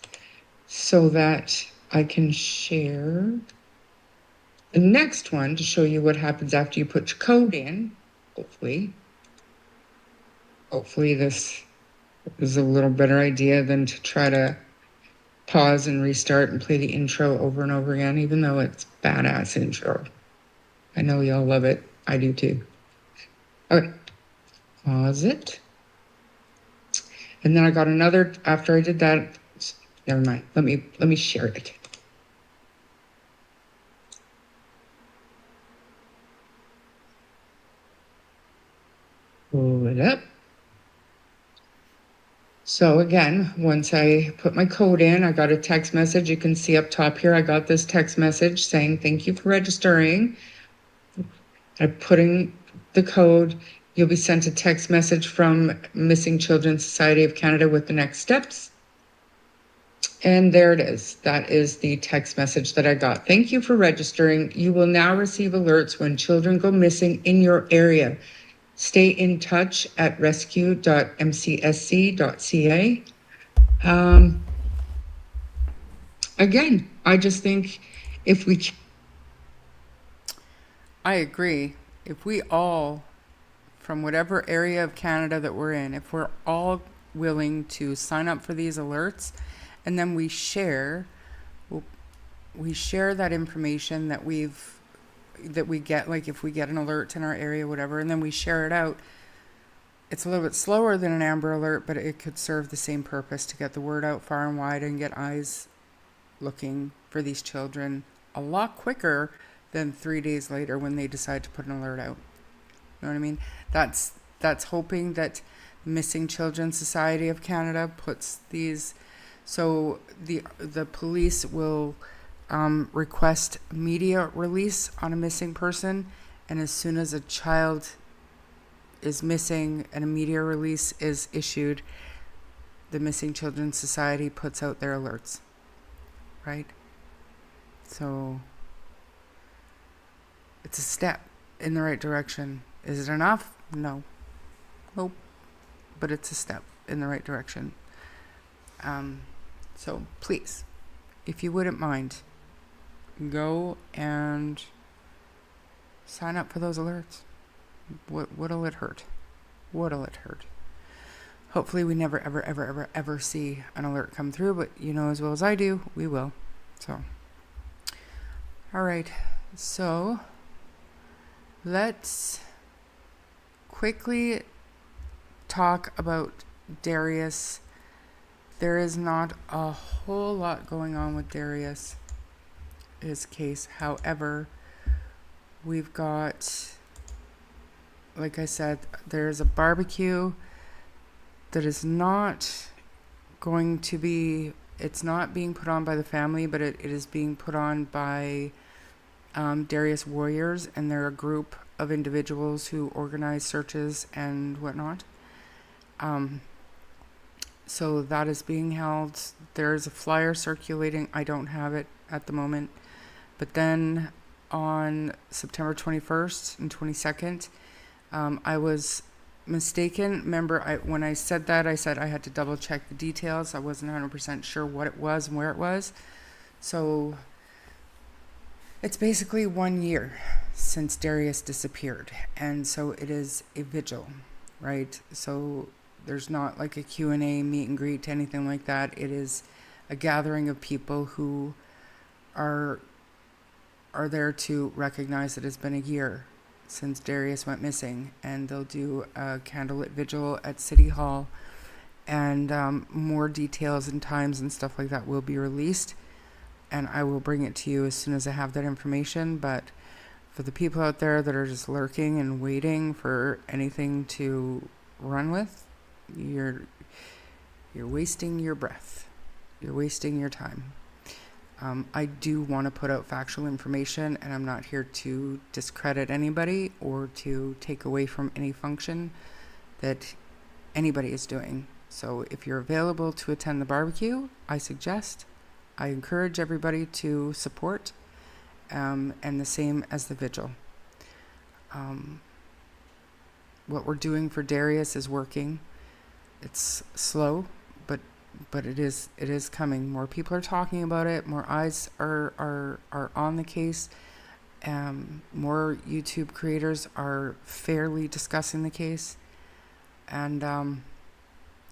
so that I can share the next one to show you what happens after you put your code in. Hopefully this is a little better idea than to try to pause and restart and play the intro over and over again, even though it's badass intro. I know y'all love it. I do too. Okay, pause it. And then I got another, after I did that, never mind. Let me share it. Pull it up. So again, once I put my code in, I got a text message. You can see up top here, I got this text message saying, thank you for registering. I'm putting the code. You'll be sent a text message from Missing Children Society of Canada with the next steps. And there it is. That is the text message that I got. Thank you for registering. You will now receive alerts when children go missing in your area. Stay in touch at rescue.mcsc.ca. Again, I just think if we... I agree. If we all, from whatever area of Canada that we're in, if we're all willing to sign up for these alerts, and then we share that information that we get, like if we get an alert in our area, whatever, and then we share it out, It's a little bit slower than an Amber Alert, but it could serve the same purpose to get the word out far and wide and get eyes looking for these children a lot quicker than 3 days later when they decide to put an alert out. You know what I mean? That's hoping that Missing Children Society of Canada puts these, so the police will request media release on a missing person, and as soon as a child is missing and a media release is issued, the Missing Children Society puts out their alerts, right? So it's a step in the right direction. Is it enough? No. Nope. But it's a step in the right direction. So please, if you wouldn't mind, go and sign up for those alerts. What'll it hurt? What'll it hurt? Hopefully we never, ever, ever, ever, ever see an alert come through, but you know as well as I do, we will. So, all right. So, let's quickly talk about Darius. There is not a whole lot going on with Darius, his case. However, we've got, like I said, there's a barbecue that is not going to be, it's not being put on by the family, but it is being put on by Darius Warriors, and they're a group of individuals who organize searches and whatnot. So that is being held. There's a flyer circulating. I don't have it at the moment. But then on September 21st and 22nd, I was mistaken. Remember, when I said that, I said I had to double check the details. I wasn't 100% sure what it was and where it was. So it's basically 1 year since Darius disappeared. And so it is a vigil, right? So there's not like a Q&A, meet and greet, anything like that. It is a gathering of people who are there to recognize that it's been a year since Darius went missing, and they'll do a candlelit vigil at City Hall, and more details and times and stuff like that will be released, and I will bring it to you as soon as I have that information. But for the people out there that are just lurking and waiting for anything to run with, you're wasting your breath. You're wasting your time. I do want to put out factual information, and I'm not here to discredit anybody or to take away from any function that anybody is doing. So if you're available to attend the barbecue, I encourage everybody to support, and the same as the vigil. What we're doing for Darius is working. It's slow, but it is coming. More people are talking about it. More eyes are on the case. More YouTube creators are fairly discussing the case, and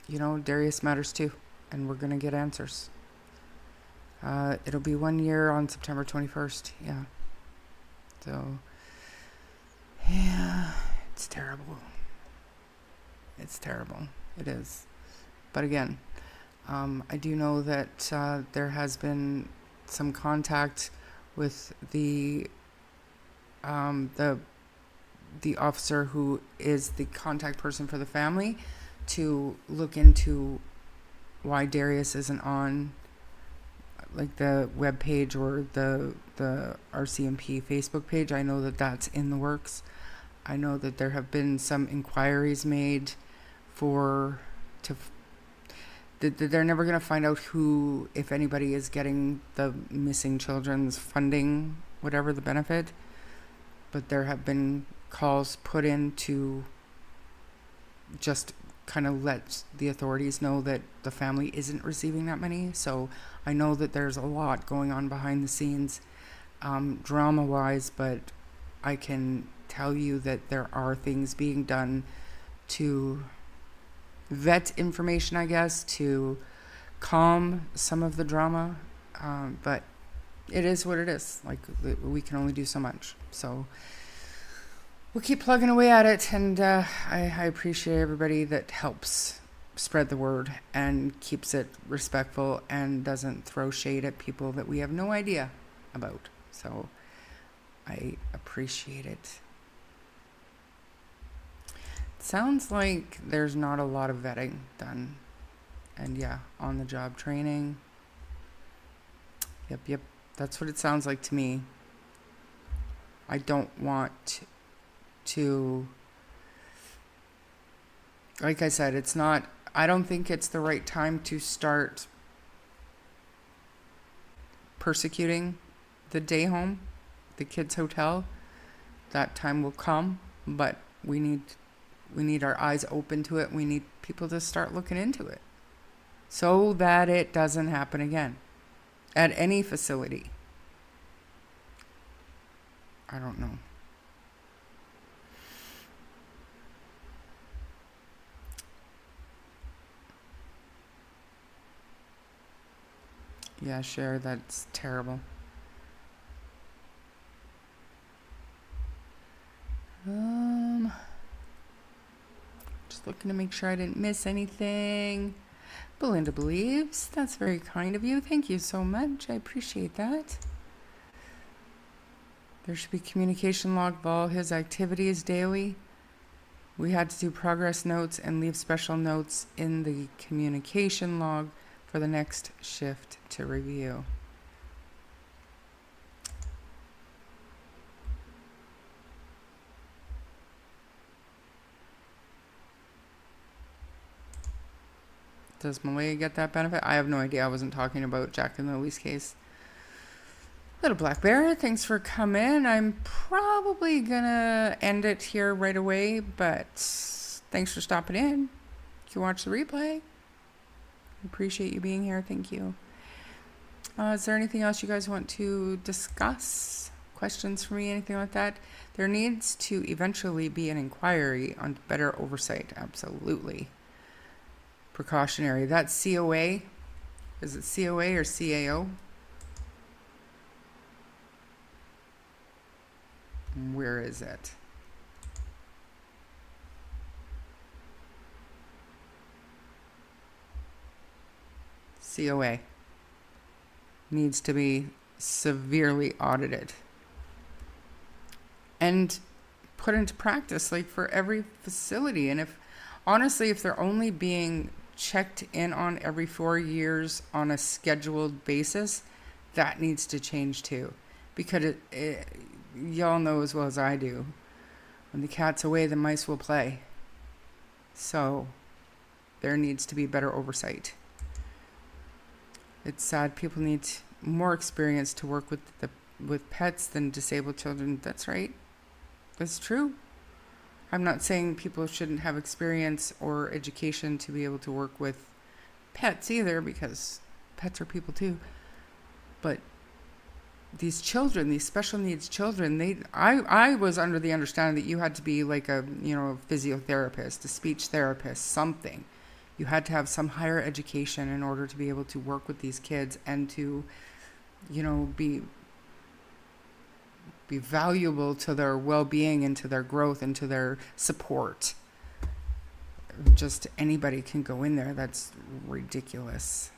Darius matters too, and we're gonna get answers. It'll be 1 year on September 21st. Yeah. So, yeah, it's terrible. It's terrible. It is. But again, I do know that there has been some contact with the officer who is the contact person for the family to look into why Darius isn't on like the web page or the RCMP Facebook page. I know that that's in the works. I know that there have been some inquiries made they're never going to find out who, if anybody, is getting the missing children's funding, whatever the benefit. But there have been calls put in to just kind of let the authorities know that the family isn't receiving that money. So I know that there's a lot going on behind the scenes, drama-wise, but I can tell you that there are things being done to vet information, I guess, to calm some of the drama, but it is what it is. Like, we can only do so much. So we'll keep plugging away at it, and I appreciate everybody that helps spread the word and keeps it respectful and doesn't throw shade at people that we have no idea about. So I appreciate it. Sounds like there's not a lot of vetting done. And yeah, on the job training. Yep. That's what it sounds like to me. I don't want to, like I said, it's not, I don't think it's the right time to start persecuting the day home, the kids' hotel. That time will come, but we need our eyes open to it. We need people to start looking into it so that it doesn't happen again at any facility. I don't know. Yeah, sure, that's terrible. Just looking to make sure I didn't miss anything. Belinda believes. That's very kind of you. Thank you so much. I appreciate that. There should be communication log of all his activities daily. We had to do progress notes and leave special notes in the communication log for the next shift to review. Does Malaya get that benefit? I have no idea. I wasn't talking about Jack and Lily's case. Little Black Bear, thanks for coming. I'm probably gonna end it here right away, but thanks for stopping in. You can watch the replay. Appreciate you being here. Thank you. Is there anything else you guys want to discuss? Questions for me? Anything like that? There needs to eventually be an inquiry on better oversight. Absolutely. Precautionary. That's COA. Is it COA or CAO? Where is it? COA needs to be severely audited and put into practice, like for every facility. And if honestly, if they're only being checked in on every 4 years on a scheduled basis, that needs to change too, because y'all know as well as I do, when the cat's away, the mice will play. So there needs to be better oversight. It's sad people need more experience to work with pets than disabled children. That's right. That's true. I'm not saying people shouldn't have experience or education to be able to work with pets either, because pets are people too. But these children, these special needs children, I was under the understanding that you had to be like a physiotherapist, a speech therapist, something. You had to have some higher education in order to be able to work with these kids and to, be valuable to their well-being and to their growth and to their support. Just anybody can go in there. That's ridiculous.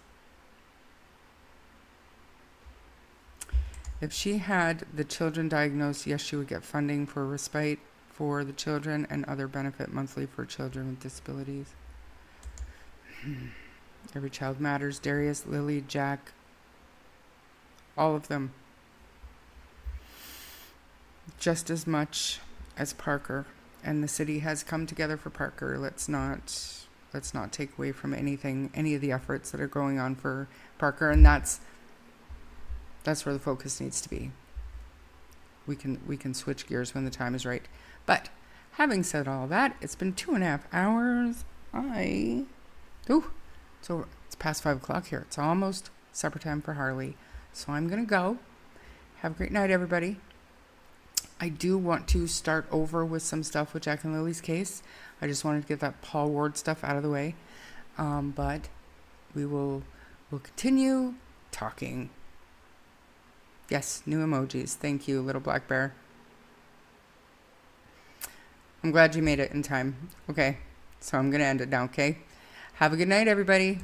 If she had the children diagnosed, yes, she would get funding for respite for the children and other benefit monthly for children with disabilities. Every child matters. Darius, Lilly, Jack, all of them. Just as much as Parker. And the city has come together for Parker. Let's not take away from any of the efforts that are going on for Parker, and that's where the focus needs to be. We can switch gears when the time is right. But having said all that, it's been 2.5 hours. It's past 5 o'clock here. It's almost supper time for Harley. So I'm gonna go. Have a great night, everybody. I do want to start over with some stuff with Jack and Lily's case. I just wanted to get that Paul Ward stuff out of the way. But we'll continue talking. Yes, new emojis. Thank you, Little Black Bear. I'm glad you made it in time. Okay, so I'm going to end it now, okay? Have a good night, everybody.